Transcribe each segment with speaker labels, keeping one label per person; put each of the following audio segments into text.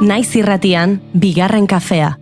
Speaker 1: Naiz irratian, bigarren kafea.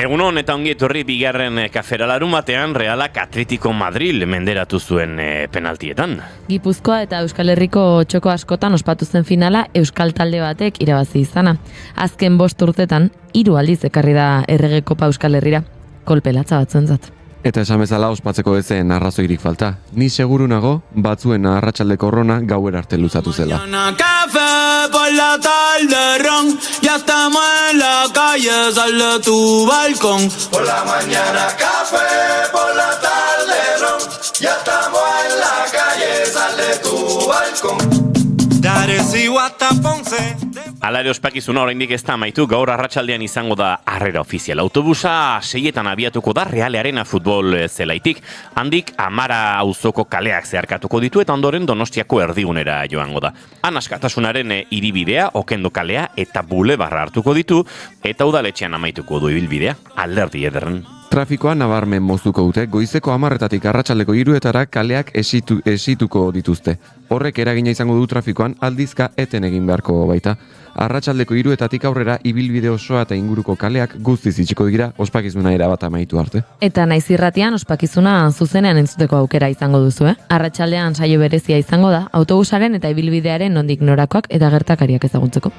Speaker 2: Egunon eta ongi etorri bigarren kafera larumatean Realak Atletico Madrid menderatu zuen penaltietan.
Speaker 3: Gipuzkoa eta Euskal Herriko txoko askotan ospatu zen finala Euskal talde batek irabazi izana. Azken 5 urtetan 3 aldiz ekarri da Errege Kopa Euskal Herrira. Kolpe latza batzuentzat.
Speaker 4: Eta esan bezala ospatzeko ezen arrazoirik falta. Ni seguru nago batzuen arratsaldeko rona gauer arte luzatu zela.
Speaker 5: Café por la tarde ron, ya estamos en la calle, sal de tu balcón. Por la mañana café, por la tarde ron, ya estamos en la calle, sal de tu balcón. Darecibo hasta Ponce.
Speaker 2: Hala ere ospakizuna oraindik ez da amaitu, gaur arratsaldean izango da harrera ofizial. Autobusa 6etan abiatuko da Real Arena futbol zelaitik, handik Amara auzoko kaleak zeharkatuko ditu eta ondoren Donostiako erdigunera joango da. Han Askatasunaren hiribidea, Okendo kalea eta Bulebarra hartuko ditu eta udaletxean amaituko du ibilbidea, Alderdi Ederren.
Speaker 4: Trafikoa nabarmen moztuko dute, goizeko 10:00 arratsaldeko 3:00 kaleak esituko dituzte. Horrek eragina izango du trafikoan, aldizka eten egin beharko baita. Arratsaldeko 3:00 aurrera ibilbide osoa eta inguruko kaleak guztiz itxiko dira ospakizuna erabat amaitu arte.
Speaker 3: Eta naiz irratian ospakizuna zuzenean entzuteko aukera izango duzu, Arratsaldean saio berezia izango da, autobusaren eta ibilbidearen nondik norakoak eta gertakariak ezagutzeko.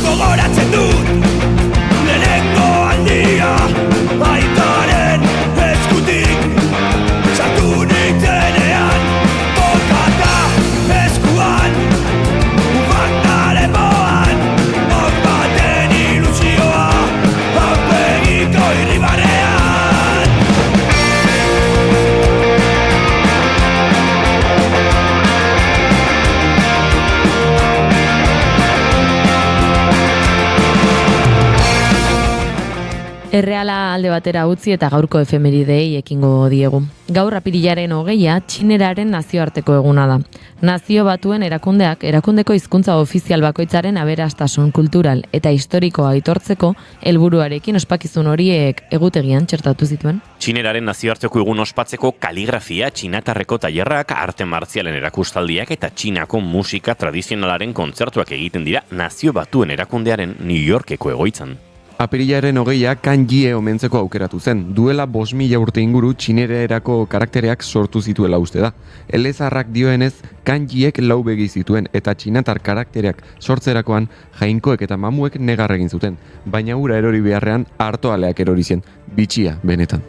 Speaker 5: Gogoratzen dut, lehenengo aldia, baitaren eskutik, sartunik denean, bokata eskuan, ufandaren boan, hor baten ilusioa, aurpegiko irribarrean.
Speaker 3: Erreala alde batera utzi eta gaurko efemeridei ekingo diegu. Gaur apirilaren 20 Txineraren nazioarteko eguna da. Nazio Batuen erakundeak erakundeko hizkuntza ofizial bakoitzaren aberastasun kultural eta historikoa aitortzeko helburuarekin ospakizun horiek egutegian txertatu zituen.
Speaker 2: Txineraren nazioarteko egun ospatzeko kaligrafia, txinatarreko tailerrak, arte martzialen erakustaldiak eta txinako musika tradizionalaren kontzertuak egiten dira Nazio Batuen erakundearen New Yorkeko egoitzan.
Speaker 4: Apirilaren 20 kanjie omentzeko aukeratu zen. Duela 5.000 urte inguru txinererako karaktereak sortu zituela uste da. Elezarrak dioenez, kanjiek 4 begi zituen eta txinatar karaktereak sortzerakoan jainkoek eta mamuek negar egin zuten. Baina ura erori beharrean artoaleak erori zen. Bitxia, benetan.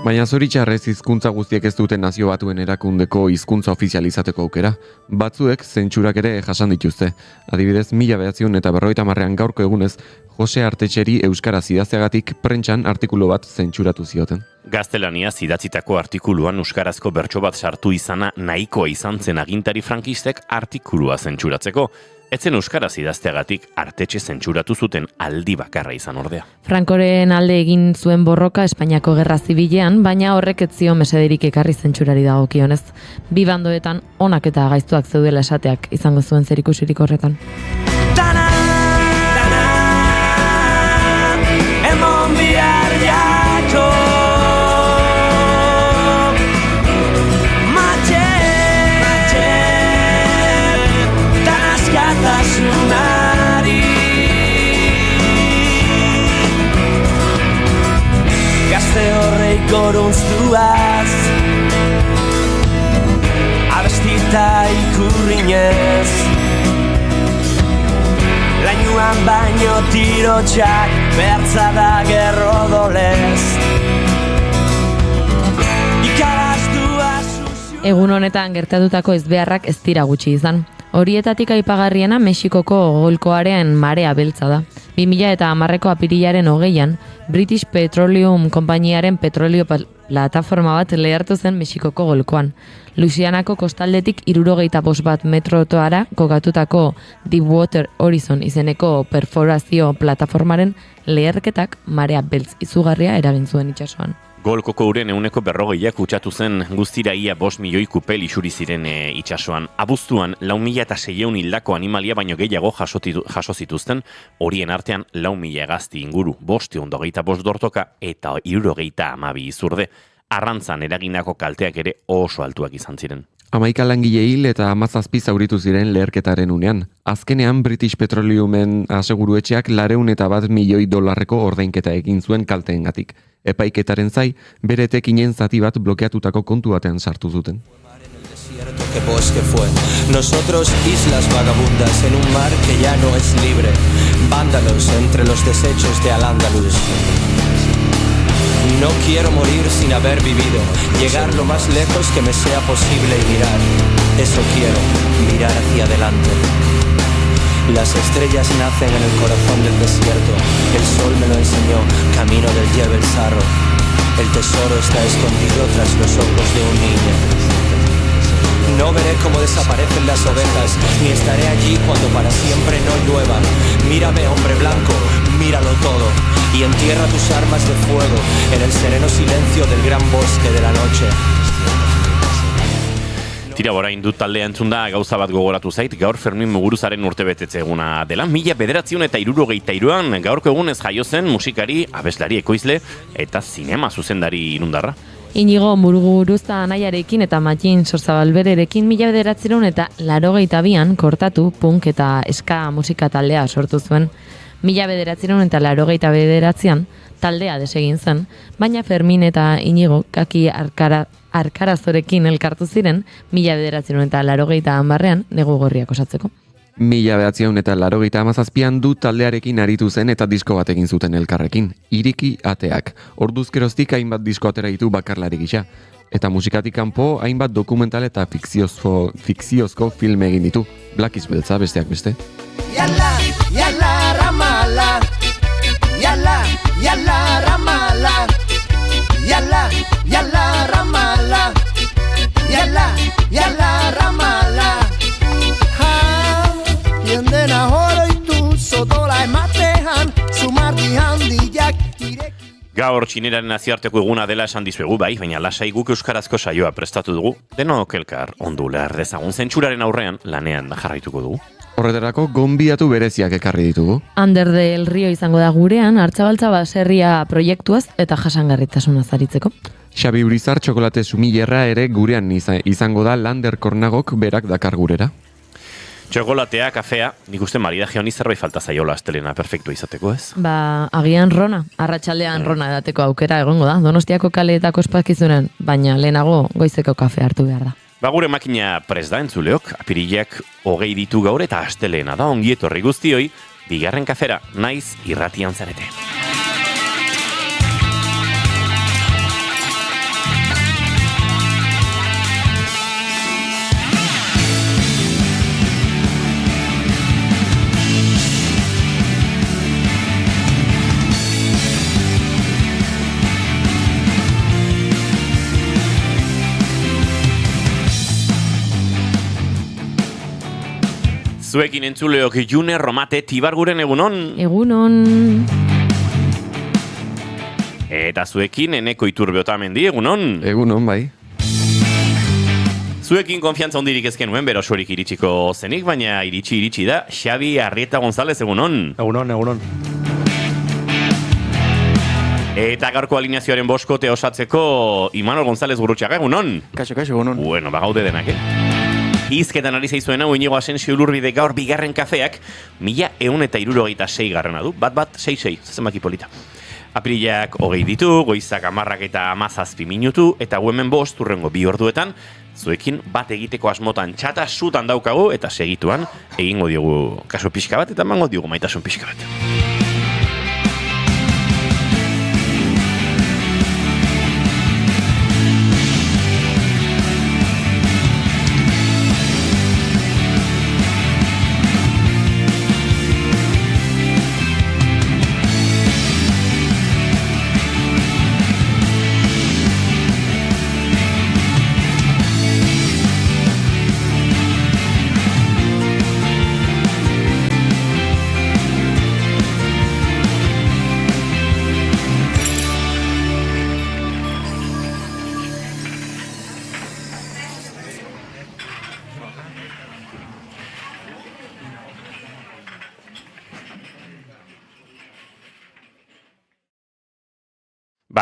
Speaker 4: Baina zoritxarrez hizkuntza guztiek ez duten Nazio Batuen erakundeko hizkuntza ofizial izateko aukera. Batzuek zentsurak ere jasan dituzte. Adibidez, 1950 gaurko egunez, Jose Artetxeri euskaraz idazteagatik prentsan artikulu bat zentsuratu zioten.
Speaker 2: Gaztelaniaz idatzitako artikuluan euskarazko bertso bat sartu izana nahikoa izan zen agintari frankistek artikulua zentsuratzeko. Etzen euskaraz idazteagatik Artetxe zentsuratu zuten aldi bakarra izan ordea.
Speaker 3: Frankoren alde egin zuen borroka Espainiako Gerra Zibilean, baina horrek ez zion mesederik ekarri zentsurari dagokionez. Bi bandoetan onak eta gaiztuak zeudela esateak izango zuen zerikusirik horretan.
Speaker 5: Emon bihar jako Gazte horreik gorunztuaz Abestita ikurrinez bihotxak bertza da gerrodolez. Ikabastua zuzio.
Speaker 3: Egun honetan gertatutako ezbeharrak ez dira gutxi izan. Horietatik aipagarriena Mexikoko golkoaren marea beltza da. 2010ko apirilaren 20an, British Petroleum konpainiaren petrolio plataforma bat lehertu zen Mexikoko golkoan. Louisianako kostaldetik 75 metrotoara kokatutako Deepwater Horizon izeneko perforazio plataformaren leherketak marea beltz izugarria eragin zuen itsasoan.
Speaker 2: Golkoko uren 40%ak kutsatu zen guztira ia 5 milioi kupel isuri ziren itsasoan. Abuztuan 4.600 hildako animalia baino gehiago jaso zituzten, horien artean 4.000 gazti inguru, 525 dortoka eta 72 izurde. Arrantzan eragindako kalteak ere oso altuak izan ziren.
Speaker 4: 11 langile hil eta 17 zauritu ziren leherketaren unean. Azkenean British Petroleumen aseguruetxeak $201 milioi ordainketa egin zuen kalteengatik. Epaiketaren zai, bere etekinen zati bat blokeatutako kontu batean sartu zuten.
Speaker 6: Que bosque fue. Nosotros islas vagabundas en un mar que ya no es libre. Vándalos entre los desechos de Al-Ándalus. No quiero morir sin haber vivido. Llegar lo más lejos que me sea posible y mirar. Eso quiero, mirar hacia adelante. Las estrellas nacen en el corazón del desierto. El sol me lo enseñó, camino del Jebel Sarro. El tesoro está escondido tras los ojos de un niño. No veré cómo desaparecen las ovejas, ni estaré allí cuando para siempre no llueva. Mírame, hombre blanco, míralo todo, y entierra tus armas de fuego en el sereno silencio del gran bosque de la noche.
Speaker 2: Tira, orain dut taldea entzun da gauza bat gogoratu zait, gaur Fermin Muguruzaren urtebetetze eguna dela. 1973an gaurko egunez jaio zen musikari, abeslari, ekoizle eta zinema zuzendari irundarra.
Speaker 3: Inigo Muguruza anaiarekin eta Matxin Sorzabalbererekin 1982an kortatu punk eta ska musika taldea sortu zuen. 1989an taldea desegin zen, baina Fermin eta Inigo Kaki Arkarazorekin elkartu ziren 1980an Negu Gorriak osatzeko.
Speaker 4: 1987an du taldearekin aritu zen eta disko bat egin zuten elkarrekin, Iriki Ateak. Orduzkeroztik hainbat disko atera ditu bakarlari gisa. Eta musikatik kanpo hainbat dokumental eta fikziozko film egin ditu. Black is Beltza besteak beste.
Speaker 5: Yala, yala, ramala. Yala, yala, ramala. Yala, yala, ramala. Yala, yala, ramala. Jendena horoitu, sotola ematean, sumardi handiak ireki.
Speaker 2: Gaur txineraren nazioarteko eguna dela esan dizuegu bai, baina lasai guk euskarazko saioa prestatu dugu, denok elkar ondu lehar dezagun zentsuraren aurrean lanean jarraituko dugu.
Speaker 4: Horretarako gonbidatu bereziak ekarri ditugu.
Speaker 3: Ander del Rio izango da gurean, Artzabaltza baserria proiektuaz eta jasangarritasunaz aritzeko.
Speaker 4: Xabi Urizar txokolate sumilerra ere gurean izango da Lander Kornagok berak dakar gurera.
Speaker 2: Txokolatea, kafea, nik uste maridaje honi zerbait falta zaiola astelena perfektua izateko, ez?
Speaker 3: Agian rona, arratsaldean rona edateko aukera egongo da, Donostiako kaleetako ospakizunen, baina lehenago goizeko kafe hartu behar da.
Speaker 2: Gure makina prest da entzuleok, apirilak 20 ditu gaur eta astelena da ongi etorri guztioi, bigarren kafera, naiz irratian zarete. Zuekin entzuleok June Romate Tibarguren egunon.
Speaker 3: Egunon.
Speaker 2: Eta zuekin Eneko Iturbe Otamendi egunon.
Speaker 4: Egunon, bai.
Speaker 2: Zuekin konfiantza hondirik ezkenuen, berosorik iritsiko zenik, baina iritsi da Xabi Arrieta González egunon.
Speaker 7: Egunon.
Speaker 2: Eta gaurko alineazioaren boskote osatzeko Imanol González Gurrutxaga egunon.
Speaker 7: Kaixo, egunon.
Speaker 2: Bueno, bagaude denak, Hizketan ari zaizuena, Inigo Asensio Ulurbide gaur bigarren kafeak 1176 garrana du, bat 66, zenbaki polita. Apirilak 20 ditu, goizak 10 eta 17 minutu, eta hemen 5 hurrengo 2 orduetan, zuekin bat egiteko asmotan txata sutan daukagu, eta segituan egingo diogu kaso pixka bat, eta emango diogu maitasun pixka bat.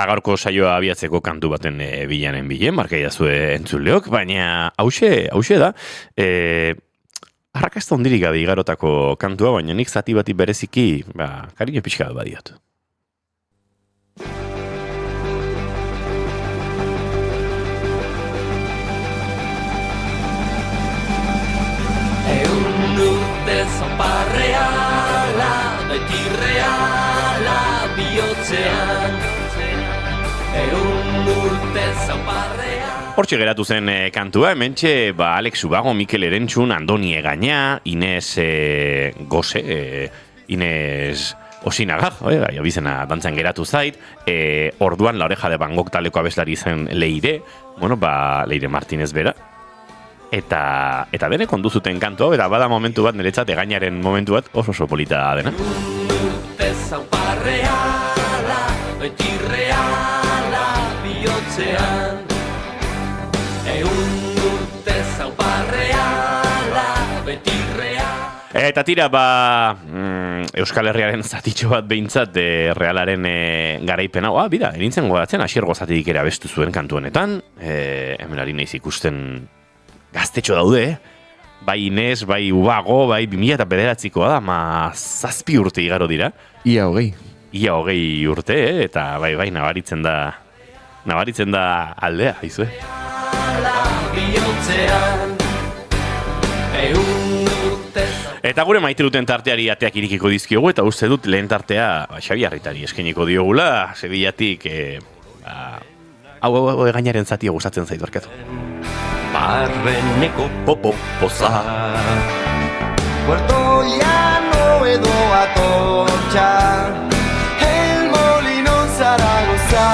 Speaker 2: gaurko saioa abiatzeko kantu baten bilanen bilen, markaiazue entzuleok, baina hause da, arrakasta hondirik gabe igarotako kantua, baina nik zati bati bereziki, kariño pixka bat badiot.
Speaker 7: Zoparreala, beti reala bihotzean, urte zoparreala.
Speaker 2: Hortxe geratu zen kantua, hementxe Alex Ubago, Mikel Erentzun, Andoni Egaña, Inez Gose, Inez Osinaga, abizena dantzan geratu zait, orduan La Oreja de Van Gogh taleko abeslari zen Leire, Leire Martínez bera. Eta bere kondu zuten kantu hau, eta bada momentu bat, niretzat Egañaren momentu bat oso polita dena.
Speaker 7: Urte zauparreala, beti reala bihotzean, urte zauparreala, beti reala.
Speaker 2: Eta tira, Euskal Herriaren zatitxo bat behintzat realaren garaipen hau. Bida, enintzen gogatzen, Asier Gozatetik ere abestu zuen kantu honetan, hemen ari naiz ikusten gaztetxo daude, bai Inez, bai Ubago, bai 2009koa da, 7 urte igaro dira.
Speaker 4: Ia 20.
Speaker 2: Ia 20 urte, eta bai, nabaritzen da aldea, haizue. Eta gure maite duten tarteari ateak irikiko dizkiogu, eta uste dut lehen tartea Xabi Arritari eskeniko diogula, Sevillatik, hau Egañaren zatia gustatzen zait barkatu.
Speaker 6: Barreneko
Speaker 2: poza
Speaker 5: Puerto Llano edo Atocha, el Molino Zaragoza.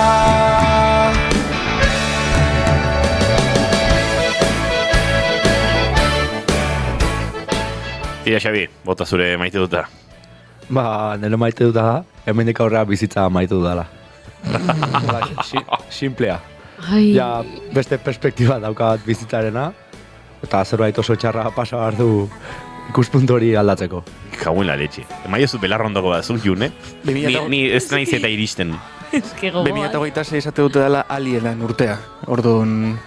Speaker 2: Tira, Xabi, bota zure maite duta.
Speaker 8: Nire maite duta, hemendik aurrera bizitza maite dudala. Simplea. Ja, beste perspektiba daukat bizitzarena, eta zerbait oso txarra pasa behar du ikuspuntu hori aldatzeko.
Speaker 2: Jauen la leche. Emaio zu belarrondoko bat, zuk june? Ni ez naiz eta iristen.
Speaker 9: 2026 esate dute dela Alienen urtea. Orduan,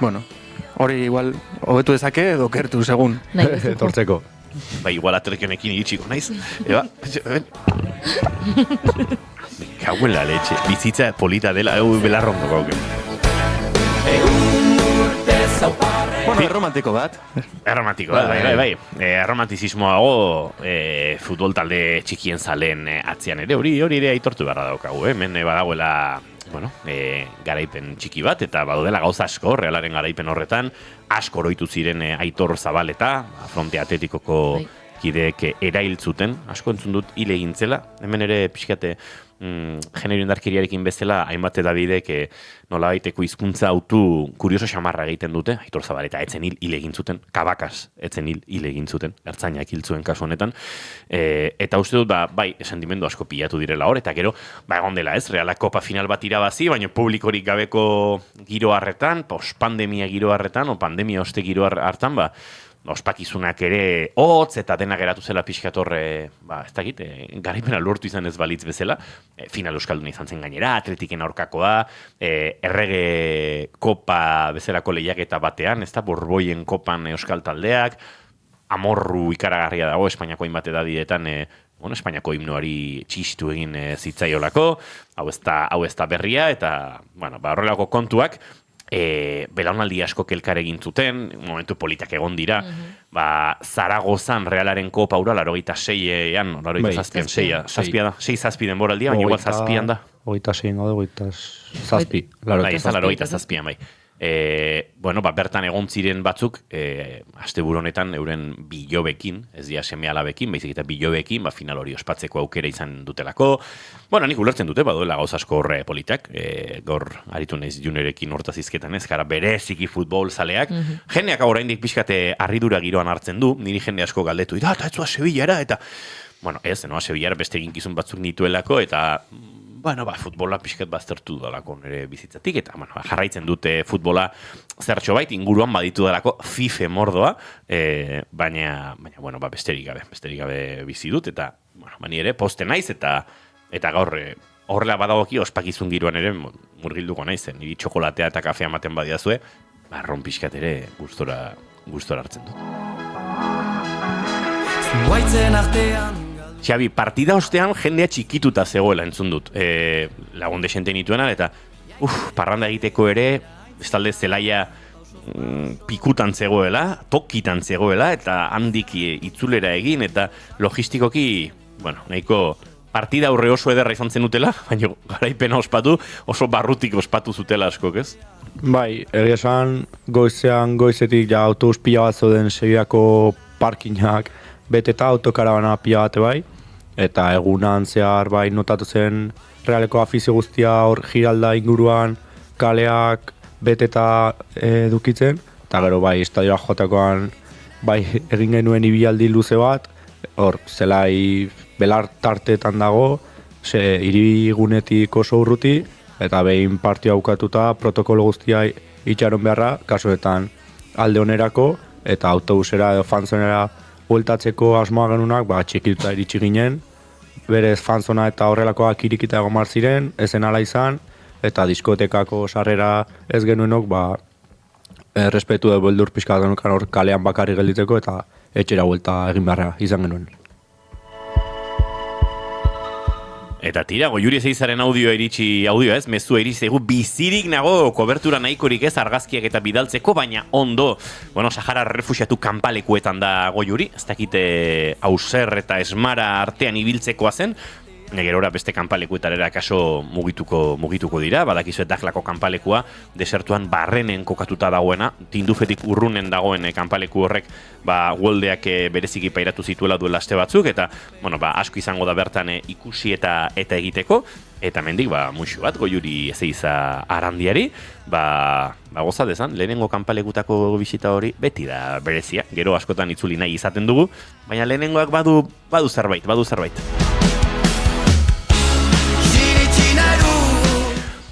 Speaker 9: hori igual hobetu dezake edo kertu, segun.
Speaker 8: Etortzeko.
Speaker 2: Igual aterkionekin iritsiko naiz. Jauen la leche. Bizitza polita dela, belarrondoko hauke.
Speaker 9: Erromantiko bat.
Speaker 2: Erromantiko bat, bai. Erromantizismoago futbol talde txikien zalen atzean ere, hori ere aitortu beharra daukagu, hemen badagoela, garaipen txiki bat, eta badudela gauza asko, realaren garaipen horretan, asko oroitu ziren Aitor Zabaleta, Fronte Atletikoko kideek erailtzuten, asko entzun dut hile egintzela, hemen ere pixkate genero indarkeriarekin bezala, hainbat edabidek nolabaiteko hizkuntza autu kurioso xamarra egiten dute, Aitor Zabaleta etzen hil egin zuten, Kabakaz etzen hil egin zuten, ertzainak hil zuen kasu honetan, eta uste dut, bai, sentimendu asko pilatu direla hor, eta gero, egon dela ez, Realak kopa final bat irabazi, baina publikorik gabeko giro harretan, post-pandemia giro harretan, o pandemia oste giro hartan, ospakizunak ere hotz eta dena geratu zela pixkatorre, ez dakit, garaipena lortu izan ez balitz bezala, final euskalduna izan zen gainera, Atletiken aurkakoa, errege kopa bezalako lehiaketa batean, ez da, Borboien kopan euskal taldeak, amorru ikaragarria dago, Espainiako hainbat edadietan, Espainiako himnoari txistu egin zitzaiolako, hau ez da berria, eta, horrelako kontuak, belaunaldi asko kelkar egin zuten, momentu politak egon dira, Zaragozan Realaren kopa ura, 86an, 87an, 6 denboraldia, baina igual 7an da.
Speaker 8: 86 gaude, 87.
Speaker 2: 87an, bai. Bertan egon ziren batzuk, asteburu honetan euren bilobekin, ez dira seme-alabekin, baizik eta bilobekin, final hori ospatzeko aukera izan dutelako. Nik ulertzen dute, baduela gauz asko horre politak, gaur aritu naiz junerekin hortaz izketan ez, gara bereziki futbol zaleak. Jendeak oraindik pixkate harridura giroan hartzen du, niri jende asko galdetu, eta etzua Sevillara, eta, Sevillara beste eginkizun batzuk nituelako, eta, futbola pixkat baztertu dalako nire bizitzatik, eta jarraitzen dute futbola zertxo bait, inguruan baditu dalako FIFA mordoa, baina besterik gabe bizi dut, eta ni ere poste naiz, eta gaur horrela badagoki ospakizun giroan ere murgilduko naizen. Niri txokolatea eta kafea ematen badiazue, arron pixkat ere gustora hartzen dut. Xabi, partida ostean jendea txikituta zegoela entzun dut. Lagun desente nituena, eta parranda egiteko ere, bestalde zelaia pikutan zegoela, tokitan zegoela, eta handik itzulera egin, eta logistikoki, bueno, nahiko partida aurre oso ederra izan zenutela, baina garaipena ospatu, oso barrutik ospatu zutela askok, ez?
Speaker 8: Bai, egia esan goizetik ja autobus pila bat zoden Seviako parkinak beteta autokaravana pila bate bai, eta egunan zehar bai notatu zen Realeko afizio guztia hor Giralda inguruan kaleak beteta edukitzen, eta gero bai estadioa jotakoan bai egin genuen ibilaldi luze bat, hor zelai belar tartetan dago, hirigunetik oso urruti, eta behin partioa bukatuta protokolo guztia itxaron beharra, kasuetan alde onerako, eta autobusera edo fanzonera bueltatzeko asmoa genunak, txikituta iritsi ginen, berez fanzona eta horrelakoak irikita egon ziren, ezen ala izan, eta diskotekako sarrera ez genuenok, respetu edo beldur pixka genukan hor kalean bakarri gelditzeko, eta etxera buelta egin beharra izan genuen.
Speaker 2: Eta tira, Goiuri Ezeizaren audioa, ez? Mezua iritsi zaigu bizirik nago kobertura nahikorik ez argazkiak eta bidaltzeko, baina ondo, Sahara refuxiatu kanpalekuetan da Goiuri, ez dakite Auser eta Esmara artean ibiltzekoa zen, gerora beste kanpalekuetarera kaso mugituko dira, badakizu Daklako kanpalekua desertuan barrenen kokatuta dagoena, Tindufetik urrunen dagoen kanpaleku horrek uoldeak bereziki pairatu zituela duela aste batzuk, eta asko izango da bertan ikusi eta egiteko, eta mendik muixu bat Goiuri Ezeiza Arandiari, goza dezan, lehenengo kanpalekutako bisita hori beti da berezia, gero askotan itzuli nahi izaten dugu, baina lehenengoak badu zerbait.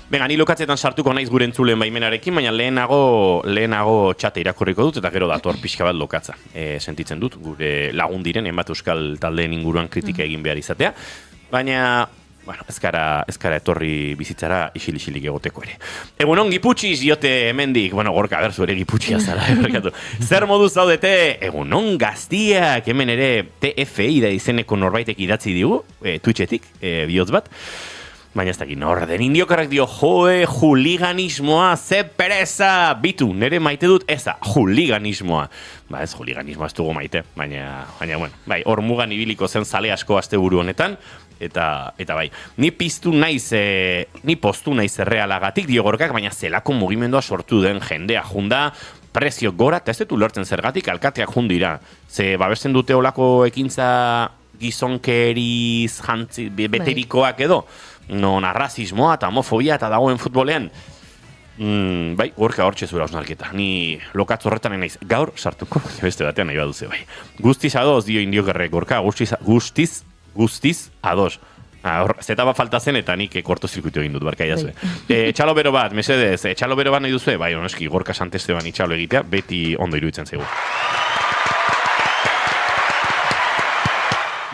Speaker 2: Venga, ni lokatzetan sartuko naiz gure entzulen baimenarekin, baina lehenago txate irakurriko dut, eta gero dator pixka bat lokatza. Sentitzen dut, gure lagun diren, enbat euskal taldeen inguruan kritika egin behar izatea, baina, ez gara etorri bizitzara isil-isilik egoteko ere. Egunon, Giputxiz diote hemendik, Gorka, berzu ere Giputxia zara, zer modu zaudete, egunon gaztiak, hemen ere TFI da izeneko norbaitek idatzi digu, Twitchetik, bihotz bat, baina ez dakit norden indiokarrak dio, juliganismoa, ze pereza, bitu, nere maite dut, eza, juliganismoa. Ez juliganismoa ez dugu maite, baina hor mugan ibiliko zen zale asko asteburu honetan, eta bai, ni postu naiz errealagatik dio Gorkak, baina zelako mugimendua sortu den jendea junda, prezio gora, eta ez dut ulertzen zergatik alkateak jundira. Ze babesten dute olako ekintza gizonkeriz beterikoak edo, non arrazismoa eta homofobia eta dagoen futbolean. Gorka hortxe zura osnarketa. Ni lokatz horretan naiz gaur sartuko, beste batean nahi baduze bai. Guztiz ados dio indiokerrek, Gorka, guztiz ados. Zeta bat falta zen eta nik kortozirkuito egin dut, barka idazue. Txalo bero bat, mesedez, txalo bero bat nahi duzue? Bai, honeski, Gorka Santesteban itxalo egitea, beti ondo iruditzen zaigu.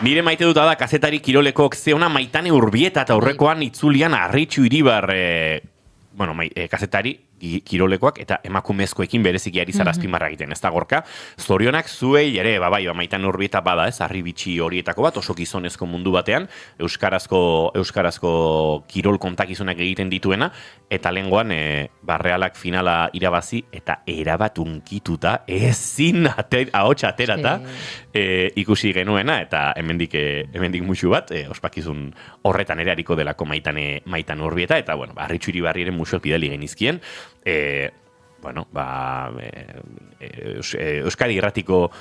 Speaker 2: Nire maite duta da, kazetari kirolekok zeona Maitane Urbieta eta aurrekoan itzulian Arritxu Iribar kazetari kirolekoak eta emakumezkoekin bereziki ari zara azpimarra egiten, ez da Gorka? Zorionak zuei ere, Maitane Urbieta bada ez, harribitxi horietako bat, oso gizonezko mundu batean, euskarazko kirol kontakizunak egiten dituena, eta lehengoan Realak finala irabazi eta erabat unkituta, ezin ahotsa aterata ikusi genuena, eta hemendik musu bat, ospakizun horretan ere hariko delako Maitane Urbieta, eta Arritxu Iribarri ere musuak bidali genizkien, Euskadi Irratiko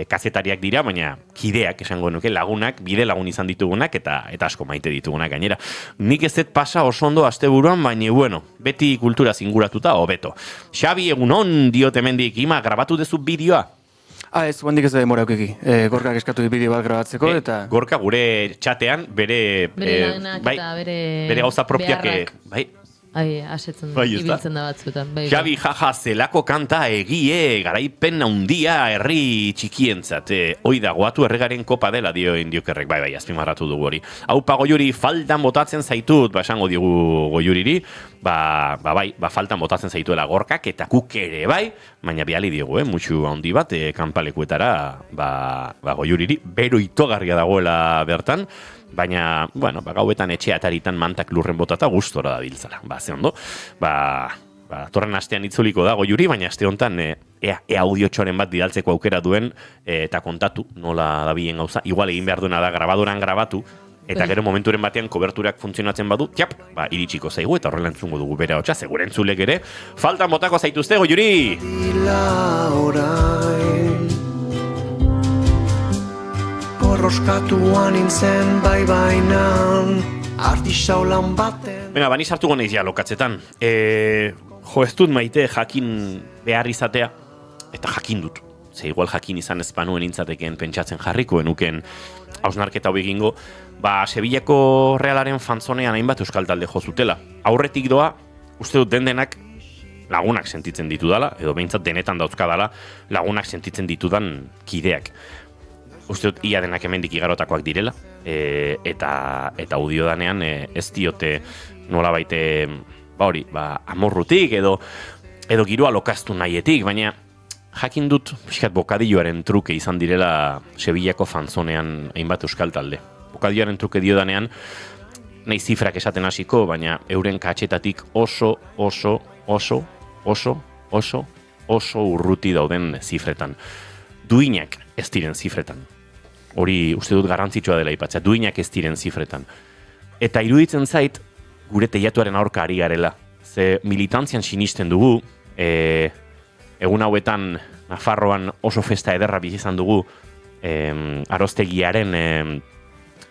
Speaker 2: kazetariak dira, baina kideak esango nuke, lagunak, bide lagun izan ditugunak eta asko maite ditugunak gainera. Nik ez dut pasa oso ondo asteburuan, baina beti kultura zinguratuta hobeto. Xabi, egunon diote mendik, ima, grabatu dezu bideoa?
Speaker 9: Ez, guandik ez da demora aukeki. Gorkak eskatu bideo bat grabatzeko, eta...
Speaker 2: Gorka gure txatean bere gauza propiak...
Speaker 3: Asetzen
Speaker 2: Bai, ezta?
Speaker 3: ibiltzen da batzuetan. Bai,
Speaker 2: Javi jaja zelako kanta egie, garaipen handia herri txikientzat. Hoi da, goatu erregaren kopa dela dio indiokerrek, bai, azpimarratu dugu hori. Aupa Goiuri, faltan botatzen zaitut, esango digu Goiuriri, bai, faltan botatzen zaituela gorkak, eta kuk ere, bai, baina biali diogu, mutxu handi bat, kanpalekuetara, Goiuriri, bero itogarria dagoela bertan, baina, gauetan etxe ataritan mantak lurren botata gustora da biltzala. Ze ondo, torren astean itzuliko da Goiuri, baina aste honetan ea audiotxoaren bat bidaltzeko aukera duen eta kontatu nola da bien gauza. Igual egin behar duena da grabadoran grabatu, eta gero momenturen batean koberturak funtzionatzen badu, iritsiko zaigu eta horrela entzungo dugu bere hotxa, segure entzulek ere. Faltan botako zaituzte, Goiuri!
Speaker 10: Borroskatuan nintzen bainan artisaulan baten.
Speaker 2: Venga, bani sartuko naiz ja lokatzetan. Ez dut maite jakin behar izatea, eta jakin dut. Ze igual jakin izan ez banuen intzateken pentsatzen jarriko, enuken hausnarketa hau egingo, Sevillako Realaren fantzonean hainbat euskal talde jozutela. Aurretik doa, uste dut denak lagunak sentitzen ditu dala, edo behintzat denetan dauzkadala lagunak sentitzen ditudan kideak. Uste dut ia denak hemendik igarotakoak direla, eta audio danean ez diote nola baite, amorrutik edo giroa lokaztu nahietik, baina jakin dut pixkat bokadilloaren truke izan direla Sevillako fantzonean hainbat euskal talde. Bokadilloaren truke dio danean, nahi zifrak esaten hasiko, baina euren katxetatik oso urruti dauden zifretan. Duinak ez diren zifretan. Hori uste dut garrantzitsua dela aipatzea, duinak ez diren zifretan. Eta iruditzen zait, gure teiatuaren aurka ari garela. Ze militantzian sinisten dugu, egun hauetan Nafarroan oso festa ederra bizizan dugu, aroztegiaren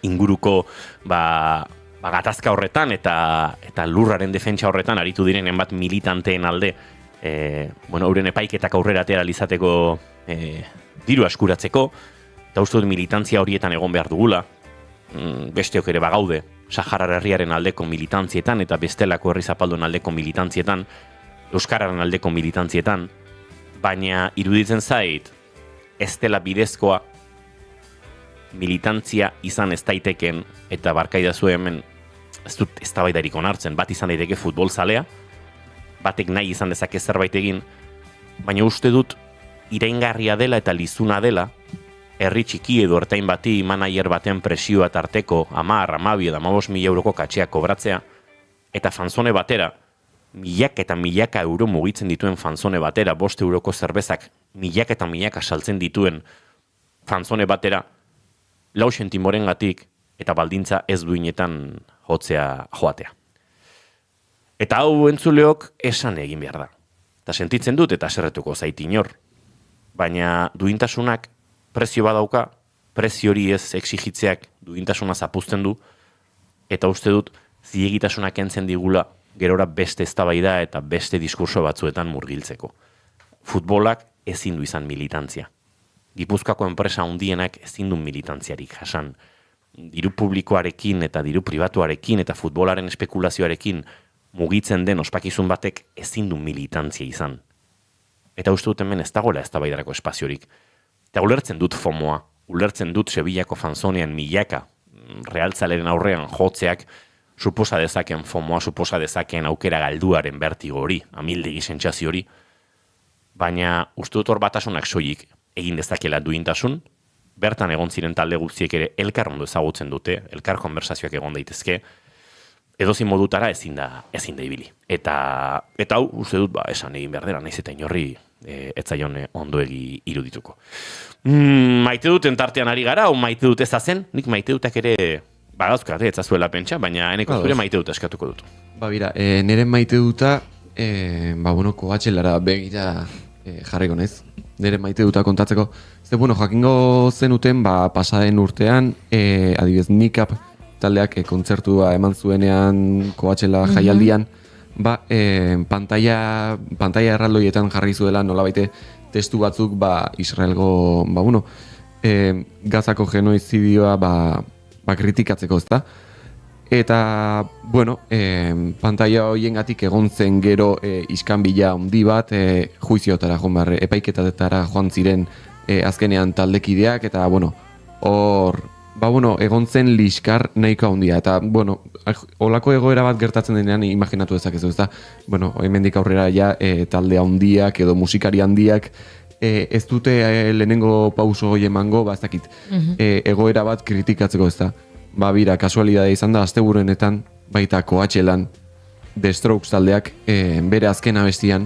Speaker 2: inguruko gatazka horretan eta lurraren defentsa horretan aritu direnen bat militanteen alde, euren epaiketak aurrera atera izateko diru askuratzeko, eta uste dut militantzia horietan egon behar dugula, besteok ere bagaude, Saharar herriaren aldeko militantzietan eta bestelako herri zapalduen aldeko militantzietan, Euskararen aldeko militantzietan, baina iruditzen zait, ez dela bidezkoa militantzia izan ez daiteken, eta barkaidazu hemen ez dut eztabaidarik onartzen, bat izan daiteke futbol zalea, batek nahi izan dezake zerbait egin, baina uste dut iraingarria dela eta lizuna dela, herri txiki edo ertain bati manager baten presioa tarteko 10, 12 eta 15.000 euroko katxea kobratzea, eta fanzone batera, milaka eta milaka euro mugitzen dituen fanzone batera, 5 euroko zerbezak milaka eta milaka saltzen dituen fanzone batera, 4 sentimorengatik eta baldintza ez duinetan joatea. Eta hau entzuleok esan egin behar da. Eta sentitzen dut eta serretuko zait inor. Baina duintasunak prezio badauka, prezio hori ez exigitzeak duintasuna zapuzten du, eta uste dut zilegitasunak kentzen digula gerora beste eztabaida eta beste diskurso batzuetan murgiltzeko. Futbolak ezin du izan militantzia. Gipuzkoako enpresa handienak ezin du militantziarik jasan. Diru publikoarekin eta diru pribatuarekin eta futbolaren espekulazioarekin mugitzen den ospakizun batek ezin du militantzia izan. Eta uste dut hemen ez dagoela eztabaidarako espaziorik. Eta ulertzen dut FOMOa, ulertzen dut Sevillako fanzonean milaka realtzaleren aurrean jotzeak suposa dezaken FOMOa, suposa dezaken aukera galduaren bertigo hori, amildegi sentsazio hori, baina uste dut hor batasunak soilik egin dezakela duintasun, bertan egon ziren talde guztiek ere elkar ondo ezagutzen dute, elkar konversazioak egon daitezke, edozein modutara ezin da ibili. Eta hau uste dut esan egin behar dela, naiz eta inorri etzaion ondoegi irudituko. Maite dut entartean ari gara, o maite dut ezazen, nik maite dutak ere badauzkat, etzazuela pentsa, baina eneko zure maite dut eskatuko dut.
Speaker 4: Bira, nire maite duta, koatxelara begira jarriko naiz, nire maite duta kontatzeko. Jakingo zenuten, pasaden urtean, adibidez, Nikap taldeak kontzertua eman zuenean koatxela jaialdian, pantalla erraldoietan jarri zuela nolabaite testu batzuk Israelgo Gazako genoizidioa kritikatzeko, ezta? Eta, bueno, pantalla horiengatik egon zen gero iskanbila handi bat, juiziotara joan behar, epaiketatara joan ziren azkenean taldekideak, eta, bueno, hor, egon zen liskar nahiko handia, eta, bueno, olako egoera bat gertatzen denean imaginatu dezakezu, ezta? Bueno, hemendik aurrera ja talde handiak edo musikari handiak ez dute lehenengo pauso hori emango, ez dakit, egoera bat kritikatzeko, ezta? Bira, kasualidadea izan da, asteburuenetan, baita Coachelan, The Strokes taldeak, bere azken abestian,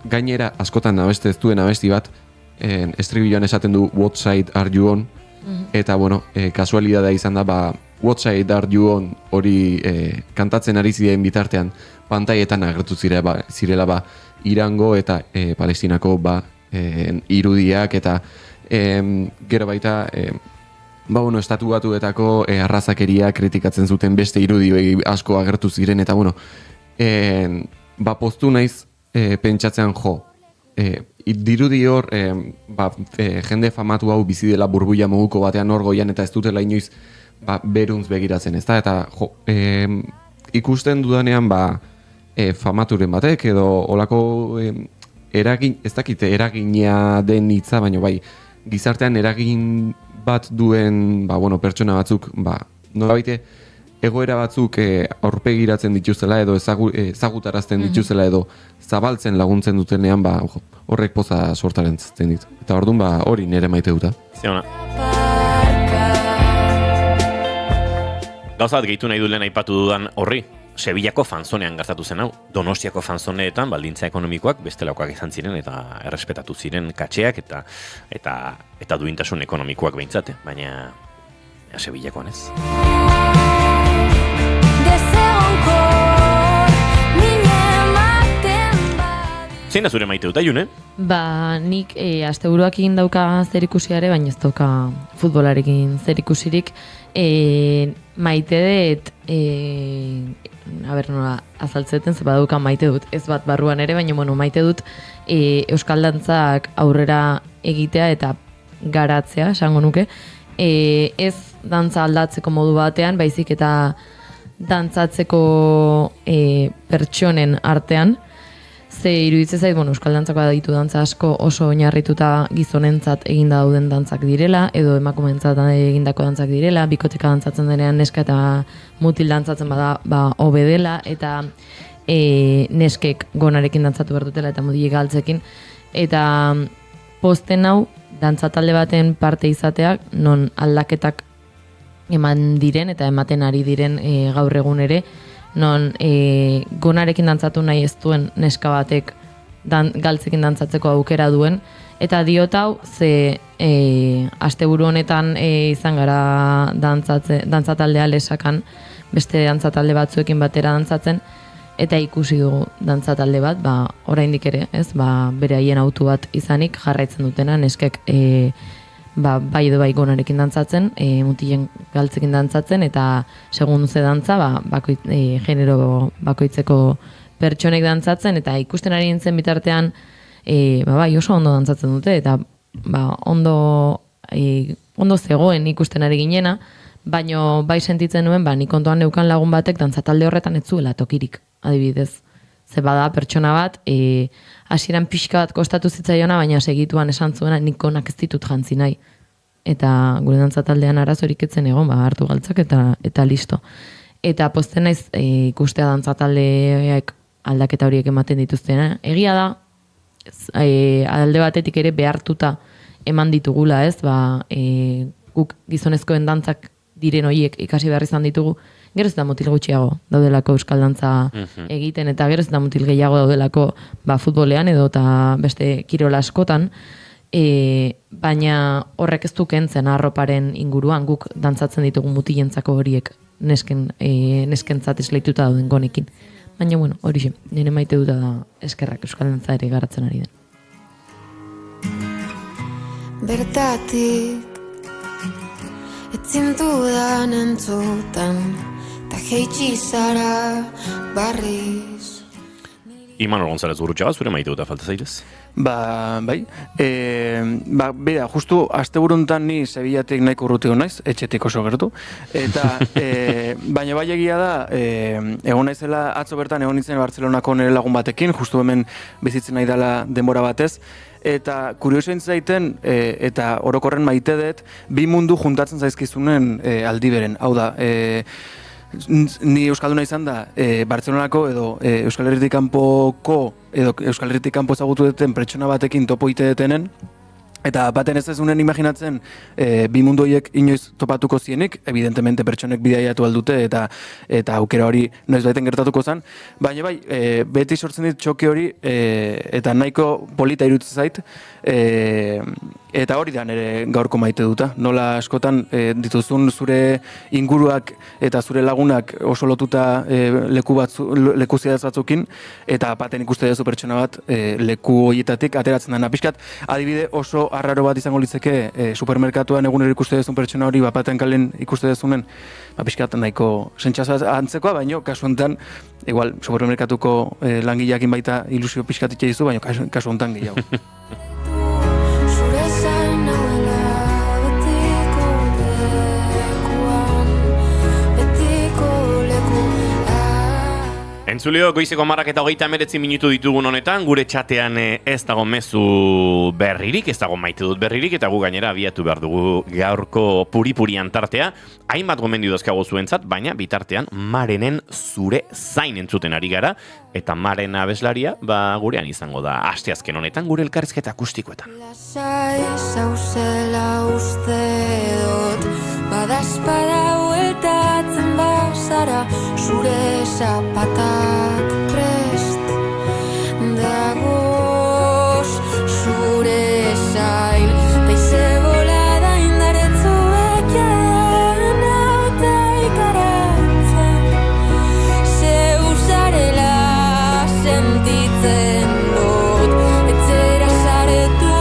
Speaker 4: gainera askotan abeste ez duen abesti bat, estribilloan esaten du What Side Are You On, eta, kasualidadea izan da, What Side Are You On hori kantatzen ari ziren bitartean, pantaietan agertu zirela, Irango eta Palestinako irudiak, eta gero baita, estatu batuetako arrazakeria kritikatzen zuten beste irudi asko agertu ziren, eta poztu naiz pentsatzean dirudi hor jende famatu hau bizi dela burbuila moduko batean hor goian, eta ez dutela inoiz beruntz begiratzen, ezta? Eta ikusten dudanean famaturen batek edo olako ez dakite eragina den hitza, baina gizartean eragin bat duen pertsona batzuk nolabait egoera batzuk aurpegiratzen dituzela edo ezagutarazten dituzela edo zabaltzen laguntzen dutenean horrek poza sortaren zaten dit. Eta orduan hori nire maite duta.
Speaker 2: Ziona. Gauzat gehitu nahi dulen aipatu dudan horri, Sevillako fanzonean gertatu zen hau. Donostiako fanzoneetan baldintza ekonomikoak bestelakoak izan ziren eta errespetatu ziren katxeak eta duintasun ekonomikoak behintzate, baina Sevillakoan ez. Zein da zure maite dut, June?
Speaker 3: Nik asteburuakin dauka zerikusiare, baina ez dauka futbolarekin zerikusirik. Maite dut, nola azaltzeten, ze badauka maite dut, ez bat barruan ere, baina maite dut euskal dantzak aurrera egitea eta garatzea, esango nuke. Ez dantza aldatzeko modu batean, baizik eta dantzatzeko pertsonen artean, ze iruditzen zait, euskal dantzako ditu dantza asko oso oinarrituta gizonentzat eginda dauden dantzak direla, edo emakumeentzat egindako dantzak direla, bikoteka dantzatzen denean neska eta mutil dantzatzen hobe dela, eta neskek gonarekin dantzatu behar dutela eta mutilek galtzekin, eta posten hau dantza talde baten parte izateak, non aldaketak eman diren eta ematen ari diren gaur egun ere, non gonarekin dantzatu nahi ez duen neska batek galtzekin dantzatzeko aukera duen, eta diot hau ze asteburu honetan izan gara dantzataldea lesakan, beste dantzatalde batzuekin batera dantzatzen, eta ikusi dugu dantzatalde bat, oraindik ere, ez, bere haien autu bat izanik jarraitzen dutena, neskek bai edo bai gonarekin dantzatzen, mutilen galtzekin dantzatzen, eta segun ze dantza, genero bakoitzeko pertsonek dantzatzen, eta ikusten ari nintzen bitartean, bai oso ondo dantzatzen dute, eta ondo zegoen ikusten ari ginena, baino bai sentitzen nuen, nik ondoan neukan lagun batek dantzatalde horretan ez zuela tokirik, adibidez. Ze bada pertsona bat, hasieran pixka bat kostatu zitzaiona, baina segituan esan zuena nik onak ez ditut jantzi nahi. Eta gure dantzataldean arazorik etzen egon, hartu galtzak eta listo. Eta pozten naiz ikustea dantzataldeak aldaketa horiek ematen dituztena. Egia da, alde batetik ere behartuta eman ditugula, ez? Guk gizonezkoen dantzak diren horiek ikasi behar izan ditugu, gero ez da mutil gutxiago daudelako euskal dantza egiten, eta gero ez da mutil gehiago daudelako futbolean edo eta beste kirola askotan, baina horrek ez du kentzen arroparen inguruan, guk dantzatzen ditugu mutilentzako horiek neskentzat esleituta dauden gonekin. Baina, horixe, nire maite duta da eskerrak euskal dantza ere garatzen ari den.
Speaker 11: Bertatik etzintudan entzutan ta jeitsi zara barriz.
Speaker 2: Imanol González Gurrutxaga, zure maite duta falta zaitez?
Speaker 9: Bai. Bera, justu asteburuntan ni Sevillatik nahiko urruti naiz, etxetik oso gertu. Eta, baina bai egia da, egon naizela atzo bertan egon nintzen Bartzelonako nire lagun batekin, justu hemen bizitzen nahi dela denbora batez. Eta kurioso zaiten, eta orokorren maite dut, bi mundu juntatzen zaizkizunen aldi beren. Hau da, ni euskalduna izan da Bartzelonako edo Euskal Herritik kanpoko edo Euskal Herritik kanpo ezagutu duten pertsona batekin topo ite detenen, eta baten ez unen imaginatzen bi mundu horiek inoiz topatuko zienik, evidentemente pertsonek bidaiatu aldute eta aukera hori noiz baiten gertatuko zen, baina bai, beti sortzen dit txoke hori eta nahiko polita iruditzen zait, eta hori da nire gaurko maite duta. Nola askotan dituzun zure inguruak eta zure lagunak oso lotuta leku zidaz batzukin, eta baten ikuste duzu pertsona bat leku horietatik ateratzen dena. Pixkat, adibide oso arraro bat izango litzeke supermerkatuan egunero ikuste duzun pertsona hori baten kalen ikuste duzunen, pixkat nahiko sentsazioa antzekoa, baino kasu honetan, igual, supermerkatuko langileakin baita ilusio pixkat itxe dizu, baino kasu honetan gehiago.
Speaker 2: Entzuleo, goizeko 10:39 minutu ditugun honetan, gure txatean ez dago mezu berririk, ez dago maite dut berririk, eta gu gainera abiatu behar dugu gaurko puri-purian tartea. Hainbat gomendio dazkago zuentzat, baina bitartean Marenen zure zain entzuten ari gara, eta Maren abeslaria, gurean izango da asteazken honetan gure elkarrizketa akustikoetan.
Speaker 11: Lasai zauzela uste dut, badazpada hueltatzen bazara, zure zapatak prest dagoz, zure zain, taize bolada indaretzuek jadan auta ikaratzen, zeu zarela sentitzen dut, etzera zaretu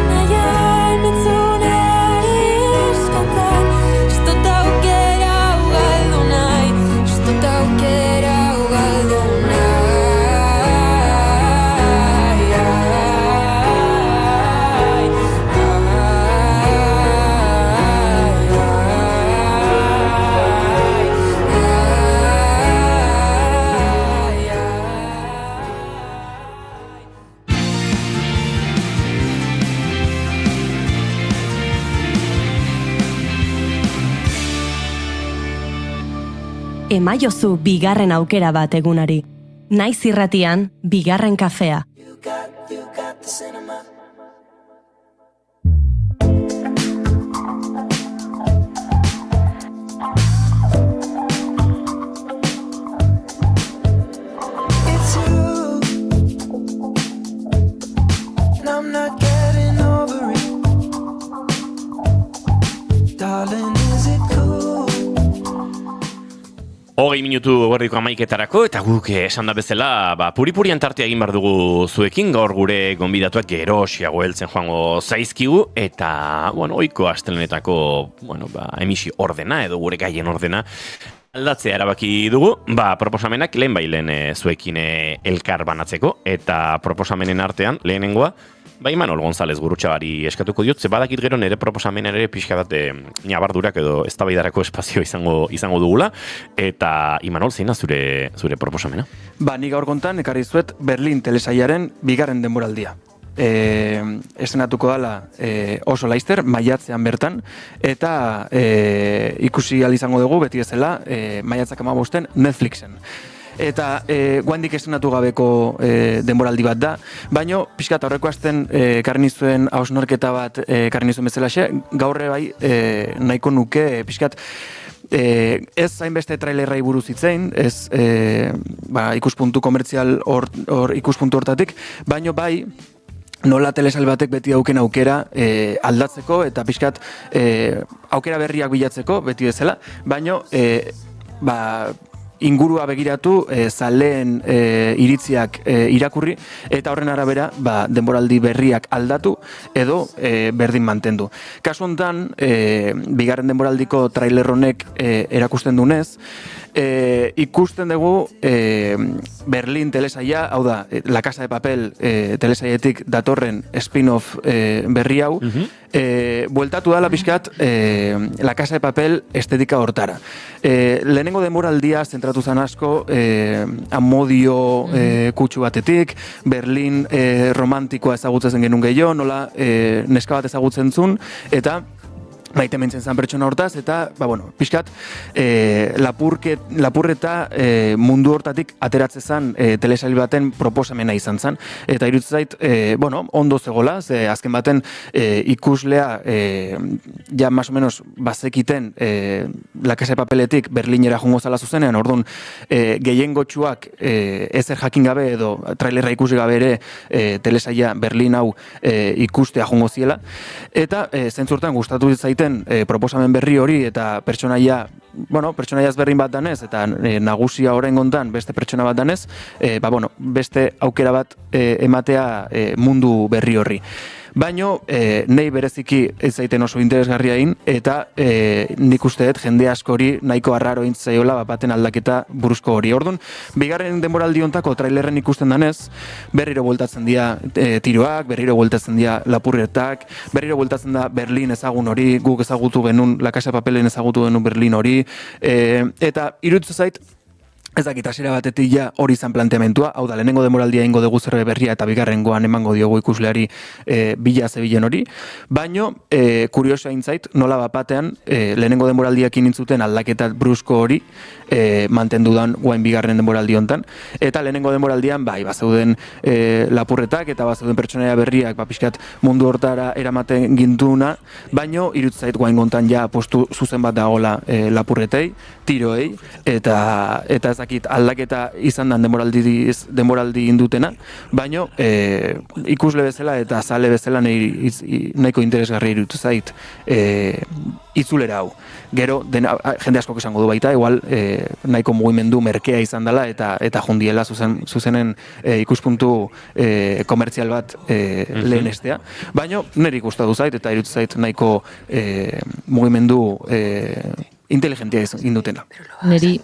Speaker 11: nahian entzuneari izkatan, ez dut aukera ugaldu nahi, ez dut aukera ugaldu nahi.
Speaker 1: Emaiozu bigarren aukera bat egunari. Naiz irratian, bigarren kafea.
Speaker 10: It's you, and I'm not getting over it. Darling, is it cool?
Speaker 2: 20 minutu guardiko 11:00 eta guk esan da bezala, puri-purian tartea egin behar dugu zuekin, gaur gure gonbidatuak gerosiago heltzen joango zaizkigu, eta, ohiko astelenetako, emisi ordena edo gure gaien ordena aldatzea erabaki dugu, proposamenak lehen zuekin elkar banatzeko, eta proposamenen artean, lehenengoa, Imanol González Gurrutxagari eskatuko diot, ze badakit gero nire proposamenan ere pixka bat nabardurak edo eztabaidarako espazio izango dugula, eta Imanol, zein da zure proposamena?
Speaker 9: Ni gaur kontan ekarri zuet Berlin telesaiaren bigarren denboraldia. Estenatuko dela oso laizter, maiatzean bertan, eta ikusi ahal izango dugu, beti bezala, maiatzak 15 Netflixen. Eta guandik estrenatu gabeko denboraldi bat da, baino pixkat aurreko asten ekarri nizuen hausnarketa bat ekarri nizuen bezalaxe, gaurre bai nahiko nuke pixkat ez zainbeste trailerrai buruz hitzein, ez ikuspuntu komertzial ikuspuntu hortatik, baino bai nola telesail batek beti dauken aukera aldatzeko eta pixkat aukera berriak bilatzeko beti bezala, baino ingurua begiratu, zaleen iritziak irakurri, eta horren arabera denboraldi berriak aldatu edo berdin mantendu. Kasu honetan, bigarren denboraldiko trailer honek erakusten dunez, ikusten dugu Berlin telesaia, hau da, La Casa de Papel telesaietik datorren spin-off berri hau, bueltatu dala pixkat La Casa de Papel estetika hortara. Lehenengo denboraldia zentratu zen asko amodio kutsu batetik, Berlin romantikoa ezagutzen genuen gehiago, nola neska bat ezagutzen zuen, eta maite mentzen zen pertsona hortaz, eta, pixkat, lapurreta mundu hortatik ateratze zen telesail baten proposamena izan zen. Eta iruditzen zait, ondo zegoela, ze azken baten ikuslea, ja más o menos bazekiten La Casa de Papeletik Berlinera jongo zala zuzenean, orduan gehiengotxuak ezer jakin gabe edo trailerra ikusi gabe ere telesaia Berlin hau ikustea jongo ziela. Eta zentzurtan gustatu zaiten proposamen berri hori eta pertsonaia ezberdin bat danez eta nagusia orain gontan beste pertsona bat danez, beste aukera bat ematea mundu berri horri. Baino, nei bereziki ez zaiten oso interesgarriain, eta nik uste dut jende askori nahiko arraro intzaiola baten aldaketa buruzko hori. Orduan, bigarren denboraldi hontako trailerren ikusten danez, berriro bueltatzen dira tiroak, berriro bueltatzen dira lapurretak, berriro bueltatzen da Berlin ezagun hori, guk ezagutu genuen, La Casa de Papelen ezagutu genuen Berlin hori, eta iruditzen zait, ez dakit, hasiera batetik ja hori izan planteamentua, hau da, lehenengo demoraldia ingo dugu zerbe berria eta bigarrengoan emango diogu ikusleari bila zebilen hori, baino, kuriosoa intzait, nola bapatean, lehenengo demoraldiak inintzuten aldaketa brusko hori mantendu dan guain bigarren demoraldi hontan, eta lehenengo demoraldian, bazeuden lapurretak eta bazeuden pertsonaia berriak, pixkat mundu hortara eramaten gintuna, baino, irutzait guain gontan ja postu zuzen bat dagoela lapurretei, tiroei, eta aldaketa izan dan denboraldi indutena, baino ikusle bezala eta zale bezala nahiko interesgarri irutu zait itzulera hau. Gero, jende askok esango du baita, igual nahiko mugimendu merkea izan dela eta jundiela zuzenen ikuspuntu komertzial bat lehenestea. Baino, niri gustatu zait eta irutu zait nahiko mugimendu inteligentia indutena.
Speaker 3: Neri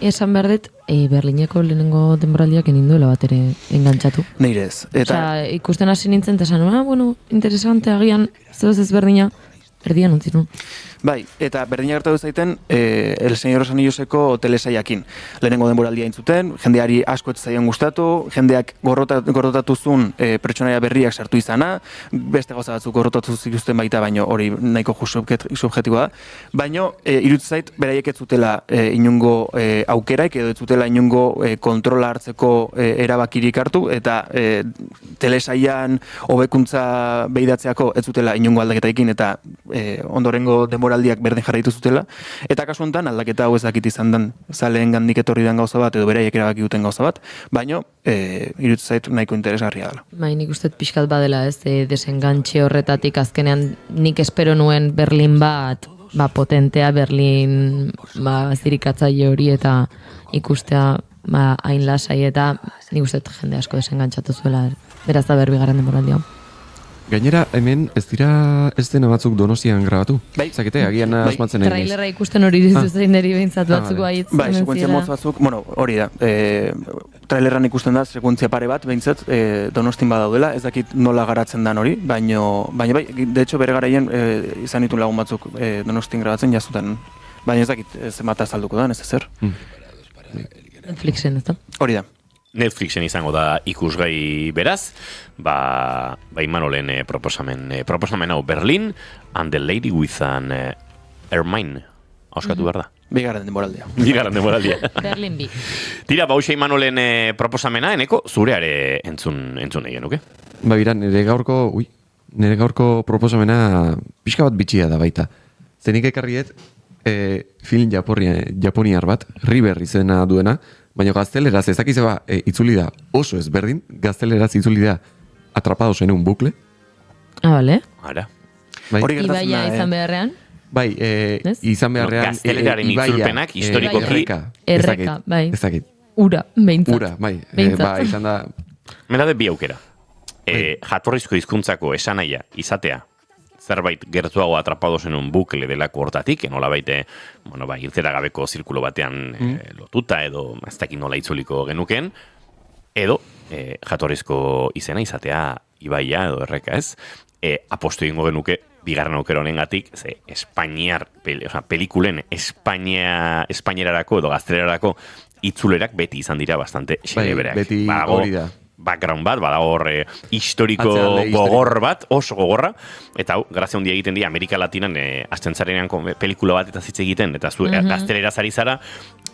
Speaker 3: esan behar dut, Berlineko lehenengo denboraldiak eninduela bat ere engantzatu.
Speaker 9: Neire ez.
Speaker 3: Osea, ikusten hasi nintzen, eta esan, interesante, agian, zegoz ezberdina, erdian untzinun.
Speaker 9: Bai, eta berdina gertatu zaiten El Señor de los Anilloseko telesaiakin. Lehenengo denboraldia intzuten, jendeari asko ez zaion gustatu, jendeak gorrotatuzun pertsonaia berriak sartu izana, beste gauza batzuk gorrotatu zituzten baita, baino hori nahiko subjetiboa da. Baino, iruditzen zait, beraiek ez zutela inungo aukeraik, edo ez zutela inungo kontrola hartzeko erabakirik hartu, eta telesaian hobekuntza behidatzeako ez zutela inungo aldaketaikin, eta ondorengo denboraldiak berdin jarraitu zutela, eta kasu honetan aldaketa hau ez dakit izan den zaleen gandik etorri den gauza bat, edo beraiek erabaki duten gauza bat, baino iruditzen zait nahiko interesgarria dela.
Speaker 3: Bai, nik uste pixkat badela ez, desengantxe horretatik azkenean nik espero nuen Berlin bat, potentea Berlin zirikatzaile hori eta ikustea hain lasai eta nik uste jende asko desengantzatu zuela, beraz da berbigarren denboraldia.
Speaker 4: Gainera, hemen ez dira ez dena batzuk Donostian grabatu.
Speaker 9: Bai.
Speaker 4: Zakete, agian asmatzen egin.
Speaker 3: Trailerra ikusten hori dizuzein neri behintzat batzuk baitzen.
Speaker 9: Bai, sekuentzia motz batzuk, hori da. Trailerran ikusten da, sekuentzia pare bat, behintzat, Donostin badaudela, ez dakit nola garatzen dan hori, baina bai, de hecho bere garaien izan ditun lagun batzuk Donostin grabatzen jazuten, baina ez dakit zenbat azalduko da, ez ezer.
Speaker 3: Netflixen, ez da?
Speaker 9: Hori da.
Speaker 2: Netflixen izango da ikusgai beraz, Imanolen proposamen hau Berlin and the Lady with an Ermine, hauskatu behar da.
Speaker 9: Bigarren denboraldia.
Speaker 3: Berlin bi.
Speaker 2: Tira, hauxe Imanolen proposamena, eneko zureare entzun egin, nuke?
Speaker 4: Bira, nire gaurko proposamena pixka bat bitxia da baita. Zenik ekarriet film japoniar bat, River izena duena, baina gazteleraz ezakiz itzuli da oso ezberdin, gazteleraz itzuli da Atrapados en un bucle.
Speaker 3: Bale.
Speaker 2: Ara.
Speaker 3: Ibaia izan beharrean?
Speaker 4: Bai, izan beharrean...
Speaker 2: Gazteleraren itzulpenak historikoki...
Speaker 3: Erreka, bai.
Speaker 4: Ezakit.
Speaker 3: Ura, behintzat.
Speaker 4: Ura, bai. Izan da...
Speaker 2: Mera de bi aukera. Jatorrizko hizkuntzako esanaia izatea zerbait gertuago atrapado zenun bukle delako hortatik, nolabait, irtera gabeko zirkulo batean lotuta edo ez dakit nola itzuliko genuken, edo jatorrizko izena izatea ibaia edo erreka ez, apostu egingo genuke bigarren aukera honengatik, ze Espainiar, pelikulen Espainerarako edo gaztelerarako itzulerak beti izan dira bastante xelebereak.
Speaker 4: Beti hori da.
Speaker 2: Background bat, badago hor historiko gogor bat, oso gogorra, eta hau, grazia handia egiten dira Amerika Latinan hasten zarenean pelikula bat eta zitze egiten, eta zu gaztelera zari zara,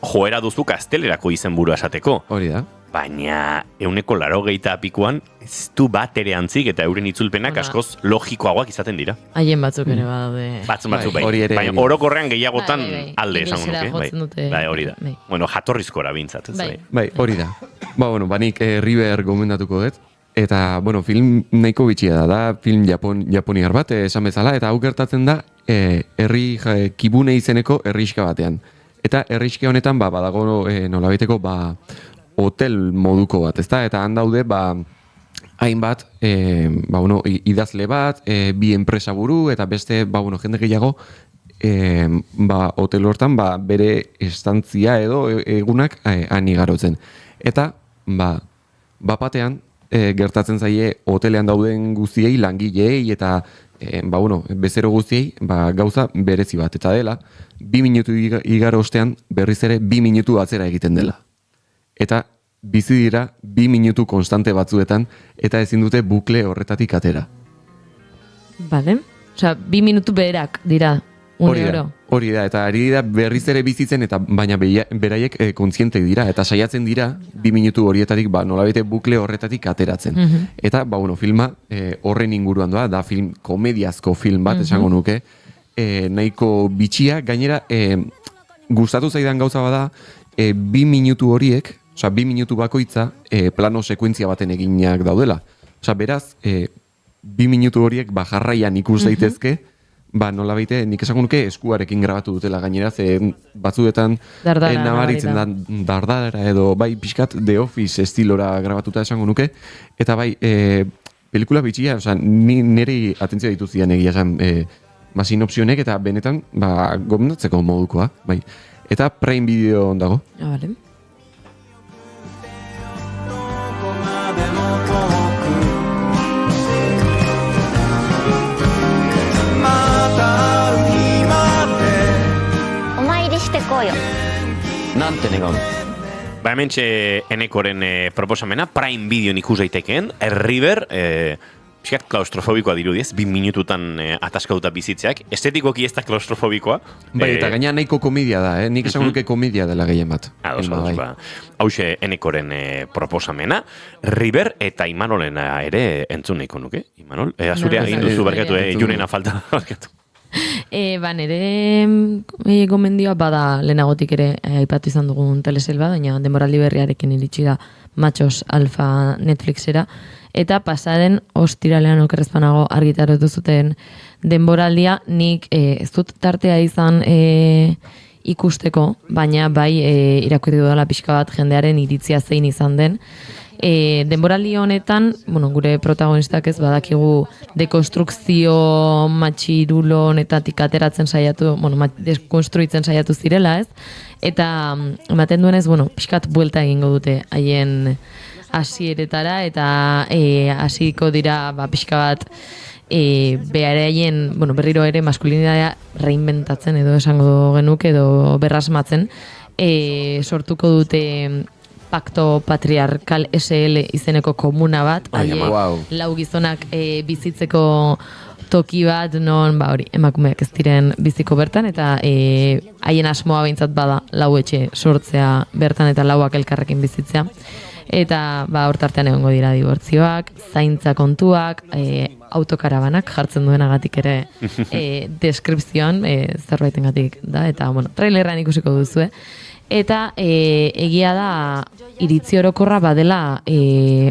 Speaker 2: joera duzu gaztelerako izenburua esateko.
Speaker 4: Hori da.
Speaker 2: Baina 180 pikuan ez du bat ere antzik eta euren itzulpenak askoz logikoagoak izaten dira.
Speaker 3: Haien batzuk ere badaude.
Speaker 2: Batzuk bai. Baina orokorrean gehiagotan alde esango nuke. Bai, hori da. Bueno, jatorrizkora bintzat.
Speaker 4: Bai, hori da. Banik River gomendatuko dut. Eta, film nahiko bitxia da film japoniar bat, esan bezala, eta hau gertatzen da herri Kibune izeneko herriska batean. Eta herriska honetan, badago nolabaiteko, hotel moduko bat, ezta? Eta han daude, hainbat, idazle bat, bi enpresa buru, eta beste, jende gehiago, hotel hortan, bere estantzia edo egunak han igarotzen. Eta, bapatean, gertatzen zaie hotelean dauden guztiei, langileei, eta, bezero guztiei, gauza berezi bat. Eta dela, 2 minutu igaro ostean, berriz ere 2 minutu atzera egiten dela. Eta bizi dira 2 minutu konstante batzuetan eta ezin dute bukle horretatik atera.
Speaker 3: Bale. Osea, 2 minutu berak dira.
Speaker 4: Hori da, eta ari dira berriz ere bizitzen, eta baina beraiek kontziente dira, eta saiatzen dira 2 minutu horietatik, nolabete bukle horretatik ateratzen. Eta, filma horren inguruan da film komediazko film bat, esango nuke, nahiko bitxia, gainera, gustatu zaidan gauza bada, 2 minutu horiek, 2 minutu bakoitza, plano sekuentzia baten eginak daudela. Beraz, 2 minutu horiek jarraian ikus daitezke, nolabait, nik esango nuke eskuarekin grabatu dutela gainera, ze batzuetan nabaritzen da dardara edo pixkat The Office estilora grabatuta esango nuke, eta pelikula bitxia, nire atentzia dituzian egia esan sinopsionek, eta benetan gomendatzeko modukoa, Eta Prime Video dago.
Speaker 3: Bale.
Speaker 6: Nante negon.
Speaker 2: Hementxe Enekoren proposamena, Prime Videon ikus daitekeen, River, pixkat klaustrofobikoa dirudiez, 2 minututan ataskauta bizitzeak. Estetikoki ez da klaustrofobikoa.
Speaker 4: Eta gaina nahiko komedia da, nik esan nuke komedia dela gehien bat.
Speaker 2: Hauxe Enekoren proposamena, River eta Imanolena ere entzun nahiko nuke. Imanol, azurea egin duzu barkatu, junena falta barkatu.
Speaker 3: Nire gomendioa bada lehenagotik ere aipatu izan dugun teleselba, baina denboraldi berriarekin iritsi da Machos Alfa Netflixera, eta pasaren ostiralean okerrezpanago argitaratu zuten denboraldia, nik ez dut tartea izan ikusteko, baina irakurri dudala pixka bat jendearen iritzia zein izan den. Denboraldi honetan, gure protagonistak ez badakigu dekonstrukzio matxirulo honetatik ateratzen saiatu, dekonstruitzen saiatu zirela, ez? Eta ematen duenez, pixkat buelta egingo dute haien hasieretara, eta hasiko dira pixka bat beharaien, berriro ere maskulinitatea reinventatzen edo esango genuke edo berrasmatzen, sortuko dute Pakto Patriarkal SL izeneko komuna bat, lau gizonak bizitzeko toki bat, non emakumeak ez diren biziko bertan, eta haien asmoa behintzat bada lau etxe sortzea bertan eta lauak elkarrekin bizitzea. Eta hortartean egongo dira dibortzioak, zaintza kontuak, autokarabanak jartzen duenagatik ere deskripzioan zerbaitengatik da, eta trailerran ikusiko duzue. Eta egia da iritzi orokorra badela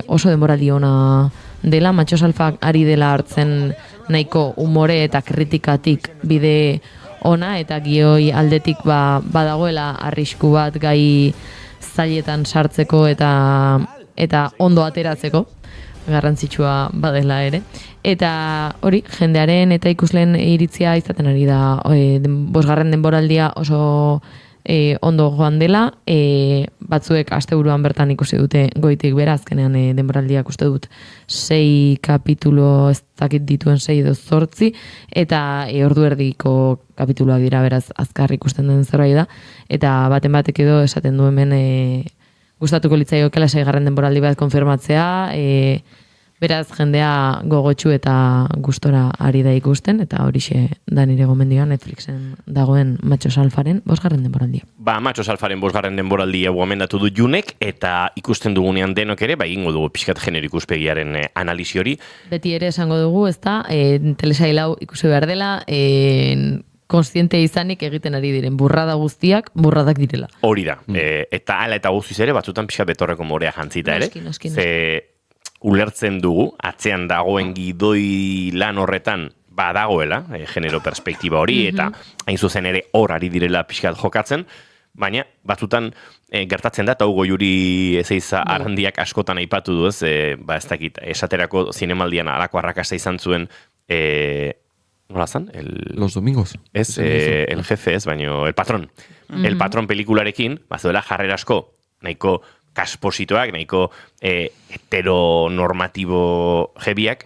Speaker 3: oso denboraldi ona dela, Machos Alfak ari dela hartzen nahiko umore eta kritikatik bide ona, eta gioi aldetik badagoela arrisku bat gai zailetan sartzeko eta ondo ateratzeko. garrantzitsua badela ere. Eta hori, jendearen eta ikusleen iritzia izaten ari da, 5. denboraldia oso ondo joan dela, batzuek asteburuan bertan ikusi dute goitik bera, azkenean denboraldiak uste dut 6 kapitulo ez dakit dituen 6 edo 8, eta ordu erdiko kapituloak dira, beraz azkar ikusten den zerbait da, eta baten batek edo esaten du hemen gustatuko litzaiokeela 6. denboraldi bat konfirmatzea, beraz jendea gogotsu eta gustora ari da ikusten, eta horixe da nire gomendioa Netflixen dagoen Machos Alfaren 5. denboraldia.
Speaker 2: Machos Alfaren 5. denboraldia gomendatu du Junek, eta ikusten dugunean denok ere, egingo dugu pixkat genero ikuspegiaren analisi hori.
Speaker 3: Beti ere esango dugu, ezta, telesail hau ikusi behar dela, konstiente izanik egiten ari diren burrada guztiak, burradak direla.
Speaker 2: Hori da, eta hala eta guztiz ere, batzutan pixkat betorreko morea jantzita ere.
Speaker 3: Noski.
Speaker 2: Ze ulertzen dugu, atzean dagoen gidoi lan horretan badagoela, genero perspektiba hori, eta hain zuzen ere hor ari direla pixkat jokatzen, baina batzutan gertatzen da, eta Hugo Juri ezeiza Arandiak askotan aipatu du, ez dakit, esaterako zinemaldian alako arrakasta izan zuen, nola zan?
Speaker 4: Los domingos.
Speaker 2: Ez, el jefe ez, baino, el patrón. El patrón pelikularekin, bazuela jarrera asko, nahiko kaspositoak, nahiko heteronormatibo jebiak,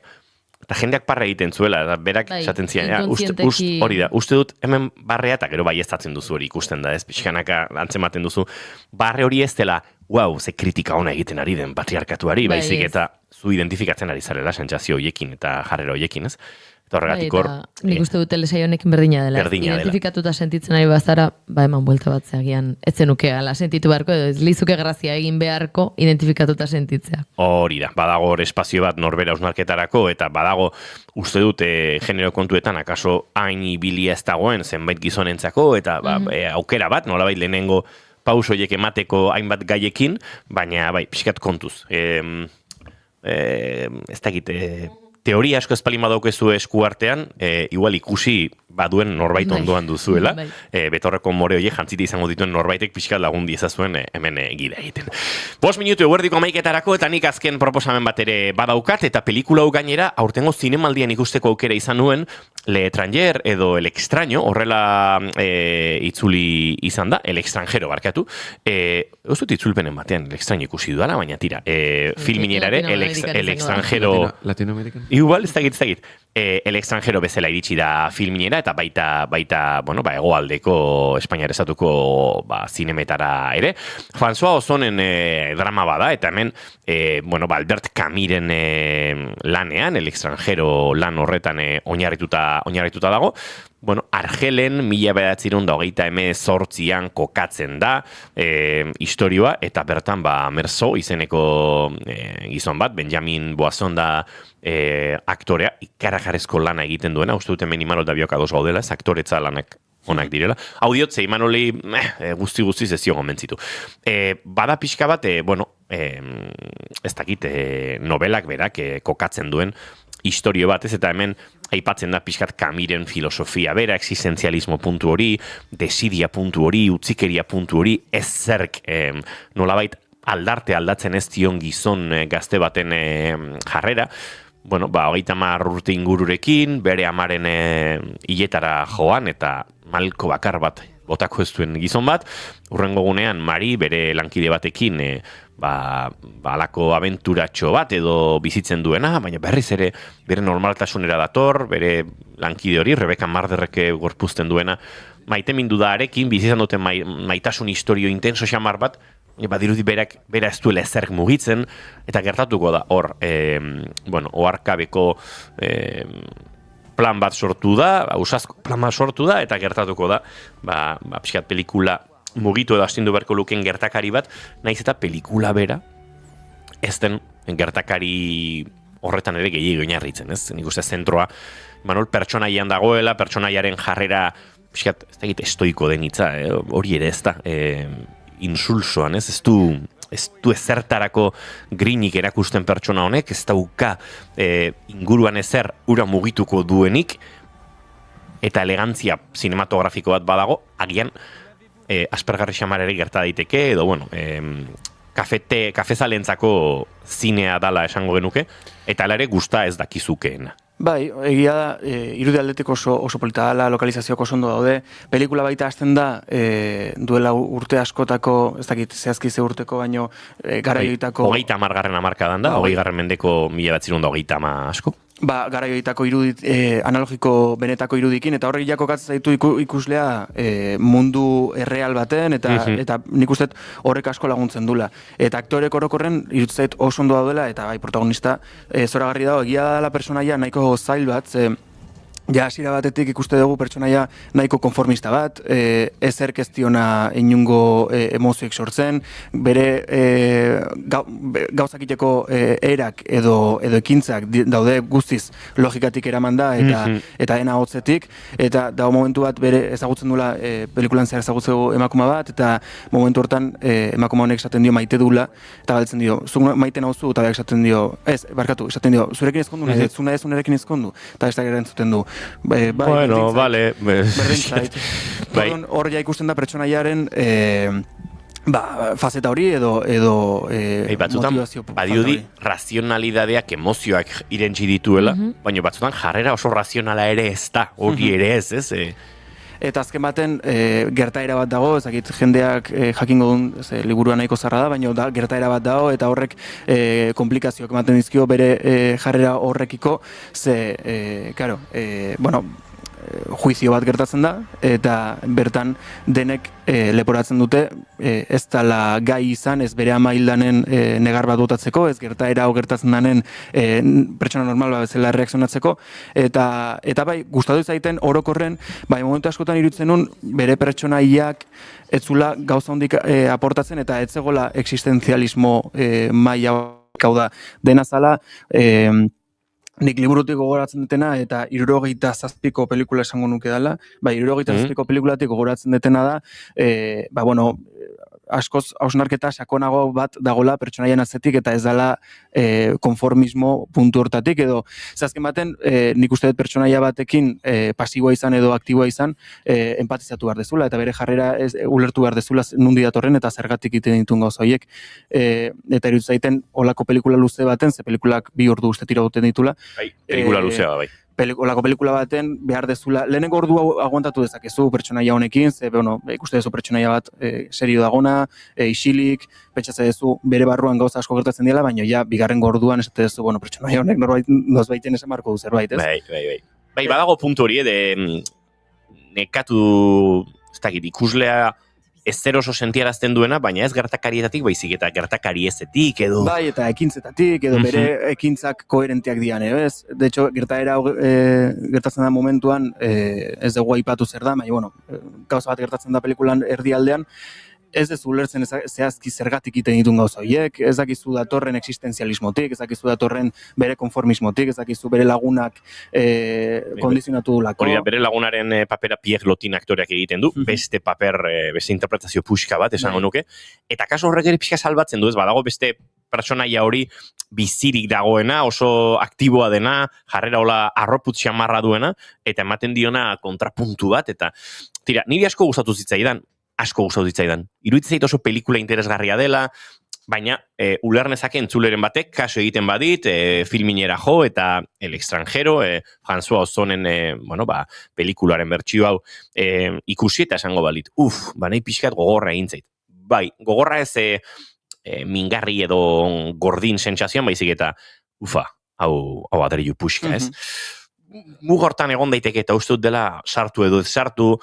Speaker 2: eta jendeak parra egiten zuela, eta berak esaten zian, hori da, uste dut hemen barrea, eta gero baiestatzen duzu hori ikusten da, ez, pixkanaka antzematen duzu, barre hori ez dela, ze kritika ona egiten ari den patriarkatuari, baizik eta zu identifikatzen ari zarela, sentsazio hoiekin eta jarrera hoiekin, ez? Eta horregatik hor...
Speaker 3: Nik uste dut telesaio honekin berdina dela. Identifikatuta sentitzen ari bazara, eman buelta bat zeagian, ez zenuke ala sentitu beharko, edo ez lizuke grazia egin beharko identifikatuta sentitzea.
Speaker 2: Hori da, badago hor espazio bat norbera ausnarketarako, eta badago uste dut genero kontuetan akaso hain ibilia ez dagoen zenbait gizonentzako, eta aukera bat, nolabait lehenengo pausoiek emateko hainbat gaiekin, baina pixkat kontuz. Ez dakit... Teoria asko espalin badaukezu eskuartean, igual ikusi baduen norbait ondoan duzuela, betorreko more horiek jantzite izango dituen norbaitek pixkat lagun diezazuen hemen gida egiten. 5 minutu eguerdiko 11:00 eta nik azken proposamen bat ere badaukat, eta pelikula hau gainera aurtengo zinemaldian ikusteko aukera izan nuen, Le Étranger edo El Extraño, horrela itzuli izan da, El Extranjero barkatu. Ez dut itzulpenen batean El Extraño ikusi dudala, baina tira, filminera ere El Extranjero...
Speaker 4: Latinoamerikan?
Speaker 2: Igual, ez dakit. El Extranjero bezala iritsi da filminera, eta baita hegoaldeko Espainiar estatuko zinemetara ere. François Ozonen drama bada, eta hemen Albert Camiren lanean, El Extranjero lan horretan oinarrituta dago. Argelen 1928an kokatzen da historioa, eta bertan Merceau izeneko gizon bat, Benjamin Boisson da aktorea, ikaragarrezko lana egiten duena, uste dut hemen Imanol da Biok ados gaudela, ez aktoretza lanak onak direla. Hau diot, ze Imanoli guzti zezio gomentzitu. Bada pixka bat, ez dakit, novelak berak kokatzen duen historio bat, ez, eta hemen aipatzen da pixkat Camiren filosofia bera, existenzialismo puntu hori, desidia puntu hori, utzikeria puntu hori, ez zerk nolabait aldatzen ez dion gizon gazte baten jarrera, 30 urte ingururekin, bere amaren hiletara joan, eta malko bakar bat botako ez duen gizon bat, urrengo gunean Mari bere lankide batekin alako abenturatxo bat edo bizitzen duena, baina berriz ere bere normaltasunera dator, bere lankide hori, Rebeka Marderrek gorpuzten duena, maite mindu da arekin, bizizan duten maitasun historio intenso xamar bat, badirudi bera ez duela ezerk mugitzen, eta gertatuko da hor, oharkabeko plan bat sortu da, ausazko plan bat sortu da, eta gertatuko da, pixkat pelikula mugitu edo astindu beharko luken gertakari bat, naiz eta pelikula bera, ez den gertakari horretan ere gehiago oinarritzen, ez? Nik uste zentroa, Manol pertsonaian dagoela, pertsonaiaren jarrera, pixkat, ez dakit estoiko den hitza, hori ere ez da, insulsoan, ez du ezertarako grinik erakusten pertsona honek, ez dauka inguruan ezer ura mugituko duenik, eta elegantzia zinematografiko bat badago, agian aspergarri xamar ere gerta daiteke, edo kafezalentzako zinea dala esango genuke, eta hala ere gusta ez dakizukeena.
Speaker 9: Bai, egia da, irudi aldetik oso polita dela, lokalizazioak oso ondo daude. Pelikula baita hasten da, duela urte askotako, ez dakit zehazki ze urteko, baino garaioitako...
Speaker 2: 30. hamarkadan da, 20. mendeko 1930 asko.
Speaker 9: Garaioitako irudit, analogiko benetako irudikin, eta horrek jakokatzen zaitu ikuslea mundu erreal baten, eta nik uste horrek asko laguntzen dula. Eta aktorek orokorren iruditzen zait oso ondo daudela, eta bai, protagonista zoragarri dago, egia da la personaia nahiko zail bat, ja hasiera batetik ikuste dugu pertsonaia nahiko konformista bat, ezer kestiona inungo emozioek sortzen, bere gauzakiteko erak edo ekintzak daude guztiz logikatik eramanda eta dena hotzetik, eta dago momentu bat bere ezagutzen dula pelikulan zehar ezagutzeko emakuma bat, eta momentu hortan emakuma honek esaten dio maite dula, eta galtzen dio, zuk maite nauzu, eta beak esaten dio, esaten dio, zurekin ezkondu, nahi, zuna ez unerekin ezkondu, eta ez da erantzuten du.
Speaker 2: Bueno, vale.
Speaker 9: Berdin zait. Hor ja ikusten da pertsonaiaren faceta hori edo motivazio
Speaker 2: badiudi razionalidadeak emozioak irentsi dituela, baina batzutan jarrera oso razionala ere ez da, hori ere ez.
Speaker 9: Eta azken baten gertaera bat dago, ezakit jendeak jakingo duen liburua nahiko zarra da, baina gertaera bat dago, eta horrek komplikazioak ematen dizkio bere jarrera horrekiko, juizio bat gertatzen da, eta bertan denek leporatzen dute ez dela gai izan, ez bere ama hildanen negar bat botatzeko, ez gertaera hau gertatzen danen pertsona normal bat bezala reakzionatzeko, eta bai, gustatu zaiten orokorren, bai, momentu askotan iruditzen nun, bere pertsonaiak ez zula gauza hondik aportatzen, eta ez zegoela existenzialismo maila hau da, dena zala, nik liburutik gogoratzen dutena, eta 77ko pelikula esango nuke dela, 77ko pelikulatik gogoratzen dutena da, askoz hausnarketa sakonago bat dagola pertsonaien atzetik, eta ez dela konformismo puntu hortatik, edo zazken baten nik uste dut pertsonaia batekin pasiboa izan edo aktiboa izan empatizatu behar dezula, eta bere jarrera ulertu behar dezula nundi datorren eta zergatik iten dituen gauza horiek, eta iruditzen zaiten olako pelikula luze baten, ze pelikulak 2 ordu uste tira duten ditula.
Speaker 2: Pelikula luzea da, bai.
Speaker 9: Olako pelikula baten behar dezula, lehenengo ordu aguantatu dezakezu pertsonaia honekin, ze ikuste dezu pertsonaia bat serio dagona, isilik, pentsatze dezu bere barruan gauza asko gertatzen dela, baina ja, bigarrengo orduan esate dezu, pertsonaia honek noizbaiten esan marko du zerbait, ez?
Speaker 2: Bai, badago puntu hori, nekatu, ez dakit, ikuslea ez zer oso sentiarazten duena, baina ez gertakarietatik, baizik eta gertakari ezetik, edo...
Speaker 9: Bai, eta ekintzetatik, edo bere ekintzak koherenteak dian, ez? De hecho, gertaera gertatzen da momentuan, ez dugu aipatu zer da, baina, gauza bat gertatzen da pelikulan erdialdean, ez dezu ulertzen zehazki zergatik iten ditun gauza horiek, ez dakizu datorren existenzialismotik, ez dakizu datorren bere konformismotik, ez dakizu bere lagunak kondizionatu dulako.
Speaker 2: Hori da, bere lagunaren papera Pierre Lotin aktoreak egiten du, beste paper, beste interpretazio puxka bat, esango nuke, eta kaso horrek ere pixka salbatzen du, ez badago beste pertsonaia hori bizirik dagoena, oso aktiboa dena, jarrera hola arroput xamarra duena, eta ematen diona kontrapuntu bat, eta tira, niri asko gustatu zitzaidan, Iruditzen zait oso pelikula interesgarria dela, baina ulernezake entzuleren batek kaso egiten badit, filminera jo eta El extranjero, François Ozonen pelikularen bertsio hau ikusi eta esango balit. Nahi pixkat gogorra egin zait. Bai, gogorra ez mingarri edo gordin sentsazioan, baizik eta hau adreilu puxka, ez? Mugortan egon daiteke eta uste dut dela sartu edo ez sartu,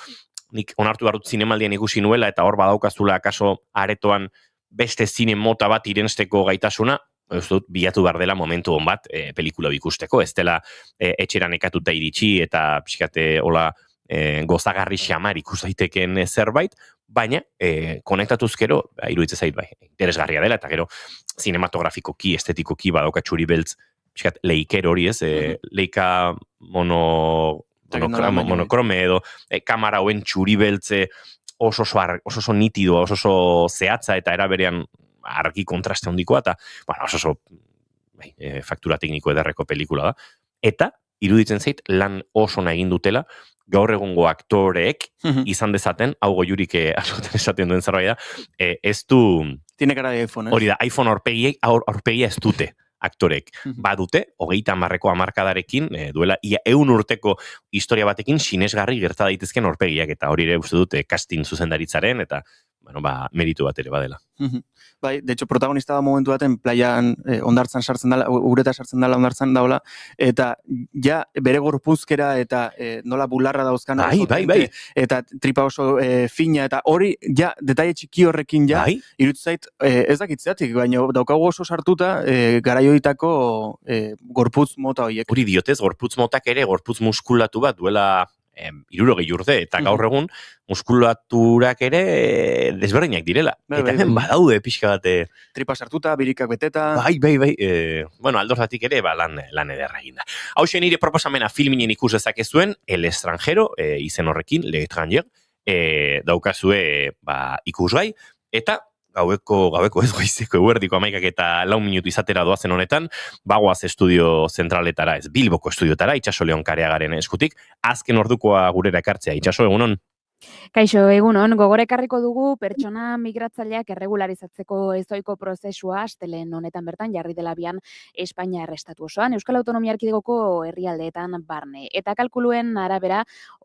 Speaker 2: nik onartu behar dut zinemaldian ikusi nuela, eta hor badaukazula kaso aretoan beste zine mota bat irensteko gaitasuna, ez dut bilatu behar dela momentu hon bat pelikula ikusteko, ez dela etxeran ekatuta iritsi eta pixkate hola gozagarri xamar ikus daiteken zerbait, baina konektatuzkero, iruditzen zait bai, interesgarria dela, eta gero zinematografikoki, estetikoki badauka txuri beltz, pixkat leiker hori ez, leika monokrome edo kamera hauen txuri beltze oso nitidoa, oso zehatza eta eraberean argi kontraste handikoa eta oso faktura tekniko ederreko pelikula da. Eta iruditzen zait lan oso egin dutela gaur egungo aktoreek izan dezaten, hau goiurik askotan esaten duen zerbait da, ez du...
Speaker 9: Tiene cara de iPhone,
Speaker 2: Hori da, iPhone aurpegia ez dute aktorek. Badute, 30ko hamarkadarekin, duela ia 100 urteko historia batekin sinesgarri gerta daitezken aurpegiak, eta hori ere uste dute casting zuzendaritzaren, eta meritu bat ere badela.
Speaker 9: Bai, de hecho, protagonista da momentu baten plaian ondartzan sartzen dela, ureta sartzen dela ondartzan daula, eta ja bere gorpuzkera eta nola bularra dauzkan
Speaker 2: bai.
Speaker 9: Eta tripa oso fina, eta hori ja detaile txiki horrekin ja, iruditzen zait, ez dakitzeatik, baina daukagu oso sartuta garaioitako gorputz mota horiek.
Speaker 2: Hori diotez, gorputz motak ere, gorputz muskulatu bat duela 60 urte, eta gaur egun muskulaturak ere desberdinak direla. Eta hemen badaude pixka bat...
Speaker 9: Tripa sartuta, birikak beteta...
Speaker 2: Bai. Bueno, aldorzatik ere, lan ederra eginda. Hau nire proposamena filminen ikus dezakezuen, El Extranjero, izen horrekin, Le Étranger, daukazue ikusgai, eta gaueko ez goizeko eguerdiko 11 eta 4 minutu izatera doazen honetan, bagoaz estudio zentraletara, ez Bilboko estudioetara, Itxaso Leon Kareagaren eskutik, azken ordukoa gurera ekartzea. Itxaso, egunon?
Speaker 12: Kaixo, egunon, gogorekarriko dugu pertsona migratzaileak erregularizatzeko ezoiko prozesua astelen honetan bertan jarri dela bian Espainia estatu osoan, Euskal Autonomia Erkidegoko herrialdeetan barne. Eta kalkuluen arabera,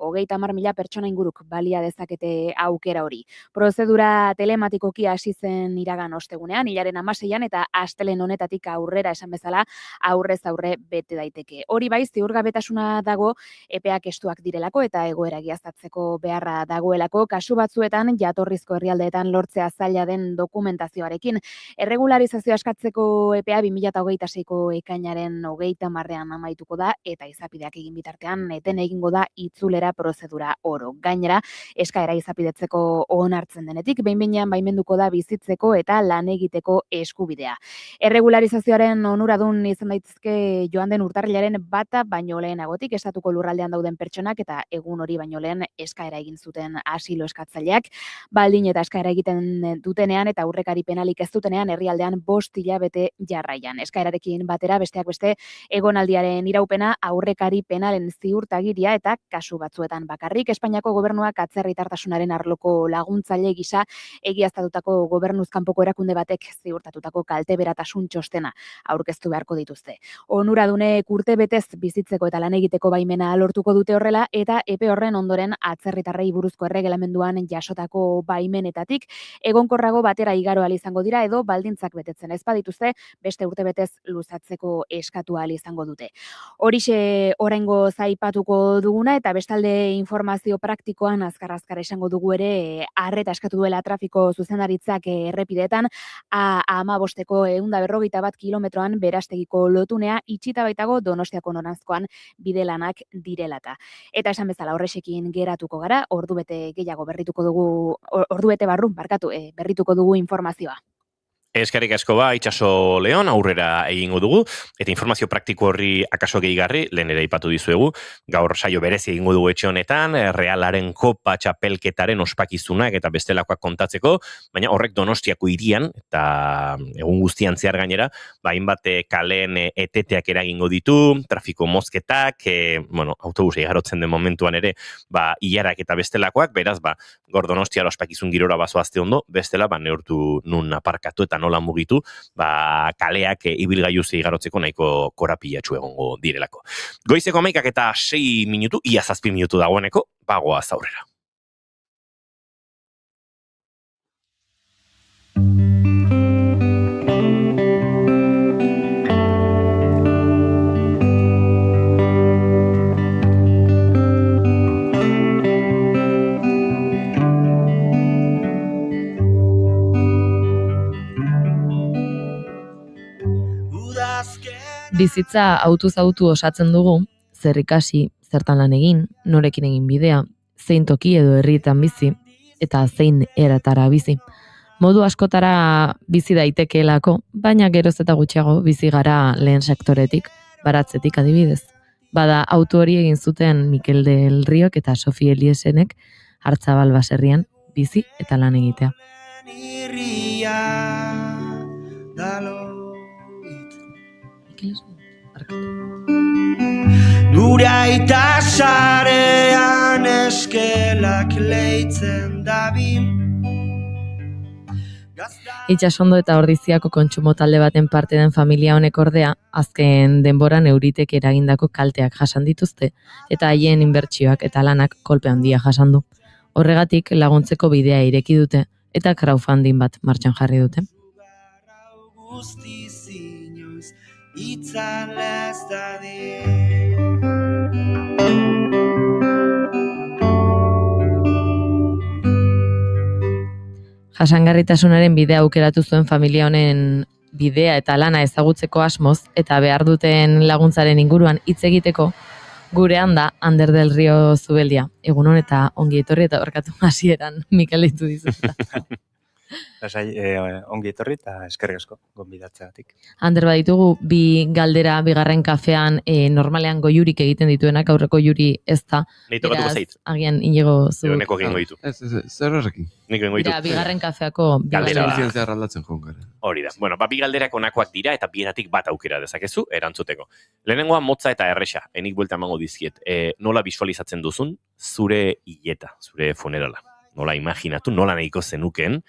Speaker 12: 30.000 pertsona inguruk balia dezakete aukera hori. Prozedura telematikoki hasi zen iragan ostegunean, hilaren 16an eta astelen honetatik aurrera esan bezala aurrez aurre bete daiteke. Hori bai, ziurgabetasuna dago epeak estuak direlako eta egoera egiaztatzeko beharra dagoelako, kasu batzuetan jatorrizko herrialdeetan lortzea zaila den dokumentazioarekin. Erregularizazioa eskatzeko EPA 2026ko ekainaren 30ean amaituko da eta izapideak egin bitartean eten egingo da itzulera prozedura oro. Gainera, eskaera izapidetzeko onartzen denetik, behin-behinean baimenduko da bizitzeko eta lan egiteko eskubidea. Erregularizazioaren onuradun izan daitezke joan den urtarrilaren 1 baino lehenagotik estatuko lurraldean dauden pertsonak eta egun hori baino lehen eskaera egin zuten asilo eskatzaileak, baldin eta eskaera egiten dutenean eta aurrekari penalik ez dutenean herrialdean 5 hilabete jarraian. Eskaerarekin batera besteak beste egonaldiaren iraupena, aurrekari penalen ziurtagiria eta kasu batzuetan bakarrik Espainiako gobernuak atzerritartasunaren arloko laguntzaile gisa egiaztatutako gobernuz kanpoko erakunde batek ziurtatutako kalteberatasun txostena aurkeztu beharko dituzte. Onuradunek urtebetez bizitzeko eta lan egiteko baimena lortuko dute horrela eta epe horren ondoren atzerritarrei buruzko erregelamenduan jasotako baimenetatik egonkorrago batera igaro ahal izango dira edo baldintzak betetzen ez badituzte beste urtebetez luzatzeko eskatu ahal izango dute. Horixe oraingo zaipatuko duguna eta bestalde informazio praktikoan azkar esango dugu ere arreta eskatu duela trafiko zuzendaritzak errepideetan A15ko 151 kilometroan Berastegiko lotunea itxita baitago Donostiako noranzkoan bidelanak direlata. Eta esan bezala horrexekin geratuko gara, ordubete berrituko dugu informazioa.
Speaker 2: Eskerrik asko Itxaso Leon, aurrera egingo dugu, eta informazio praktiko horri akaso gehigarri, lehen ere aipatu dizuegu, gaur saio berezi egingo dugu etxe honetan, Realaren kopa txapelketaren ospakizunak eta bestelakoak kontatzeko, baina horrek Donostiako hirian, eta egun guztian zehar gainera, hainbat kaleen eteteak eragingo ditu, trafiko mozketak, autobusa igarotzen den momentuan ere, ilarak eta bestelakoak, beraz, gaur Donostiara ospakizun girora bazoazte ondo, bestela, neurtu nun aparkatu eta nola mugitu, kaleak ibilgailuz igarotzeko nahiko korapilatsu egongo direlako. Goizeko 11 eta 6 minutu, ia 7 minutu dagoeneko, bagoaz aurrera.
Speaker 3: Bizitza autuz autu osatzen dugu, zer ikasi, zertan lan egin, norekin egin bidea, zein toki edo herrietan bizi, eta zein eratara bizi. Modu askotara bizi daitekeelako, baina geroz eta gutxiago bizi gara lehen sektoretik, baratzetik adibidez. Bada auto hori egin zuten Mikel del Riok eta Sofi Eliesenek Hartzabal baserrian bizi eta lan egitea.
Speaker 5: Gure aita sarean
Speaker 10: leitzen dabil.
Speaker 3: Itsasondo eta Ordiziako kontsumo talde baten parte den familia honek ordea, azken denboran euritek eragindako kalteak jasan dituzte, eta haien inbertsioak eta lanak kolpe handia jasan du. Horregatik laguntzeko bidea ireki dute, eta crowdfunding bat martxan jarri dute.
Speaker 10: Guztiz inoiz itzal ez dadin.
Speaker 3: Jasangarritasunaren bidea aukeratu zuen familia honen bidea eta lana ezagutzeko asmoz eta behar duten laguntzaren inguruan hitz egiteko gurean da Ander del Rio Zubeldia. Egunon eta ongi etorri eta barkatu hasieran Mikel ditu dizut.
Speaker 13: Lasai, ongi etorri eta eskerrik asko gonbidatzeagatik.
Speaker 3: Ander, baditugu bi galdera bigarren kafean normalean goiurik egiten dituenak, aurreko juri ez da.
Speaker 2: Nei tokatuko zait.
Speaker 3: Agian Inigo zu.
Speaker 2: Neko egingo ditu.
Speaker 4: Ez, zer horrekin.
Speaker 2: Nik egingo ditu.
Speaker 3: Dira, bigarren kafeako
Speaker 2: Galdera.
Speaker 4: Zientzia erraldatzen joan gara.
Speaker 2: Hori da. Bueno, bi galderak onakoak dira eta bietatik bat aukera dezakezu erantzuteko. Lehenengoa motza eta erresa, enik buelta emango dizkiet. Nola visualizatzen duzun zure hileta, zure funerala. Nola imaginatu, nola nahiko zenuken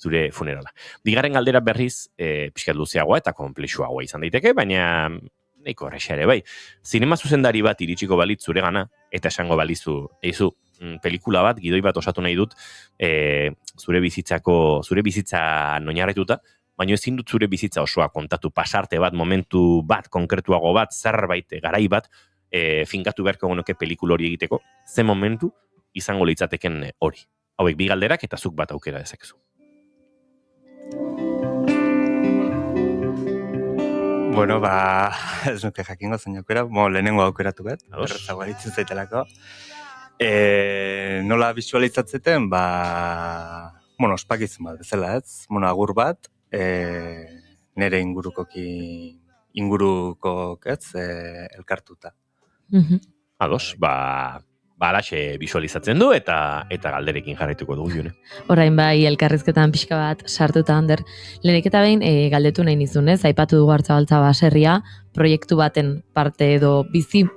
Speaker 2: zure funerala. Bigarren galdera berriz, pixkat luzeagoa eta konplexuagoa izan daiteke, baina nahiko erresa ere bai. Zinema zuzendari bat iritsiko balitz zure gana, eta esango balizu, pelikula bat, gidoi bat osatu nahi dut, zure bizitza oinarrituta, baina ezin dut zure bizitza osoa kontatu, pasarte bat, momentu bat, konkretuago bat, zerbait, garai bat, finkatu beharko genuke pelikula hori egiteko, ze momentu izango litzateken hori. Hauek bi galderak eta zuk bat aukera dezakezu.
Speaker 13: Bueno, ez nuke jakingo zein aukera, lehenengo aukeratu bet, errezagoa ditzen zaitelako. Nola visualizatzeten, ospakizun bat bezala ez, agur bat, nire ingurukok ez, elkartuta.
Speaker 2: Ados, alaxe visualizatzen du eta galderekin jarraituko dugu june.
Speaker 3: Orain bai, elkarrizketan pixka bat sartuta Ander. Lehenik eta behin galdetu nahi nizun, ez? Aipatu dugu Hartzabaltza baserria, proiektu baten parte edo bizi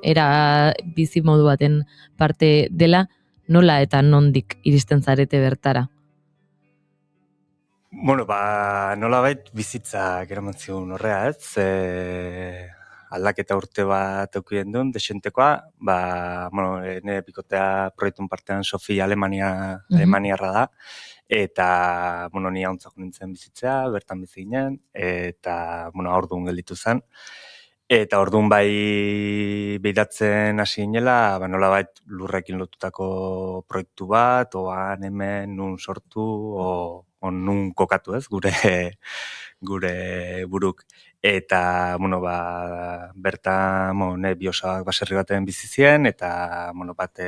Speaker 3: modu baten parte dela, nola eta nondik iristen zarete bertara?
Speaker 13: Bueno, nolabait bizitzak eraman zigun horrea, ez? Aldaketa urte bat eukien duen, desentekoa, nire bikotea proiektun partean Sofi Alemaniarra da, eta, ni hauntzako nintzen bizitzea, bertan bizi ginen, eta, orduan gelditu zen. Eta orduan bai behidatzen hasi ginela, nolabait lurrekin lotutako proiektu bat, oan hemen nun sortu, o nun kokatu ez, gure buruk. Eta, bertan, biosak baserri baten bizi ziren, eta, bat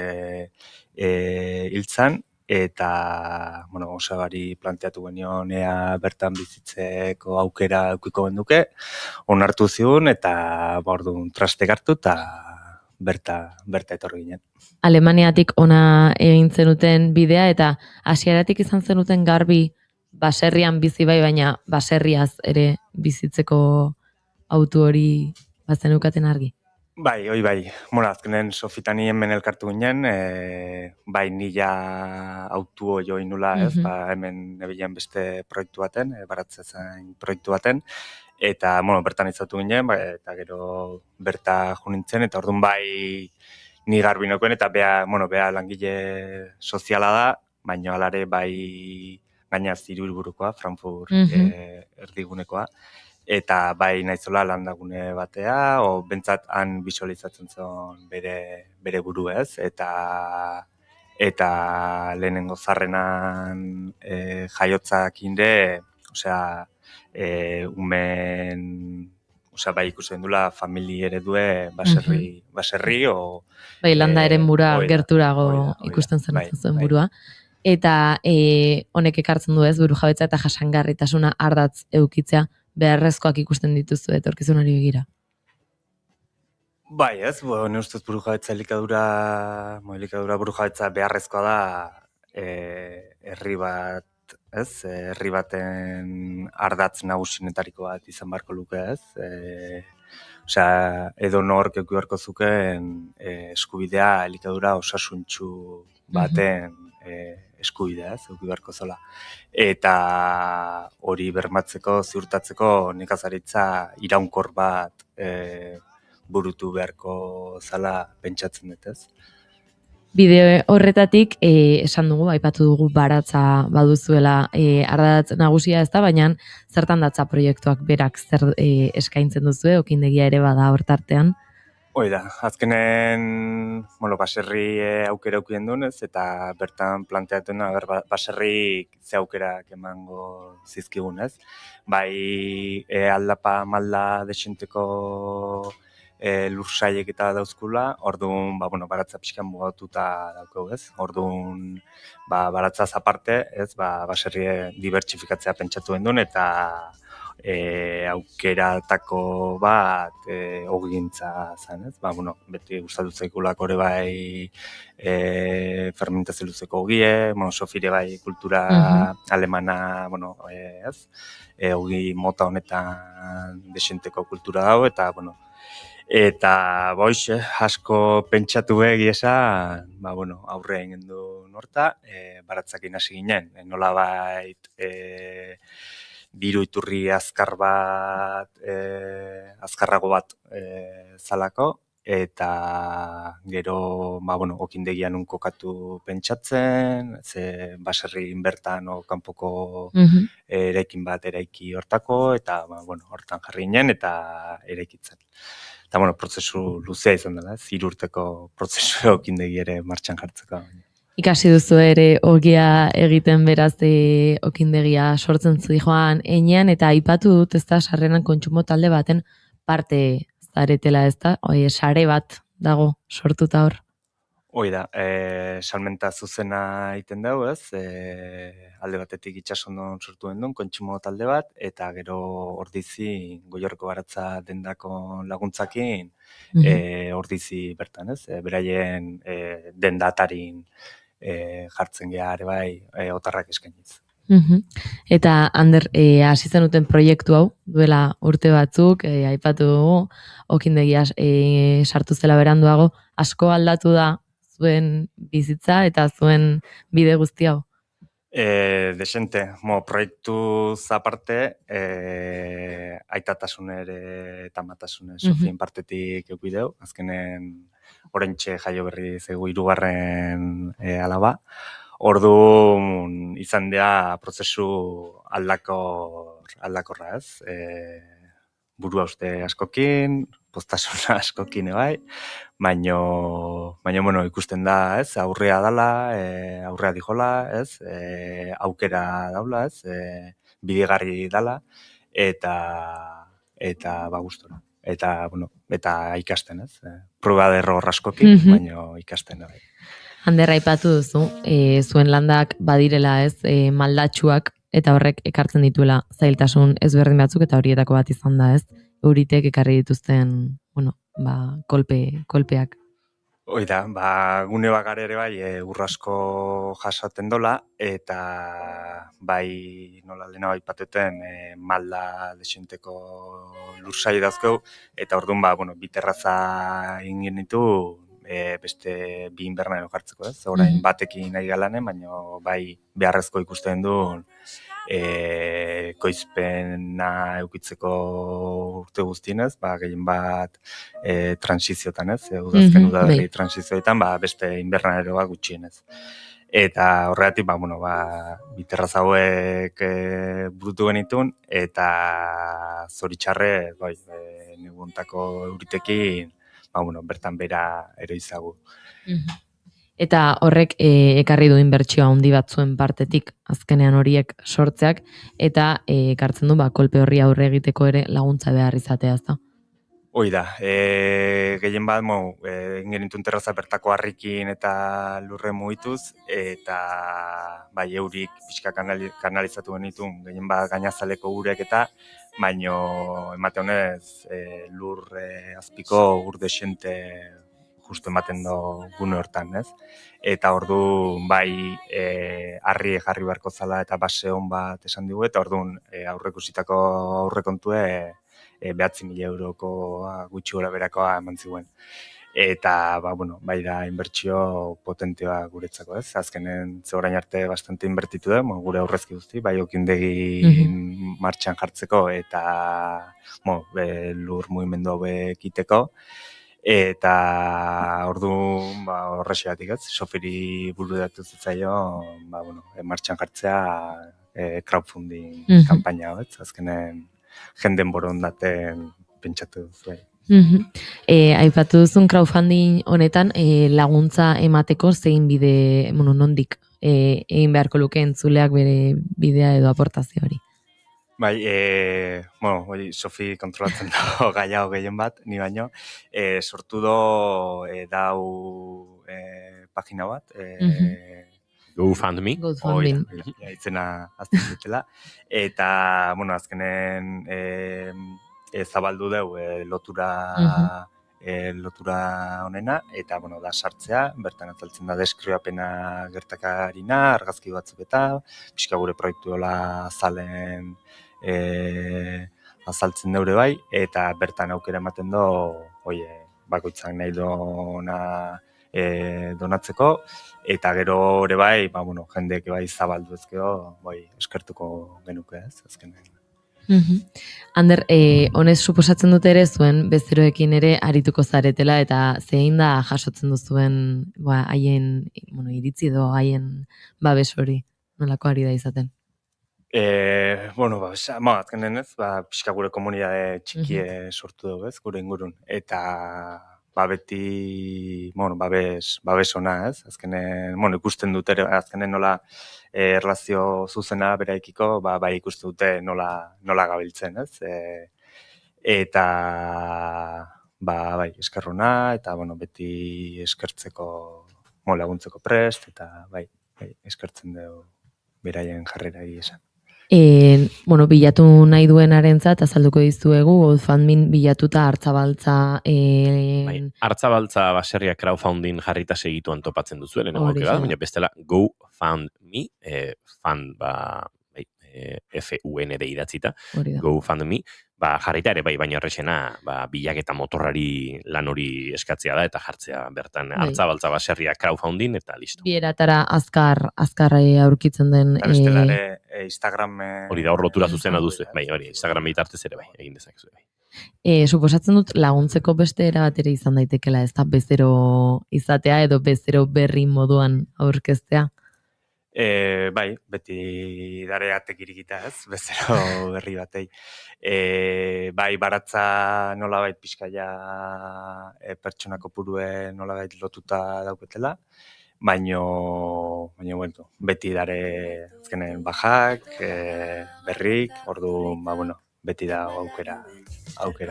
Speaker 13: hiltzan, eta, osabari planteatu genion, ea bertan bizitzeko aukera eukiko genduke, onartu zigun, eta, orduan trastek hartu, eta berta etorri ginen.
Speaker 3: Alemaniatik ona egin zenuten bidea, eta hasieratik izan zenuten garbi, baserrian bizi bai, baina baserriaz ere bizitzeko autu hori bazenukaten argi.
Speaker 13: Bai, bai. Azkenen Sofitan hemen elkartu ginen, bai nila autu joi nula, ez, hemen nebilen beste proiektu baten, baratzezain proiektu baten, eta, bertan izatu ginen, eta gero berta jo nintzen, eta orduan bai ni garbi nokoen, eta bea langile soziala da, baina alare bai gainaz Hiruburukoa, Frankfurt erdigunekoa, eta bai naizola landagune batea, o bentsat han visualizatzen zen bere buru ez, eta lehenengo zarrenan jaiotzak inde, bai ikusten dula familia eredue baserri, o...
Speaker 3: Bai, landa eren bura gerturago ikusten zuen burua. Eta honek ekartzen du ez, buru jabetza eta jasangarritasuna ardatz eukitzea, beharrezkoak ikusten dituzu etorkizunari begira.
Speaker 13: Bai, ez, ne ustez buru jabetza elikadura buru jabetza beharrezkoa da herri bat, ez, herri baten ardatz nagusinetariko bat izan beharko luke, ez, edo nork euki beharko zuken eskubidea elikadura osasuntsu baten eskubidea, eduki beharko zela. Eta hori bermatzeko, ziurtatzeko nekazaritza iraunkor bat burutu beharko zela pentsatzen dut, ez?
Speaker 3: Bideo horretatik esan dugu, aipatu dugu baratza baduzuela ardatz nagusia ez da, baina zertan datza proiektuak berak zer eskaintzen duzue, okindegia ere bada hortartean.
Speaker 13: Hoi da, azkenen, baserri aukera eukien dunez, eta bertan planteatuna, baserrik ze aukerak emango zizkigunez. Bai, aldapa malda desenteko lursaiek eta dauzkula, orduan, baratza pixkan mugatuta daukau, ez? Orduan, baratzaz aparte, ez? Baserri dibertsifikatzea pentsatu duen, eta aukeratako bat ogintza zen, ez? Beti gustatu zaikulak ore bai fermentazio luzeko ogie, sofire bai kultura alemana, ez? Ogi mota honetan desenteko kultura dago, eta boixe, asko pentsatu egiesa, aurre egin du norta, baratzakin hasi ginen, nolabait diru iturri azkarrago bat zalako, eta gero, okindegian kokatu pentsatzen, ze baserrin bertan kanpoko eraikin bat eraiki hortako, eta hortan jarri ginen eta eraikitzen. Eta, prozesu luzea izan dela, 3 urteko prozesu okindegi ere martxan jartzeko.
Speaker 3: Ikasi duzu ere ogia egiten beraz okindegia sortzen zu joan enean, eta aipatu dut ez da sarreran kontsumo talde baten parte zaretela, ez da? Sare bat dago sortuta hor.
Speaker 13: Hoi da, salmenta zuzena egiten dugu, ez? Alde batetik itsasondon sortu den kontsumo talde bat, eta gero ordizi Goierriko baratza dendako laguntzakin ordizi bertan, ez? Beraien dendatarin jartzen geha ere bai otarrak eskainiz.
Speaker 3: Eta, Ander, hasi zenuten proiektu hau, duela urte batzuk, aipatu dugu, okindegia sartu zela beranduago, asko aldatu da zuen bizitza eta zuen bide guzti hau?
Speaker 13: Desente, proiektu zaparte, aitatasun ere eta matasune Sofien partetik eukideu, azkenen oraintxe jaio berri zego 3. alaba. Orduan izan dira prozesu aldakorra, ez? Burua uste askokin, postasuna askokin bai, baina ikusten da, ez? Aurrea dala, aurrea dijola, ez? Aukera daula, ez? Bidegarri dala, eta gustora. Eta ikasten, ez? Proba de error askokin, baina ikasten da bai.
Speaker 3: Ander, aipatu duzu, zuen landak badirela, ez, maldatsuak, eta horrek ekartzen dituela zailtasun ezberdin batzuk, eta horietako bat izan da, ez? Euritek ekarri dituzten, kolpeak.
Speaker 13: Hoi da, gune bakar ere bai, urrasko jasaten dola, eta bai, nola lehena bai pateten, malda desenteko lursai dazkeu, eta orduan, biterraza ingin ditu, beste 2 invernadero jartzeko, ez? Orain batekin nahi galanen, baina bai beharrezko ikusten duen koizpena eukitzeko urte guztienez, gehien bat transiziotan, ez? Udazken udaberri transizioetan, beste invernadero bat gutxienez. Eta horregatik, biterraz hauek burutu genitun, eta zoritxarre, neguntako euritekin, bertan bera eroizagu.
Speaker 3: Eta horrek ekarri du inbertsioa handi batzuen partetik, azkenean horiek sortzeak, eta ekartzen du kolpe horri aurre egiteko ere laguntza behar izatea, ezta?
Speaker 13: Hoi da, gehien bat, ingenitun terraza bertako harrikin eta lurre mugituz, eta eurik pixka kanalizatu genitun, gehien bat gainazaleko urek eta, baino emate honez lur azpiko ur desente justu ematen do gune hortan, ez? Eta ordu harri jarri beharko zala eta base hon bat esan digu, eta orduan aurrekusitako aurrekontue 9.000 euroko gutxi gora berakoa eman ziguen. eta bai da inbertsio potentea guretzako, ez? Azkenen orain arte bastante inbertitu da, gure aurrezki guzti, bai okindegin martxan jartzeko eta lur mugimendu hauek egiteko. Eta orduan horrexegatik, ez? Sofiri bururatu zitzaio, martxan jartzea crowdfunding kanpaina, ez? Azkenen jenden borondaten pentsatu duzu.
Speaker 3: Aipatu duzun crowdfunding honetan laguntza emateko zein bide, nondik egin beharko luke entzuleak bere bidea edo aportazio hori?
Speaker 13: Bai, Sofi kontrolatzen dago gaia gehien bat, ni baino. Sortu dau pagina bat.
Speaker 2: GoFundMe.
Speaker 13: Itzena azten dutela. Eta, azkenen zabaldu deu lotura honena, eta, da sartzea, bertan azaltzen da deskribapena gertakarina, argazki batzuk eta, pixka gure proiektu hola azalen azaltzen deure bai, eta bertan aukera ematen do, bakoitzak nahi dona donatzeko, eta gero ere bai, jendeek bai zabaldu ezkeo, eskertuko genuke ez, azkenean.
Speaker 3: Ander, honez suposatzen dute ere zuen bezeroekin ere arituko zaretela eta zein da jasotzen duzuen haien iritzi edo haien babes hori, nolako ari da izaten?
Speaker 13: Azkenen ez, pixka gure komunidade txikie sortu dugu ez, gure ingurun. Eta beti, babes ona ez, azkenen, ikusten dute, azkenen nola erlazio zuzena beraikiko, ikusten dute nola gabiltzen ez. Eta, eskerrona, eta beti eskertzeko, laguntzeko prest, eta eskertzen dugu beraien jarrera esan.
Speaker 3: Bilatu nahi duenarentzat azalduko dizuegu GoFundMe bilatuta Hartzabaltza
Speaker 2: Hartzabaltza baserria crowdfunding jarrita segituan topatzen duzuela, baina bestela GoFundMe, fan FUND idatzita, GoFundMe, jarrita ere baina horrexena bilaketa motorrari lan hori eskatzea da eta jartzea bertan Hartzabaltza baserria crowdfunding eta listo.
Speaker 3: Bieratara azkar aurkitzen den
Speaker 13: Instagram
Speaker 2: hori da, hor lotura zuzena duzu, hori Instagram bitartez ere egin dezakezu.
Speaker 3: Suposatzen dut laguntzeko beste era bat ere izan daitekela, ez da bezero izatea edo bezero berri moduan aurkeztea.
Speaker 13: Beti dareatek irikita ez, bezero berri batei. Baratza nolabait pixkaia pertsonako purue nolabait lotuta dauketela, baino beti dare azkenen bajak, berrik, ordu, beti da aukera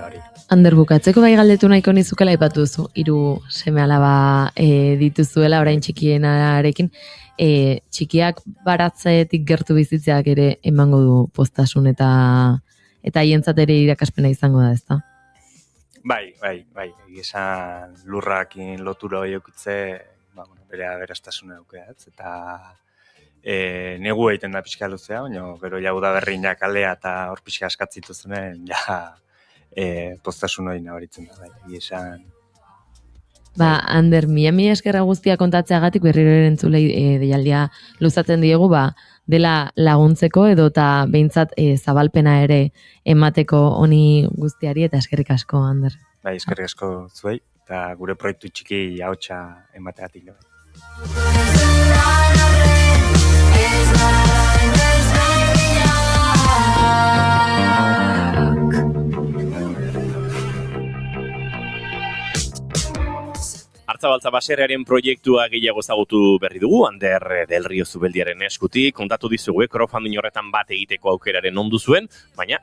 Speaker 13: hori.
Speaker 3: Ander, bukatzeko galdetu nahiko nizukela aipatu duzu, 3 seme-alaba dituzuela orain txikienarekin, txikiak baratzeetik gertu bizitzeak ere emango du postasun eta haientzat ere irakaspena izango da, ezta?
Speaker 13: Bai, esan lurrakin lotura hori eukitze, bere aberastasuna eukea, eta negu egiten da pixka luzea, baina gero jau da berriinak alea eta hor pixka askatzitu zuen, postasun hori nabaritzen da, esan.
Speaker 3: Ander, mila eskerra guztia kontatzeagatik berriro erentzulei deialdia luzatzen diegu, dela laguntzeko edo eta behintzat zabalpena ere emateko honi guztiari eta eskerrik asko, Ander.
Speaker 13: Eskerrik asko zuei, eta gure proiektu txiki hautsa emateatik.
Speaker 2: Hartzabaltza baserriaren proiektua gehiago ezagutu berri dugu, Ander del Rio Zubeldiaren eskutik, kontatu dizugu, crowdfunding horretan bat egiteko aukeraren ondu zuen, baina,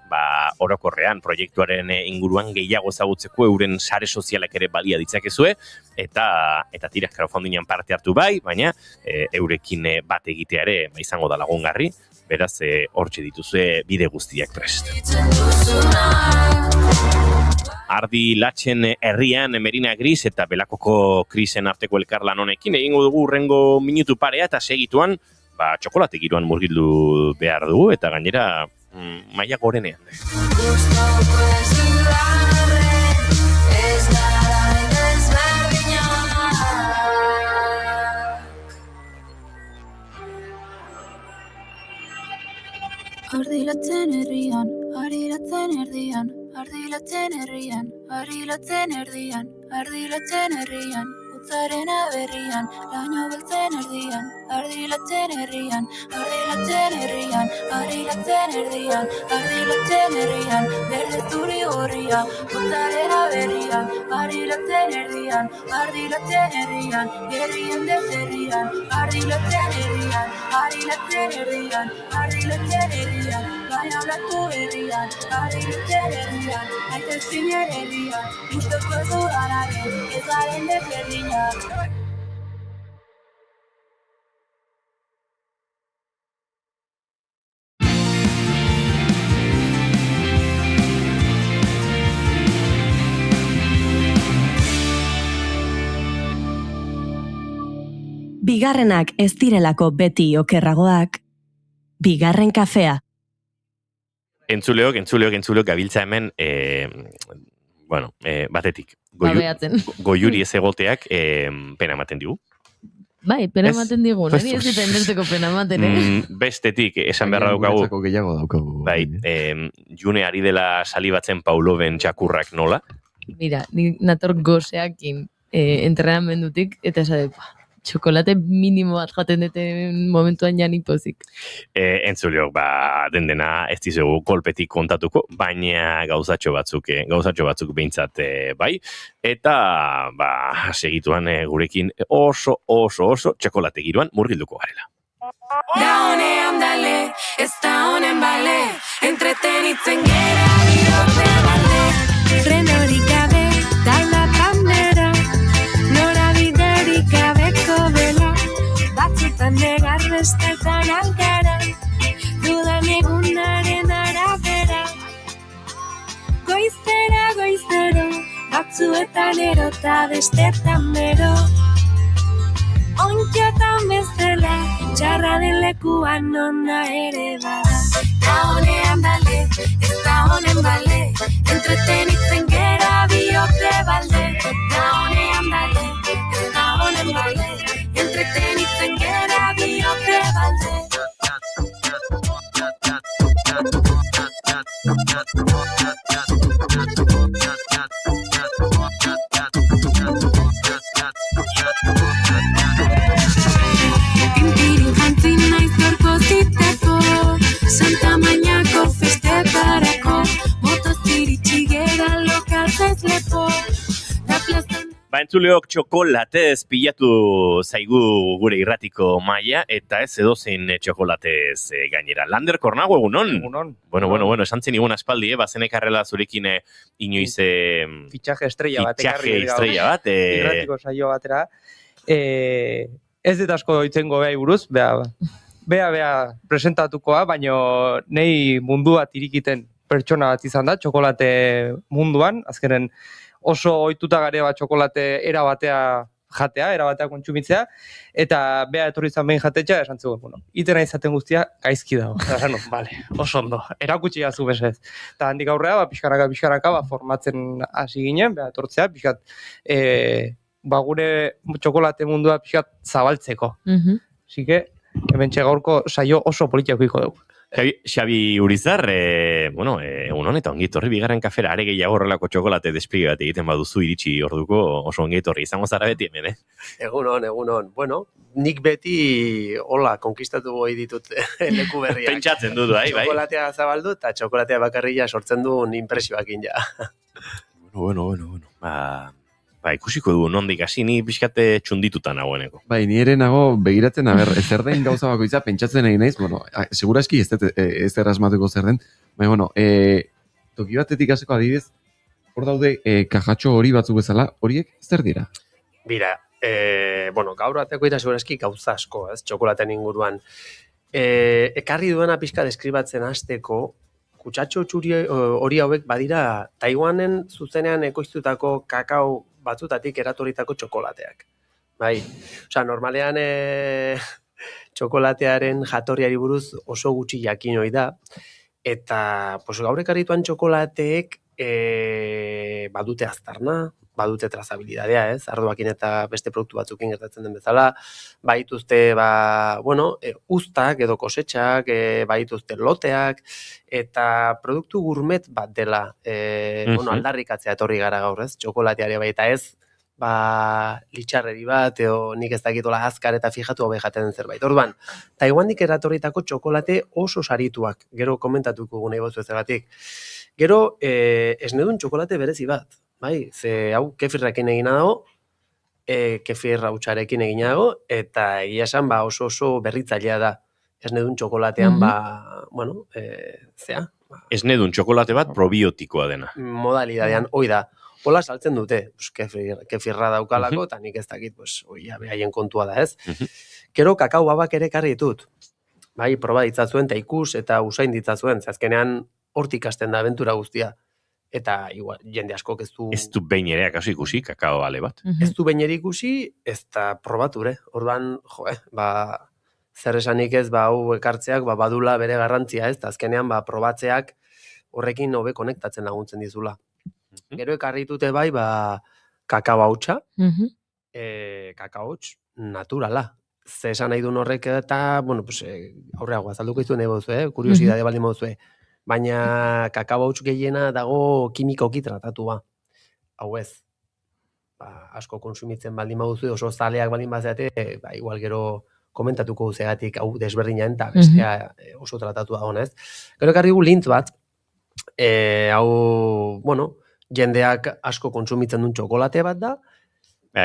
Speaker 2: orokorrean proiektuaren inguruan gehiago ezagutzeko euren sare sozialak ere balia ditzakezue, eta tira crowdfundingan parte hartu bai, baina eurekin bat egitea ere izango da lagungarri, beraz, hortxe dituzue bide guztiak prest. Ardi Latxen herrian Merina Gris eta Belakoko Krisen arteko elkarlan honekin egingo dugu urrengo minutu parea eta segituan txokolate giroan murgildu behar dugu eta gainera maila gorenean.
Speaker 11: Ardilatzen herrian, ardilatzen erdian, ardilatzen herrian, ardilatzen erdian, ardilatzen herrian, utzaren aberrian, laino beltzen erdian, ardilatzen herrian, ardilatzen herrian, ardilatzen erdian, ardilatzen herrian, berde zuri gorria, utzaren aberrian, ardilatzen erdian, ardilatzen herrian, herrien deserrian, ardilatzen herrian, ardilatzen herrian, ardilatzen herrian, baina blatu herrian, ardilatzen herrian, aite ziner herrian, guztoko ez dudanaren, ez garen desberdinak.
Speaker 1: Bigarrenak ez direlako beti okerragoak, bigarren kafea.
Speaker 2: Entzuleok gabiltza hemen, batetik.
Speaker 3: Babeatzen.
Speaker 2: Goiuri ez egoteak pena ematen digu.
Speaker 3: Bai, pena ematen digu, niri ez ditan derteko pena ematen,
Speaker 2: Bestetik, esan beharra daukagu.
Speaker 4: Gehiago daukagu.
Speaker 2: Bai, June ari dela salibatzen Pauloven txakurrak nola.
Speaker 3: Mira, ni nator gozeakin entrenamendutik, eta esade, txokolate minimo bat jaten dute momentuan jani pozik.
Speaker 2: Entzuleok, dena ez dizugu kolpetik kontatuko, baina gauzatxo batzuk behintzat bai, eta segituan gurekin oso txokolate giroan murgilduko garela.
Speaker 11: Da honean dale, ez da honen bale, entretenitzen gera birote balde, frenorik gabe, daila kamera, norabiderik gabeko bela, batzutan negar bestetan algara, dudan egunaren arabera, goizero, batzuetan erota bestetan bero, onkiotan bezala, txarra den lekuan nona ere bada. Da honean dale, ez da honen bale, entretenitzen gera biote balde. Da honean dale, ez da honen bale, entretenitzen gera biote balde. Pinpirin jantzin naiz gorko ziteko, Santa Mañako feste parako, motoztiritsi gera lokaltzez lepo, da plazan...
Speaker 2: Entzuleok txokolatez pilatu zaigu gure irratiko maila, eta ez edozein txokolatez gainera. Lander Kornago, egunon?
Speaker 14: Egunon.
Speaker 2: Bueno, esan zen igun aspaldi, bazenek arrela zurekin inoiz...
Speaker 14: Fitxaje estrella bat.
Speaker 2: Irratiko
Speaker 14: saio batera. Ez dut asko itzengo behai buruz, bea presentatukoa, baino nei mundua tirikiten pertsona bat izan da, txokolate munduan, azkenen oso ohituta gare bat txokolate era batea jatea, era batea kontsumitzea, eta bea etorri izan behin jatetxa, esan zegoen, itena izaten guztia gaizki dago. Vale, oso ondo, erakutsi jazu mesez. Eta handik aurrea, pixkanaka, formatzen hasi ginen, bea etortzea, pixkat, gure txokolate mundua pixkat zabaltzeko. Asike, hemen gaurko saio oso politiako dugu.
Speaker 2: Xabi Urizar, egunon eta ongitorri bigarren kafera, are gehiago horrelako txokolate despliegue bat egiten baduzu iritsi orduko oso ongitorri, izango zara beti hemen,
Speaker 15: Egunon. Bueno, nik beti hola, konkistatu goi ditut leku berriak.
Speaker 2: Pentsatzen dut, bai.
Speaker 15: Txokolatea zabaldu eta txokolatea bakarria sortzen duen impresioakin ja.
Speaker 2: Bueno. Ikusiko du nondik hasi, ni pixkate txundituta nagoeneko.
Speaker 4: Bai, ni ere nago begiratzen, zer den gauza bakoitza pentsatzen nahi naiz, seguraski ez errasmatuko zer den, baina, toki batetik haseko adibidez, hor daude kajatxo hori batzuk bezala, horiek zer dira?
Speaker 15: Bira, gaur bateko eta seguraski gauza asko, txokolaten inguruan. Ekarri duena pixka deskribatzen hasteko, kutsatxo hori hauek badira Taiwanen zuzenean ekoiztutako kakao batzutatik eratorritako txokolateak. Bai, normalean txokolatearen jatorriari buruz oso gutxi jakin ohi da, eta gaur ekarrituan txokolateek badute aztarna, badute trazabilidadea, ez? Ardoakin eta beste produktu batzukin gertatzen den bezala, baituzte, uztak edo kosetxak, baituzte loteak, eta produktu gourmet bat dela, aldarrikatzea etorri gara gaur, ez? Txokolateare baita ez, litxarreri bat, edo nik ez dakitola azkar eta fijatu hobe jaten den zerbait. Orduan, Taiwandik eratorritako txokolate oso sarituak, gero komentatuko gu nahi bozu ezagatik. Gero, esnedun txokolate berezi bat, bai, ze hau kefirrekin egina dago, kefir hautsarekin egina dago, eta egia esan oso berritzailea da. Esnedun txokolatean,
Speaker 2: Esnedun txokolate bat probiotikoa dena.
Speaker 15: Modalidadean, hoi da. Hola saltzen dute, kefirra daukalako, eta nik ez dakit, behaien kontua da, ez? Gero, kakao babak ere karri ditut. Bai, proba ditzazuen, eta ikus, eta usain ditzazuen, azkenean hortik hasten da abentura guztia. Eta, igual, jende askok ez du...
Speaker 2: Ez du behin ere akaso ikusi, kakao bale bat.
Speaker 15: Ez du behin ere ikusi, ez da probature. Orduan, zer esanik ez, hau ekartzeak, badula bere garrantzia, ez? Azkenean, probatzeak horrekin hobe konektatzen laguntzen dizula. Gero ekarritute bai, kakao hautsa, kakao hauts naturala. Ze esan nahi duen horrek eta, aurreago azalduko izuen nahi kuriosidade baldin moduzue. Baina kakao hauts gehiena dago kimikoki tratatua. Hau ez, asko konsumitzen baldin moduzue, oso zaleak baldin bazeate, igual gero komentatuko duzegatik, hau desberdinaen eta bestea oso tratatua dago, ez? Gero ekarri gu lintz bat, jendeak asko kontsumitzen duen txokolate bat da.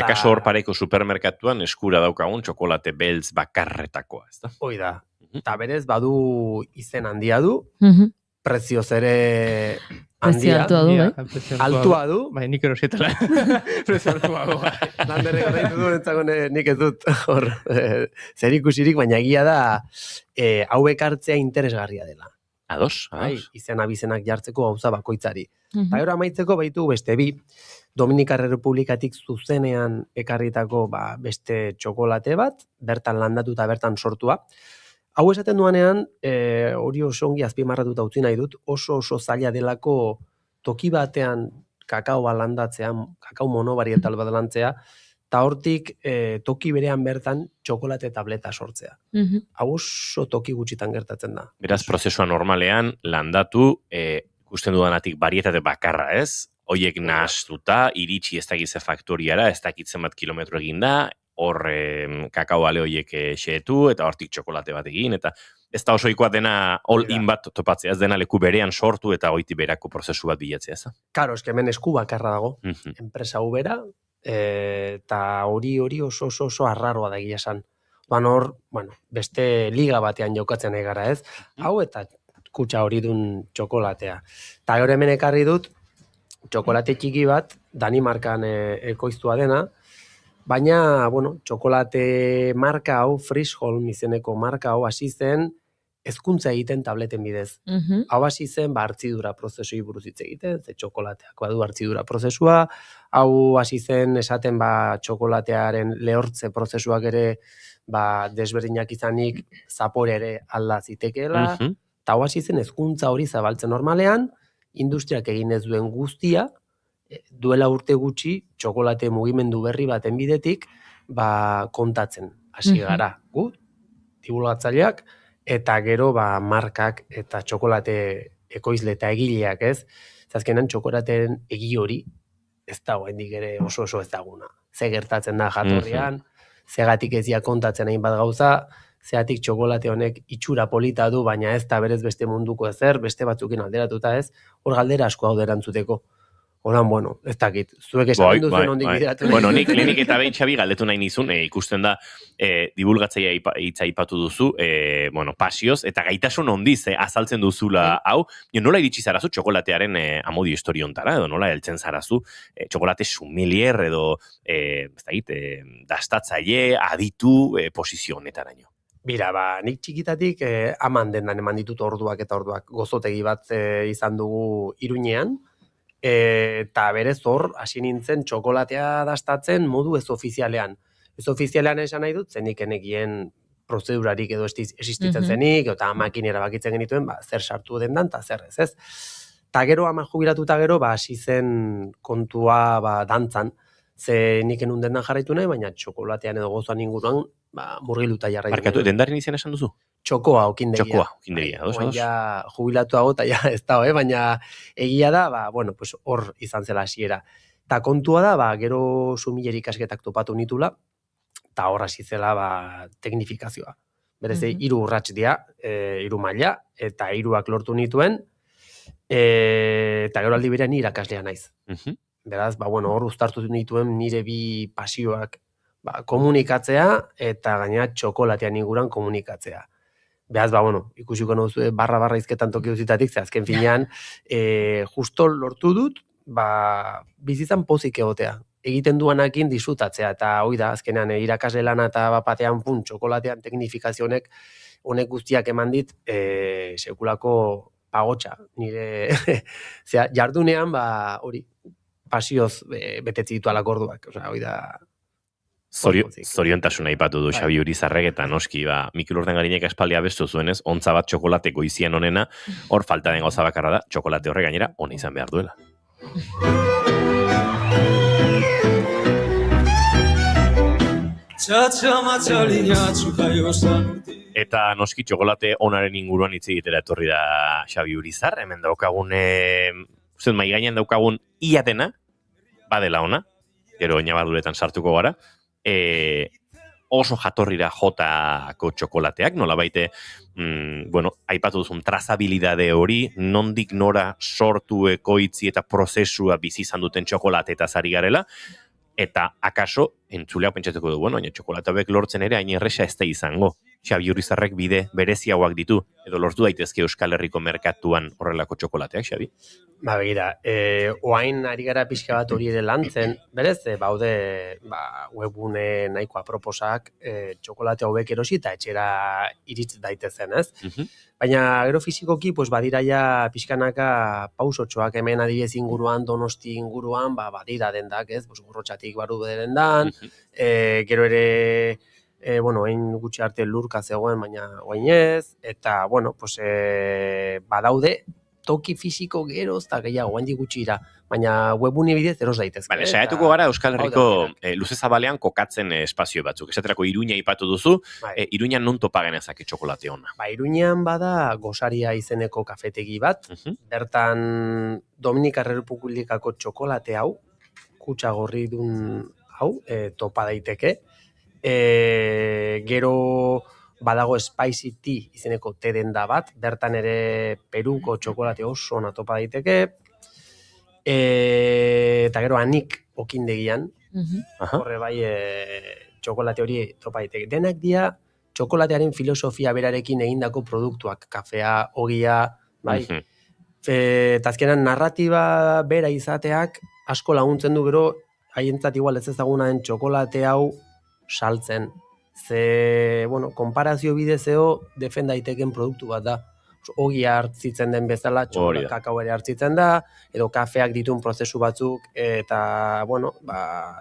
Speaker 2: Kaso hor pareiko supermerkatuan eskura daukagun txokolate beltz bakarretakoa, ez da?
Speaker 15: Hoi da. Eta berez, badu izen handia du, prezioz ere handia.
Speaker 3: Altua du, bai?
Speaker 15: Altua du.
Speaker 14: Bai, nik erosietela. Prezio altua du, bai.
Speaker 15: Landerre garraitu du, entzakone nik ez dut hor zer ikusirik, baina egia da hauek hartzea interesgarria dela.
Speaker 2: Ados.
Speaker 15: Izen abizenak jartzeko gauza bakoitzari. Eta gero amaitzeko baitu beste bi, Dominikar Republikatik zuzenean ekarritako beste txokolate bat, bertan landatu eta bertan sortua. Hau esaten duanean, hori oso ongi azpimarratuta utzi nahi dut, oso zaila delako toki batean kakao bat landatzean, kakao monobarietal bat lantzea, eta hortik toki berean bertan txokolate tableta sortzea. Hau oso toki gutxitan gertatzen da.
Speaker 2: Beraz, prozesua normalean landatu, ikusten dudanatik barietate bakarra, ez? Hoiek nahastuta, iritsi ez dakize faktoriara, ez dakitzen bat kilometro egin da, hor kakao bale hoiek xeetu, eta hortik txokolate bat egin, eta ez da osoikoa dena all-in bat topatzea, ez dena leku berean sortu eta hoiti berako prozesu bat bilatzea, ez da?
Speaker 15: Karo, hemen esku bakarra dago, enpresa ubera, eta hori oso arraroa da egia esan. Hor, beste liga batean jokatzen egara, ez? Hau eta kutsa hori dun txokolatea. Eta gero hemen ekarri dut, txokolate txiki bat, Danimarkan ekoiztua dena, baina, txokolate marka hau, Frischholm izeneko marka hau hasi zen, hezkuntza egiten tableten bidez. Hau hasi zen, hartzidura prozesui buruz hitz egiten, ze txokolateak badu hartzidura prozesua, hau hasi zen esaten txokolatearen lehortze prozesuak ere desberdinak izanik zapore ere alda zitekeela, eta hau hasi zen hezkuntza hori zabaltzen normalean, industriak egin ez duen guztia, duela urte gutxi, txokolate mugimendu berri baten bidetik, kontatzen hasi gara. Gu, divulgatzaileak, eta gero markak eta txokolate ekoizle eta egileak, ez? Azkenan txokolateen egi hori, ez da oraindik ere oso ezaguna. Ze gertatzen da jatorrian, zegatik ez dira kontatzen hainbat gauza, zeatik txokolate honek itxura polita du, baina ez da berez beste munduko ezer, beste batzukin alderatuta ez, hor galdera asko hau erantzuteko. Horan, ez dakit, zuek esan duzen ondik bideratu.
Speaker 2: Nik lehenik eta behin Xabi galdetu nahi nizun, ikusten da, divulgatzaia hitza aipatu duzu, pasioz, eta gaitasun ondiz, azaltzen duzula hau, nola iritsi zarazu txokolatearen amodio historiontara, edo nola heltzen zarazu, txokolate sumilier, edo, dastatzaile, aditu, posizio honetaraino.
Speaker 15: Bira, nik txikitatik aman dendan eman ditut orduak eta orduak. Gozotegi bat izan dugu Iruñean, eta berez hor, hasi nintzen txokolatea dastatzen modu ez ofizialean. Ez ofizialean esan nahi dut, zenik enekien prozedurarik edo existitzen zenik, eta makinera bakitzen genituen, zer sartu dendan, eta zer ez. Ta gero ama jubilatuta gero, hasi zen kontua dantzan, ze nik enun dendan jarraitu nahi, baina txokolatean edo gozoan inguruan, murgiluta jarraitu.
Speaker 2: Barkatu, dendaren izan esan duzu?
Speaker 15: Txokoa, okindegia.
Speaker 2: Txokoa, okindegia,
Speaker 15: Oain ja jubilatuago, eta ja ez da, baina egia da, pues hor izan zela hasiera. Ta kontua da, gero sumiller ikasketak topatu nitula, eta hor hasi zela teknifikazioa. Berez, 3 urrats dira, 3 maila, eta 3ak lortu nituen, eta gero aldi berean irakaslea naiz. Beraz, hor uztartu nituen nire bi pasioak, komunikatzea eta gainera txokolatean inguruan komunikatzea. Beraz, ikusiko nauzue barra izketan toki uzitatik, ze azken finean, justo lortu dut, bizitzan pozik egotea. Egiten duanakin disfrutatzea, eta hoi da, azkenean irakasle lana eta bapatean txokolatean teknifikazionek honek guztiak eman dit, sekulako pagotxa. Nire, jardunean, hori, pasioz betetzi ditu alak orduak, hoi da...
Speaker 2: Zoriontasuna aipatu du Xabi Urizarrek, eta noski, Mikel Urdengarinek espaldia bestu zuenez, ontza bat txokolate goizien onena, hor falta den gauza bakarra da, txokolate horre gainera ona izan behar duela. Eta noski txokolate onaren inguruan hitz egitera etorri da Xabi Urizar, hemen daukagun, mai gainean daukagun ia dena, badela ona, gero inabaduretan sartuko gara, oso jatorrira jotako txokolateak, nola baite, aipatu duzun trazabilidade hori, nondik nora sortu ekoitzi eta prozesua bizi izan duten txokolate eta zari garela, eta akaso, entzuleak pentsatuko du, baina txokolate hauek lortzen ere hain erresa ez da izango. Xabi Urizarrek bide bereziagoak ditu, edo lortu daitezke Euskal Herriko merkatuan horrelako txokolateak, Xabi?
Speaker 15: Begira, oain ari gara pixka bat hori ere lantzen, berez, baude webgune nahiko aproposak txokolate hauek erosi eta etxera iritz daitezen, ez? Baina gero fizikoki, badira ja pixkanaka pausotxoak hemen adibidez inguruan, Donosti inguruan, badira dendak, ez? Gurrotxatik baru dendan, gero ere... hain gutxi arte lurka zegoen, baina oain ez, eta, badaude toki fisiko geroz, eta gehiago, oain gutxira, baina webuni bidez eros daitezke.
Speaker 2: Bale, saiatuko gara Euskal Herriko luze zabalean kokatzen espazio batzuk. Esaterako Iruña ipatu duzu, Iruñan non topa genezake txokolate ona?
Speaker 15: Iruñan bada Gosaria izeneko kafetegi bat, bertan Dominikar Errepublikako txokolate hau, kutsa gorri dun hau, topa daiteke, gero badago Spicy Tea izeneko te-denda bat, bertan ere Peruko txokolate oso ona topa daiteke, eta gero Anik okindegian, horre bai txokolate hori topa daiteke. Denak dira txokolatearen filosofia berarekin egindako produktuak, kafea, ogia, bai. Eta azkenan narratiba bera izateak asko laguntzen du gero, haientzat igual ez ezaguna den txokolate hau saltzen. Ze, konparazio bidezeo defenda daiteken produktu bat da. Ogia hartzitzen den bezala, kakao ere hartzitzen da, edo kafeak dituen prozesu batzuk, eta,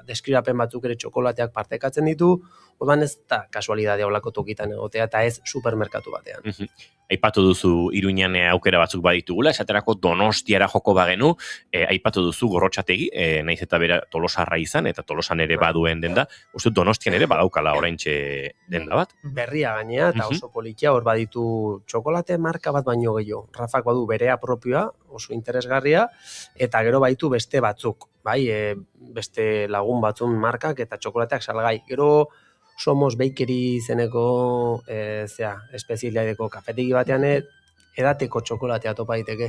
Speaker 15: deskribapen batzuk ere txokolateak partekatzen ditu, orduan ez da kasualidadea olako tokitan egotea, eta ez supermerkatu batean.
Speaker 2: Aipatu duzu Iruñan aukera batzuk baditugula, esaterako Donostiara joko bagenu, aipatu duzu Gorrotxategi, naiz eta bera Tolosarra izan, eta Tolosan ere baduen denda, uste Donostian ere badaukala oraintxe denda bat?
Speaker 15: Berria gainea, eta oso politia hor baditu txokolate marka bat baino gehiago. Rafak badu berea propioa, oso interesgarria, eta gero baitu beste batzuk, beste lagun batzun markak eta txokolateak salgai. Gero Somos Bakery izeneko espezialiadeko kafetegi batean edateko txokolatea topa daiteke.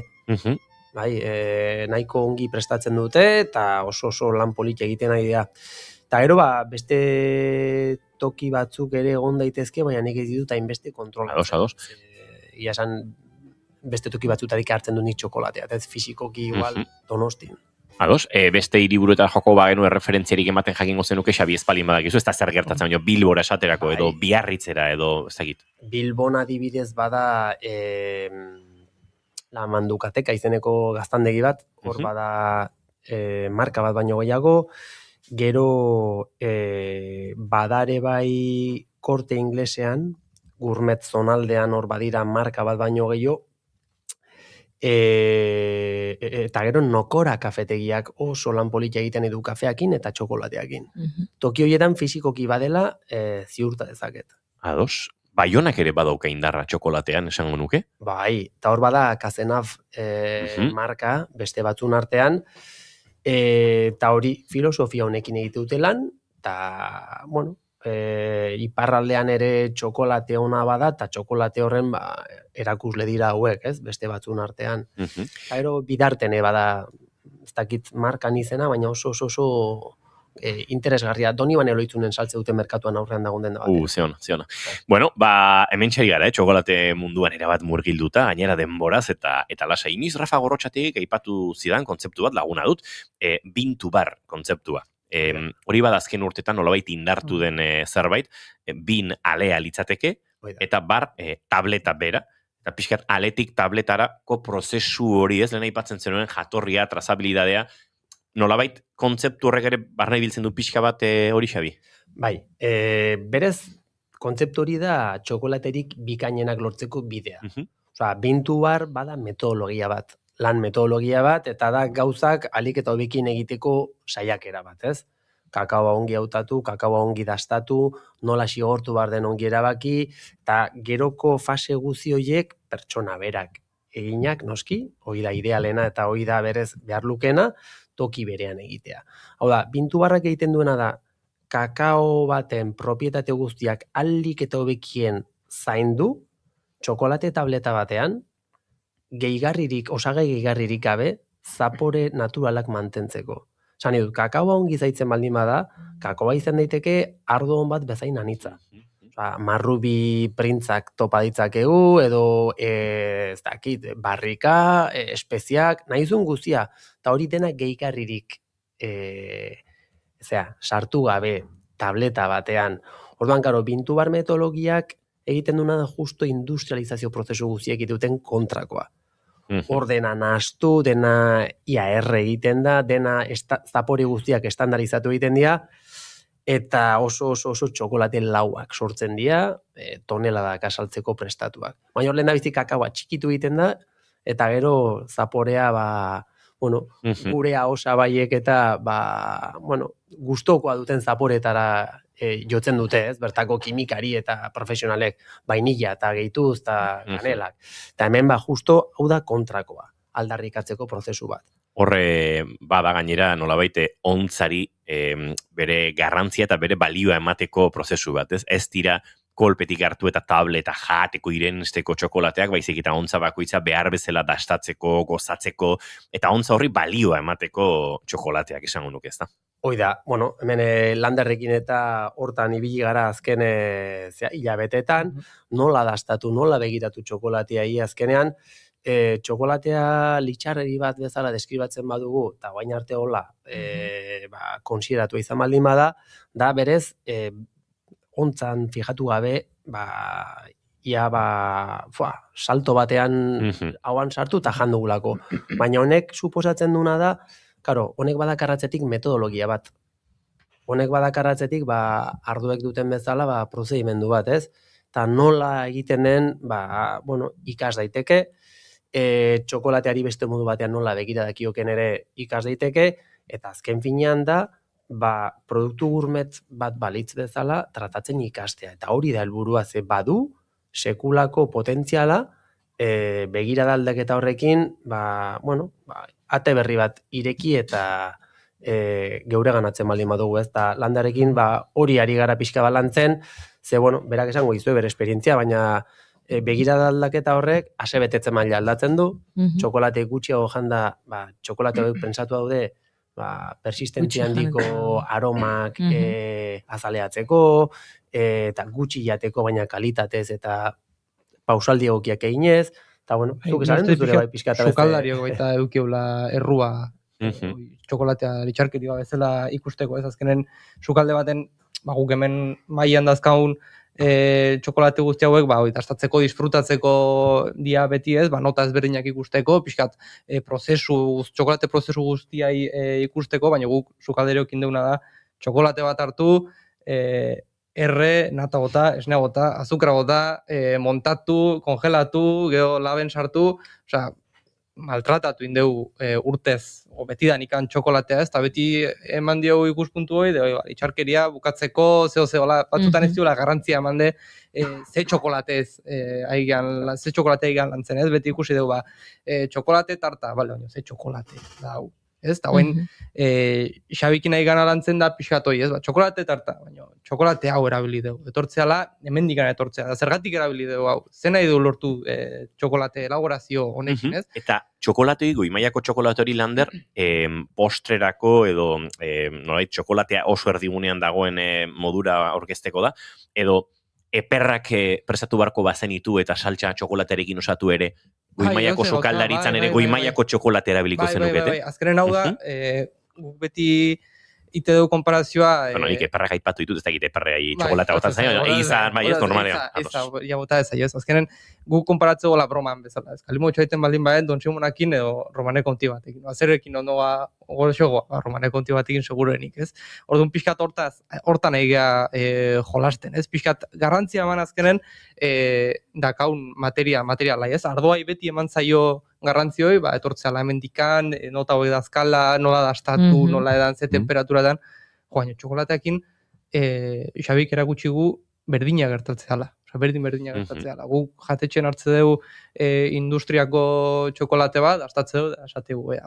Speaker 15: Nahiko ongi prestatzen dute eta oso lan politia egiten ari dira. Eta gero beste toki batzuk ere egon daitezke, baina nik ez ditut hainbeste kontrolatzen.
Speaker 2: Ados.
Speaker 15: Ia esan beste toki batzutarik hartzen du nik txokolatea, ez fizikoki igual Donostin.
Speaker 2: Ados, beste hiriburuetan joko bagenu erreferentziarik ematen jakingo zenuke Xabi Espalin badakizu, ez da zer gertatzen, baina Bilbora esaterako, edo Biarritzera, edo ez dakit.
Speaker 15: Bilbon adibidez bada La Mandukateka izeneko gaztandegi bat, hor bada marka bat baino gehiago, gero badare bai korte inglesean, gourmet zonaldean hor badira marka bat baino gehiago, Eta gero nokora kafetegiak oso lan polita egiten edu kafeakin eta txokolateakin. Toki horietan fizikoki badela ziurta dezaket.
Speaker 2: Ados, Baionak ere badauka indarra txokolatean, esango nuke?
Speaker 15: Bai, eta hor bada Kazenaf marka, beste batzun artean, eta hori filosofia honekin egite dute lan, eta, bueno, iparraldean ere txokolate ona bada, eta txokolate horren erakusle dira hauek, ez, beste batzun artean. Gero bidartene bada, ez dakit markan izena, baina oso interesgarria. Doni bane loitzunen saltze dute merkatuan aurrean dagoen den da bat.
Speaker 2: Zeona. Bueno, hemen txari gara, txokolate munduan erabat murgilduta, gainera denboraz, eta lasai. Iniz Rafa Gorrotxatik aipatu zidan kontzeptu bat laguna dut, bintu bar kontzeptua. Hori bada azken urtetan nolabait indartu den zerbait, bin alea litzateke, eta bar tableta bera, eta pixkat aletik tabletarako prozesu hori ez, lehen aipatzen zenuen jatorria, trazabilidadea, nolabait kontzeptu horrek ere barna ibiltzen du pixka bat hori Xabi?
Speaker 15: Bai, berez kontzeptu hori da txokolaterik bikainenak lortzeko bidea. Osa, bintu bar bada metodologia bat, lan metodologia bat, eta da gauzak alik eta hobekin egiteko saiakera bat, ez? Kakaoa ongi hautatu, kakaoa ongi dastatu, nola xigortu bar den ongi erabaki, eta geroko fase guzi horiek pertsona berak eginak, noski, hori da idealena eta hori da berez behar lukena, toki berean egitea. Hau da, bintu barrak egiten duena da, kakao baten propietate guztiak alik eta hobekien zaindu, txokolate tableta batean, osagai gehigarririk gabe, zapore naturalak mantentzeko. Zan edut, kakaoa ongi zaitzen baldin bada, kakaoa izan daiteke ardo hon bat bezain anitza. Marrubi printzak topa ditzakegu, edo ez dakit, barrika, espeziak, nahizun guztia, eta hori dena gehigarririk sartu gabe tableta batean. Orduan, karo, bintu bar metodologiak egiten duna da justo industrializazio prozesu guztiek duten kontrakoa. Hor dena nahastu, dena IAR egiten da, dena zapore guztiak estandarizatu egiten dira, eta oso txokolate lauak sortzen dira, toneladak asaltzeko prestatuak. Baina hor lehen da bizi kakaoa txikitu egiten da, eta gero zaporea, gure osabaiek eta, gustokoa duten zaporetara jotzen dute, ez? Bertako kimikari eta profesionalek vainilla eta gehituz eta kanelak. Eta hemen justo hau da kontrakoa, aldarrikatzeko prozesu bat.
Speaker 2: Horre bada gainera nolabait ontzari bere garrantzia eta bere balioa emateko prozesu bat, ez? Ez dira kolpetik hartu eta tableta jateko irensteko txokolateak, baizik eta ontza bakoitza behar bezala dastatzeko, gozatzeko, eta ontza horri balioa emateko txokolateak esango nuke, ez da?
Speaker 15: Hoi da, hemen landerrekin eta hortan ibili gara azken hilabetetan, nola dastatu, nola begiratu txokolatea azkenean, txokolatea litxarreri bat bezala deskribatzen badugu, eta guain arte hola konsideratu izan baldin bada, da berez, ontzan fijatu gabe, salto batean hauan sartu eta jandugulako. Baina honek suposatzen duna da, honek badakarratzetik metodologia bat. Honek badakarratzetik arduek duten bezala prozedimendu bat, ez? Eta nola egiten den, ikas daiteke, txokolateari beste modu batean nola begira dakioken ere ikas daiteke, eta azken finean da, produktu gurmet bat balitz bezala tratatzen ikastea. Eta hori da helburua ze badu, sekulako potentziala, begirada aldaketa horrekin, ate berri bat ireki eta geure ganatzen baldin badugu, ez? Eta landarekin hori ari gara pixka balantzen, ze, berak esango izue bere esperientzia, baina begirada aldaketa horrek asebetetzen maila aldatzen du, txokolate gutxiago janda, txokolate horiek pentsatu daude, persistentzia handiko aromak azaleatzeko, eta gutxi jateko, baina kalitatez eta pausaldi egokiak eginez, eta zuk esan dut zure pixkata beste.
Speaker 14: Sukaldariok baita edukiula errua, txokolatea litxarkeria bezala ikusteko, ez azkenen sukalde baten, guk hemen mailan dazkaun txokolate guzti hauek, dastatzeko, disfrutatzeko dia beti ez, nota ezberdinak ikusteko, pixkat txokolate prozesu guztiai ikusteko, baina guk sukalderiokin deuna da, txokolate bat hartu, nata gota, esnea gota, azukra gota, montatu, kongelatu, geho laben sartu, maltratatu indeu urtez, o betidan ikan txokolatea, ez, eta beti eman diogu ikuspuntu hori, itxarkeria bukatzeko, zeo, batzutan ez diola garrantzia eman de, ze txokolatez ze txokolatea aigan lantzen, ez, beti ikusi dugu, txokolate tarta, bale, baina, ze txokolate, da, hau. Ez, eta guen, Xabikin nahi gana lantzen da pixkatoi, ez, txokolate tarta, baina txokolate hau erabili dugu. Etortzeala, hemendik gana etortzea, da zergatik erabili dugu hau. Zer nahi du lortu txokolate elaborazio honekin, ez?
Speaker 2: Eta txokolatoi, goi mailako txokolatori lander, postrerako edo nolait txokolatea oso erdigunean dagoen modura aurkezteko da, edo eperrak prestatu barko bazenitu eta saltxa txokolatearekin osatu ere, goi mailako sokaldaritzan ere goi mailako txokolatea erabiliko zenukete.
Speaker 14: Azkenen hau da, guk beti ite dugu konparazioa...
Speaker 2: Bueno, nik eperrak aipatu ditut, ez da egite eperreai txokolatea botan zaino, egizan, bai ez, normalean.
Speaker 14: Eza, bota ez, azkenen guk konparatzeko la broman bezala. Ez kalimo txoiten baldin baden, Don Simonakin edo Romane konti batekin. Azerrekin ondoa goxogoa, Romane konti batekin seguruenik, ez? Orduan pixkat hortan egia jolasten, ez? Pixkat garrantzia eman azkenen dakaun materiala, ez? Ardoai beti eman zaio garrantzioi, etortzea hemendikan, nota hori dazkala, nola dastatu, nola edan, ze temperaturatan, joan, txokolateakin, Xabik erakutsi gu berdina gertatzeala. Berdina gertatzeala. Gu jatetxen hartze dugu industriako txokolate bat, dastatze dugu, esate gu,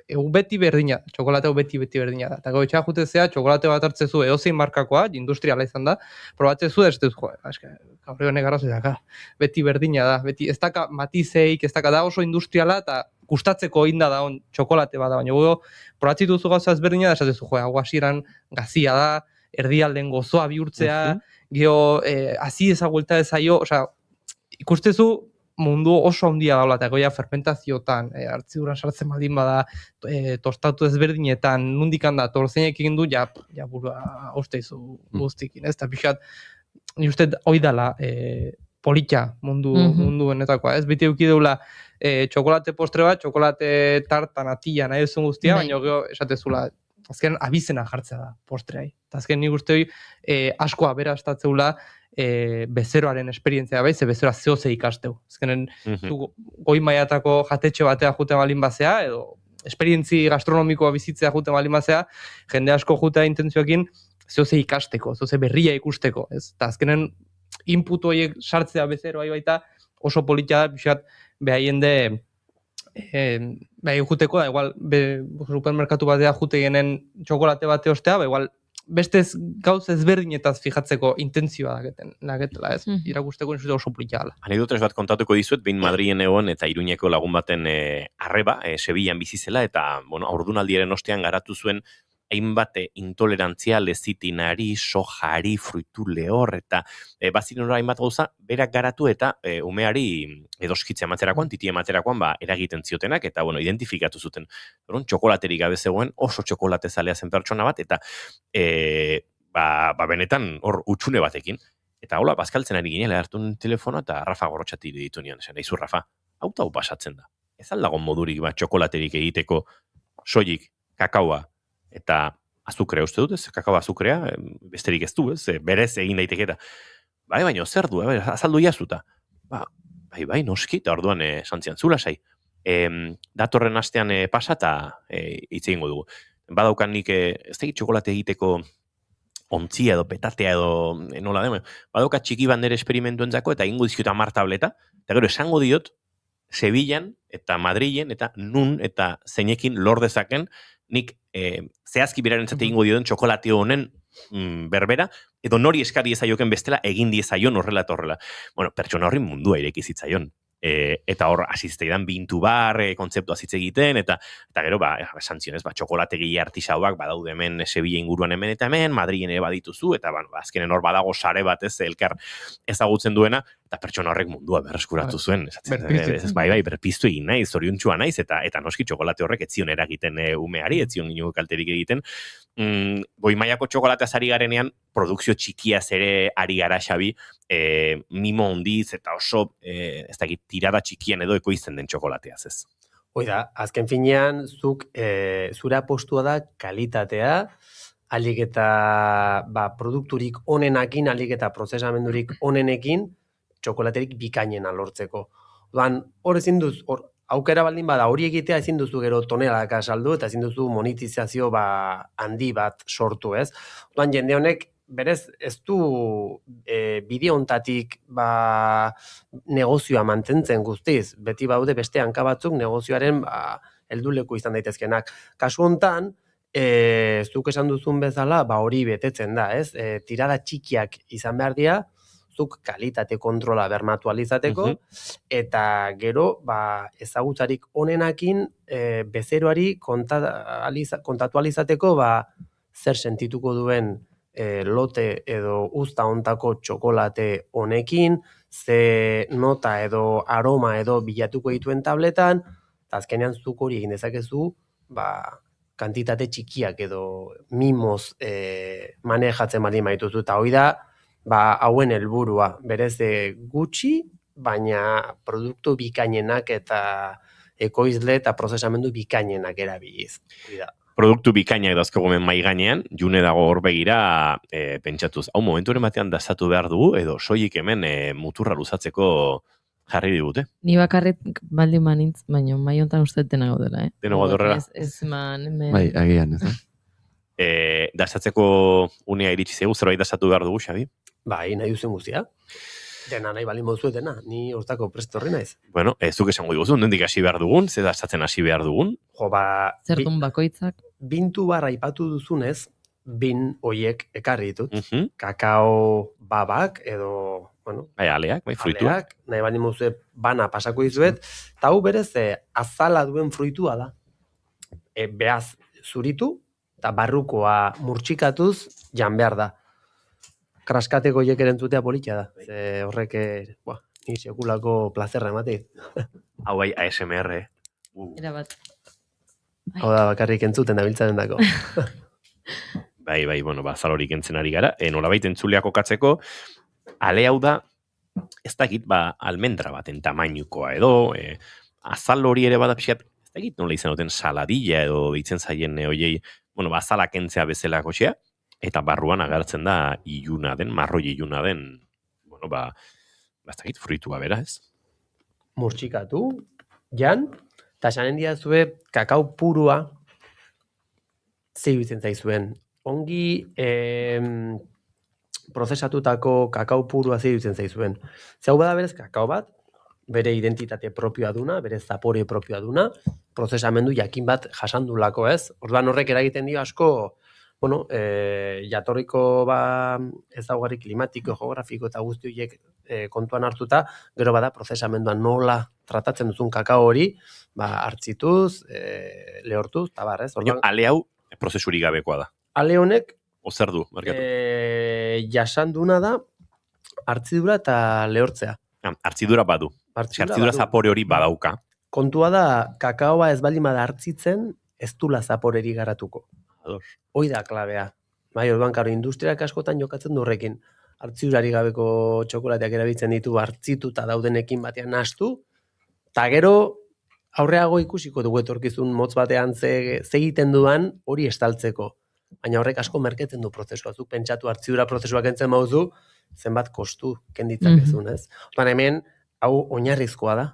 Speaker 14: hau beti berdina, txokolate hau beti berdina da. Eta gau etxea jutezea, txokolate bat hartzezu edozein markakoa, industriala izan da, probatzezu ez dut, gaur honek garrazo daka, beti berdina da, beti ez daka matizeik, ez daka da oso industriala, eta gustatzeko inda da on txokolate bat da, baina gu probatzituzu gauza ezberdina da, esatezu, hau hasieran gazia da, erdialden gozoa bihurtzea, geho, hazi ezaguelta ezaio, ikustezu, mundu oso handia daula, eta goia fermentaziotan, hartziduran sartzen baldin bada, tostatu ezberdinetan, nundikan da, torzeinek egin du, ja burua hausteizu guztikin, ez? Eta pixat, ni uste hoi dala polita mundu honetakoa, ez? Beti euki deula txokolate postre bat, txokolate tarta, natilla, nahi duzun guztia, baina geho esatezula, azken abizena jartzea da postreai. Eta azken nik uste asko aberastatzeula bezeroaren esperientzia bai, ze bezeroa zehoze ikasteu. Azkenen goi mailatako jatetxe batea jute balin bazea, edo esperientzi gastronomikoa bizitzea jute balin bazea, jende asko jutea intentzioekin zehoze ikasteko, zehoze berria ikusteko. Eta azkenen input horiek sartzea bezeroa baita oso politia da, pixat behaien de juteko da, igual supermerkatu batea jute genen txokolate bate ostea, igual beste gauz ezberdinetaz fijatzeko intentzioa dagetela, ez? Irakusteko nizute oso politia dela.
Speaker 2: Anekdotres bat kontatuko dizuet, behin Madrilen egon eta Iruñeko lagun baten arreba, Sevillan bizizela, eta haurdunaldiaren ostean garatu zuen hainbat intolerantzia lezitinari, sojari, fruitu lehor, eta baziren hori hainbat gauza, berak garatu eta umeari edoskitzea matzerakoan, titia matzerakoan, eragiten ziotenak, eta identifikatu zuten. Txokolaterik gabe zegoen, oso txokolate zalea zen pertsona bat, eta benetan hor utxune batekin. Eta hola, bazkaltzen ari ginela hartu telefonoa, eta Rafa gorrotxati ditu nion, esan, eizu Rafa, hau pasatzen da. Ez aldagon modurik txokolaterik egiteko soilik, kakaoa, eta azukrea uste dut, ez, kakao azukrea, besterik ez du, ez, berez egin daiteke eta, baina zer du, azaldu jazuta. Bai, noski, eta orduan santzian zula sai. Datorren astean pasa eta hitz egingo dugu. Badaukan nik, ez tegit txokolate egiteko ontzia edo petatea edo nola den, badauka txiki bandere esperimentuentzako eta egingo dizkiota 10 tableta, eta gero esango diot, Sevillan eta Madrilen eta nun eta zeinekin lor dezaken, nik zehazki biraren zate egingo dioten txokolateo honen berbera, edo nori eskari ezaioken bestela egin diezaion horrela eta horrela. Bueno, pertsona horri mundua ireki zitzaion. Eta hor asisteidan bintu bar, kontzeptua zitze egiten, eta gero, esan zionez, txokolategi artisauak badaude hemen Sevilla inguruan hemen eta hemen, Madrilen ere badituzu, eta azkenen hor badago sare bat ez elkar ezagutzen duena, eta pertsona horrek mundua berreskuratu zuen. Bai, berpiztu egin naiz, zoriontxua naiz, eta noski txokolate horrek etzion eragiten umeari, etzion ingo kalterik egiten. Goi mailako txokolateaz ari garenean, produkzio txikiaz ere ari gara Xabi, mimo hondiz eta oso, ez dakit, tirada txikian edo ekoizten den txokolateaz, ez?
Speaker 15: Oida, azken finean, zuk zure apostua da kalitatea, alik eta produkturik onenakin, alik eta prozesamendurik onenekin, txokolaterik bikainena lortzeko. Hor ezin duz, aukera baldin bada hori egitea ezin duzu gero tonelaka saldu eta ezin duzu monetizazio handi bat sortu, ez? Orduan jende honek berez ez du bideo hontatik negozioa mantentzen guztiz, beti baude beste hanka batzuk negozioaren helduleku izan daitezkenak. Kasu hontan, zuk esan duzun bezala, hori betetzen da, ez? Tirada txikiak izan behar dira, zuk kalitate kontrola bermatu alizateko, eta gero, ezagutzarik onenakin bezeroari kontatu alizateko, zer sentituko duen lote edo uzta ontako txokolate honekin, ze nota edo aroma edo bilatuko dituen tabletan, eta azkenean zuk hori egin dezakezu, kantitate txikiak edo mimoz manejatzen baldin baituzu, eta hori da, hauen helburua, berez gutxi, baina produktu bikainenak eta ekoizle eta prozesamendu bikainenak erabiliz.
Speaker 2: Produktu bikainak dauzkagomen mai gainean, june dago hor begira pentsatuz. Hau momenturen batean dazatu behar dugu, edo soilik hemen muturra luzatzeko jarri digute.
Speaker 3: Ni bakarrik baldin manintz, baina mai hontan uste dena gaudela,
Speaker 2: Dena gaudela.
Speaker 3: Ez man...
Speaker 4: Bai, agian, ez da?
Speaker 2: Dazatzeko unea iritsi zegu, zerbait dazatu behar dugu, Xabi?
Speaker 15: Bai, nahi duzen guztia. Dena nahi balin moduzu dena, ni hortako prestorri naiz.
Speaker 2: Bueno, zuk esango diguzu, nondik hasi behar dugun, ze dazatzen hasi behar dugun?
Speaker 3: Zerdun bakoitzak?
Speaker 15: Bintu barra aipatu duzunez, bin hoiek ekarri ditut. Kakao babak edo,
Speaker 2: aleak, fruituak.
Speaker 15: Nahi balin moduzu bana pasako dizuet, eta hau berez azala duen fruitua da. Beaz zuritu, eta barrukoa murtxikatuz jan behar da. Kraskateko hiek erentzutea politia da. Horrek, ni sekulako plazerra emateit.
Speaker 2: Hau bai, ASMR.
Speaker 3: Erabat.
Speaker 15: Hau da, bakarrik entzuten dabiltzaren dako.
Speaker 2: Bai, zalorik entzen ari gara. Nolabait entzuleak okatzeko, ale hau da, ez dakit, almendra baten tamainukoa edo, azal hori ere bada pixkat, ez dakit nola izan duten saladilla edo ditzen zaien hoiei, azalak entzea bezalako xea, eta barruan agertzen da iluna den, marroi iluna den, ez dakit, fruitua bera, ez?
Speaker 15: Murtxikatu, jan, eta esanen diazue kakao purua zeibitzen zaizuen. Ongi prozesatutako kakao purua zeibitzen zaizuen. Zau bada berez kakao bat, bere identitate propioa duna, bere zapore propioa duna, prozesamendu jakin bat jasandulako, ez? Orduan horrek eragiten dio asko, jatorriko ezaugarri klimatiko, geografiko eta guzti horiek kontuan hartuta, gero bada prozesamenduan nola tratatzen duzun kakao hori, hartzituz, lehortuz, eta bar, ez?
Speaker 2: Ale hau prozesurik gabekoa da.
Speaker 15: Ale honek,
Speaker 2: zer du, markatu?
Speaker 15: Jasanduna da, hartzidura eta lehortzea.
Speaker 2: Hartzidura badu. Hartzidura zapore hori badauka.
Speaker 15: Kontua da, kakaoa ez baldin bada hartzitzen, ez dula zaporeri garatuko. Hoi da klabea. Orduan, industriak askotan jokatzen du horrekin. Hartzidurari gabeko txokolateak erabiltzen ditu hartzituta daudenekin batean nahastu, eta gero aurreago ikusiko dugu etorkizun motz batean ze egiten duan hori estaltzeko. Baina horrek asko merketzen du prozesua. Zuk pentsatu hartzidura prozesuak entzen mauzu, zenbat kostu kenditzak ezun, ez? Orduan hemen, hau oinarrizkoa da.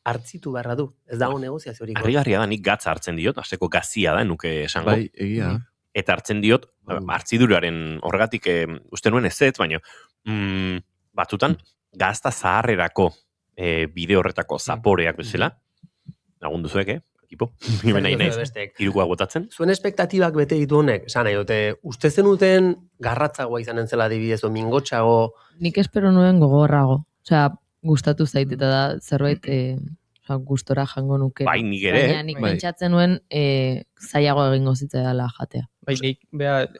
Speaker 15: Hartzitu beharra du, ez dago negoziazio hori.
Speaker 2: Harrigarria da, nik gatza hartzen diot, hasteko gazia da, nuke esango.
Speaker 4: Bai, egia.
Speaker 2: Eta hartzen diot, hartziduraren horregatik uste nuen ez, baina batzutan gazta zaharrerako bide horretako zaporeak bezala, lagundu zuek, ekipo? Nahi naiz, irukoa botatzen.
Speaker 15: Zuen espektatibak bete ditu honek, esan nahi dute, uste zenuten garratzagoa izanen zela adibidez, o mingotxago?
Speaker 3: Nik espero nuen gogorrago, osea, gustatu zait eta da zerbait gustora jango nuke.
Speaker 2: Bai, nik ere.
Speaker 3: Baina nik pentsatzen nuen zailago egingo zitzaiala jatea.
Speaker 14: Bai, nik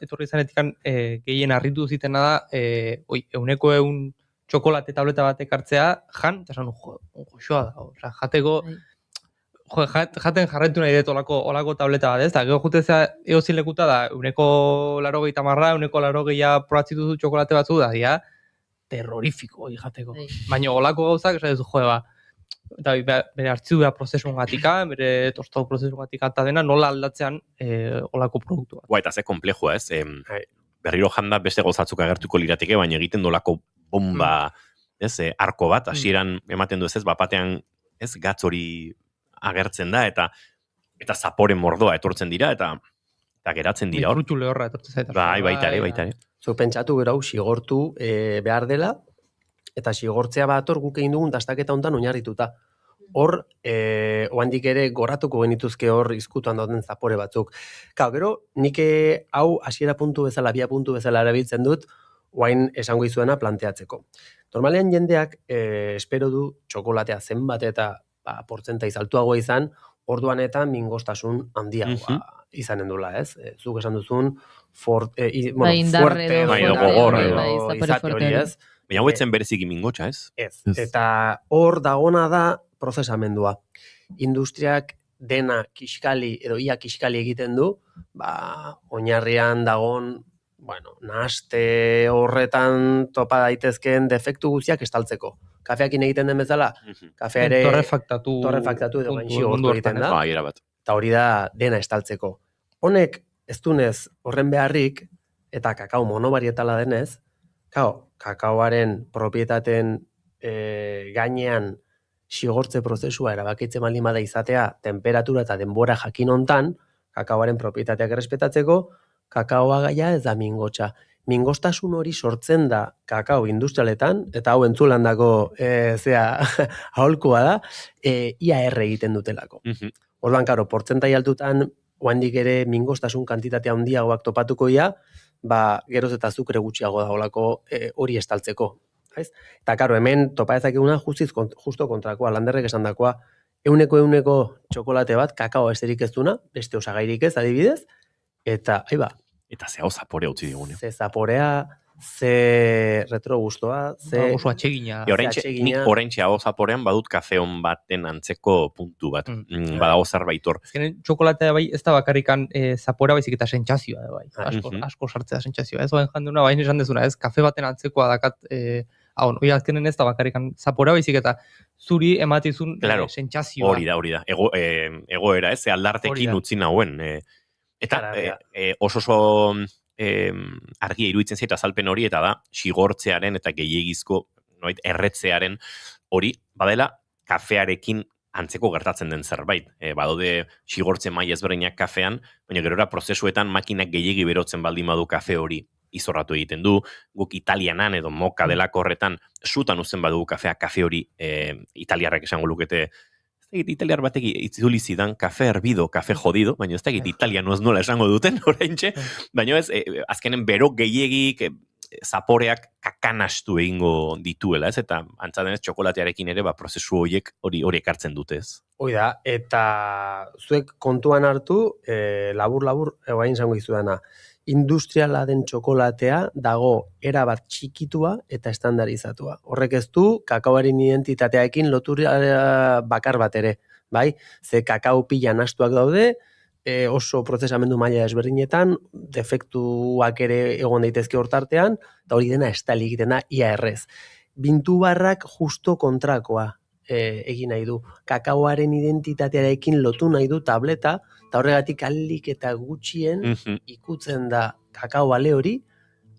Speaker 14: etorri zanetikan gehien harritu zitena da, euneko txokolate tableta batek hartzea, jan, eta esan, joxoa da, osea, jateko, jaten jarretu nahi dut olako tableta bat, ez? Eta gero jutezea eozin lekuta da, euneko 80, euneko 80 probatzitu du txokolate batzu da, dira, terrorifiko jateko. Baina olako gauzak, esan duzu, eta bere hartzidura prozesuagatika, bere tostau prozesuagatika eta dena nola aldatzean olako produktua.
Speaker 2: Eta ze komplejua, ez? Berriro janda beste gozatzuk agertuko lirateke, baina egiten dolako bomba, ez? Arko bat, hasieran ematen du ez, bapatean, ez? Gatz hori agertzen da, eta zapore mordoa etortzen dira, eta geratzen dira hor.
Speaker 14: Frutxu lehorra etortzen zaita.
Speaker 2: Bai, baita ere.
Speaker 15: Zuk pentsatu gero hau xigortu behar dela, eta xigortzea bator guk egin dugun dastaketa hontan oinarrituta. Hor, oandik ere goratuko genituzke hor izkutuan dauden zapore batzuk. Gero, nik hau hasiera puntu bezala, bia puntu bezala erabiltzen dut, oain esango izuena planteatzeko. Normalean jendeak espero du txokolatea zenbat eta portzentaiz altuagoa izan, orduan eta mingostasun handiagoa izanen dula, ez? Zuk esan duzun fuerte, gogor, izate hori, ez?
Speaker 2: Baina hauetzen bereziki mingotxa, ez?
Speaker 15: Ez. Eta hor dagona da prozesamendua. Industriak dena kiskali edo ia kiskali egiten du, oinarrian dagon, nahaste horretan topa daitezkeen defektu guztiak estaltzeko. Kafeakin egiten den bezala, kafea ere
Speaker 14: torrefaktatu
Speaker 15: edo gainxigortu egiten da. Eta hori da dena estaltzeko. Honek ez dunez horren beharrik, eta kakao monobarietala denez, kakaoaren propietateen gainean xigortze prozesua erabakitzen baldin bada izatea temperatura eta denbora jakin hontan, kakaoaren propietateak errespetatzeko, kakaoa gaia ez da mingotxa. Mingostasun hori sortzen da kakao industrialetan, eta hau entzulandako aholkua da, ia erre egiten dutelako. Orduan, karo, portzentai altutan, oandik ere mingostasun kantitatea handiagoak topatuko ia, geroz eta azukre gutxiago dagoelako hori estaltzeko. Eta, karo, hemen topa ezakeguna justo kontrakoa, Landerrek esan dakoa, euneko txokolate bat, kakao esterik ez duna, beste osagairik ez, adibidez, eta,
Speaker 2: Eta ze hau zaporea utzi digune.
Speaker 15: Ze zaporea, ze retrogustoa, ze...
Speaker 14: Oso atsegina.
Speaker 2: Nik oraintxe hau zaporean badut kafeon baten antzeko puntu bat. Badago zerbait hor.
Speaker 14: Ezkenen txokolatea bai ez da bakarrikan zapora baizik eta sentsazioa da bai. Asko sartzea sentsazioa. Ez oen janduna bain esan dezuna, ez kafe baten antzekoa dakat... Hoi azkenen ez da bakarrikan zapora baizik eta zuri ematizun sentsazioa.
Speaker 2: Hori da. Egoera, ez? Aldartekin utzi nauen. Eta oso argia iruditzen zait azalpen hori, eta da, xigortzearen eta gehiegizko erretzearen hori, badela, kafearekin antzeko gertatzen den zerbait. Badaude xigortze maila ezberdinak kafean, baina gerora prozesuetan makinak gehiegi berotzen baldin badu kafe hori izorratu egiten du, guk italianan edo moka delako horretan sutan uzten badugu kafea, kafe hori italiarrak esango lukete, italiar batek itzuli zidan kafe herbido, kafe jodido, baina ez da italiano ez nola esango duten oraintxe, baina ez, azkenen bero gehiegik zaporeak kakanastu egingo dituela, ez? Eta antzaten ez, txokolatearekin ere, prozesu horiek hori ekartzen dute, ez?
Speaker 15: Hoi da, eta zuek kontuan hartu, labur-labur, egain zango izudana, industriala den txokolatea dago erabat txikitua eta estandarizatua. Horrek ez du, kakaoaren identitatearekin lotura bakar bat ere, bai? Ze kakao pila nastuak daude, oso prozesamendu maila desberdinetan, defektuak ere egon daitezke hortartean, eta hori dena estali egiten da ia errez. Bintu barrak justo kontrakoa egin nahi du. Kakaoaren identitatearekin lotu nahi du tableta, eta horregatik alik eta gutxien ikutzen da kakao bale hori,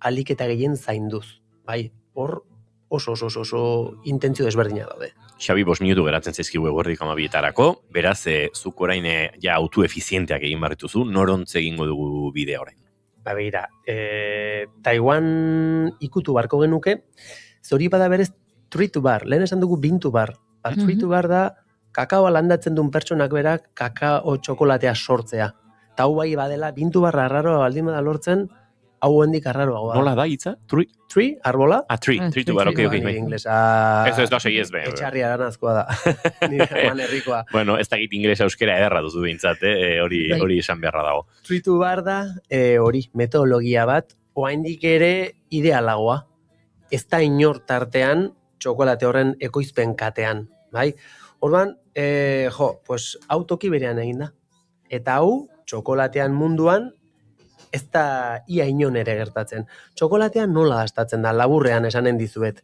Speaker 15: alik eta gehien zainduz. Bai, hor oso intentzio desberdina daude.
Speaker 2: Xabi, 5 minutu geratzen zaizkigu eguerdik 12etarako, beraz, zuk orain ja autoefizienteak egin barrituzu, norontze egingo dugu bidea orain?
Speaker 15: Begira, Taiwan ikutu barko genuke, zori bada berez tree to bar, lehen esan dugu bean to bar. Tree to bar da, kakaoa landatzen duen pertsonak berak kakao txokolatea sortzea. Eta hau bai badela, bean to barra arraroa baldin bada lortzen, hau hendik arraroa.
Speaker 2: Nola da hitza?
Speaker 15: Tree, arbola?
Speaker 2: Tree to bar, ok.
Speaker 15: Inglesa...
Speaker 2: Ez da segi ez be.
Speaker 15: Etxarri aranazkoa da. Nire eman herrikoa.
Speaker 2: Bueno, ez da git inglesa euskera ederra duzu behintzat, hori esan beharra dago.
Speaker 15: Tree to bar da, hori, metodologia bat, oaindik ere idealagoa. Ez da inor tartean, txokolate horren ekoizpen katean, bai? Orduan, hau toki berean egin da. Eta hau, txokolatean munduan, ez da ia inon ere gertatzen. Txokolatean nola dastatzen da, laburrean esanen dizuet.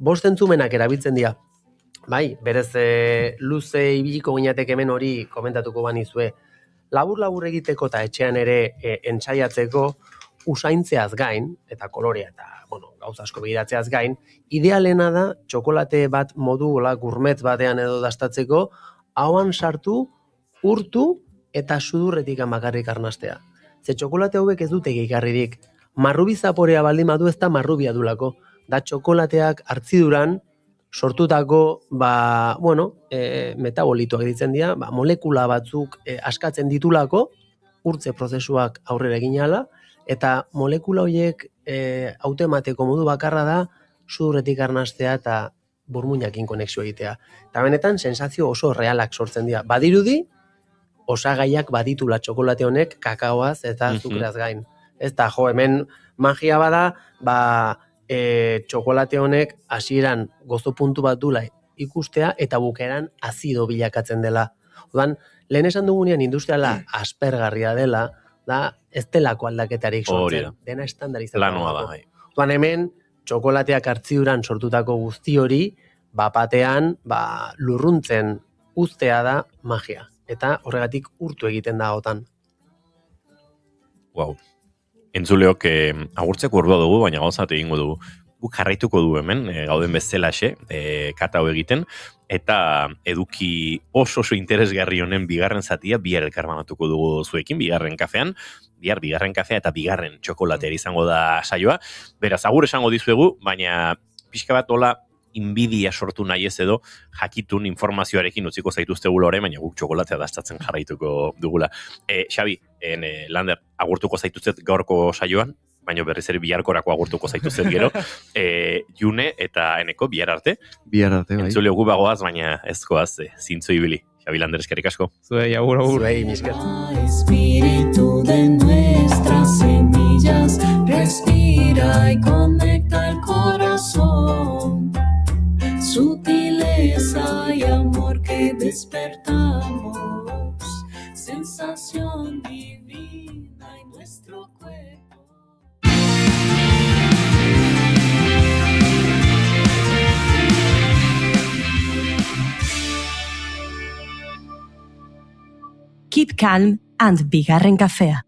Speaker 15: 5 entzumenak erabiltzen dira. Bai, berez luze ibiliko gineatek hemen hori komentatuko banizue. Labur egiteko eta etxean ere entsaiatzeko usaintzeaz gain, eta kolorea eta gauza asko begiratzeaz gain, idealena da txokolate bat modu gourmet batean edo dastatzeko ahoan sartu, urtu eta sudurretik bakarrik arnastea. Ze txokolate hauek ez dute gehigarririk. Marrubi zaporea baldin badu ez da marrubia dulako. Da txokolateak hartziduran sortutako metabolitoak ditzen dira, molekula batzuk askatzen ditulako, urtze prozesuak aurrera egin ahala, eta molekula horiek autoemateko modu bakarra da sudurretik arnastea eta burmuinakin konexio egitea. Eta benetan, sensazio oso realak sortzen dira. Badirudi, osagaiak baditula txokolate honek kakaoaz eta azukreaz gain. Ez da, hemen magia bada, txokolate honek hasieran gozo puntu bat dula ikustea eta bukaeran azido bilakatzen dela. Orduan, lehen esan dugunean industriala aspergarria dela, da ez delako aldaketarik sortzen. Dena estandarizatu.
Speaker 2: Lanua da, bai.
Speaker 15: Orduan, hemen txokolateak hartziduran sortutako guzti hori, bapatean, lurruntzen uztea da magia. Eta horregatik urtu egiten da gotan.
Speaker 2: Wow. Entzuleok agurtzeko ordua dugu, baina gauzatu egingo dugu. Guk jarraituko du hemen, gauden bezalaxe, katao egiten, eta eduki oso interesgarri honen bigarren zatia, bihar elkarbanatuko dugu zuekin, bigarren kafean, bigarren kafea eta bigarren txokolatea izango da saioa. Beraz, agur esango dizuegu, baina pixka bat hola inbidia sortu nahi ez edo, jakitun informazioarekin utziko zaituztegula ore, baina guk txokolatea dastatzen jarraituko dugula. Xabi, Lander, agurtuko zaituzet gaurko saioan, baina berriz ere biharkorako agurtuko zaituzet gero. June eta Eneko, bihar arte.
Speaker 4: Bihar arte, bai.
Speaker 2: Entzuleo gu bagoaz, baina ezkoaz, zintzo ibili. Xabi Lander, eskerrik asko.
Speaker 14: Zuei, agur.
Speaker 15: Zuei, misker.
Speaker 11: Espíritu de nuestras semillas, respira y conecta el corazón. Sutileza y amor que despertamos, sensación divina en nuestro cuerpo.
Speaker 1: Keep calm and bigarren kafea.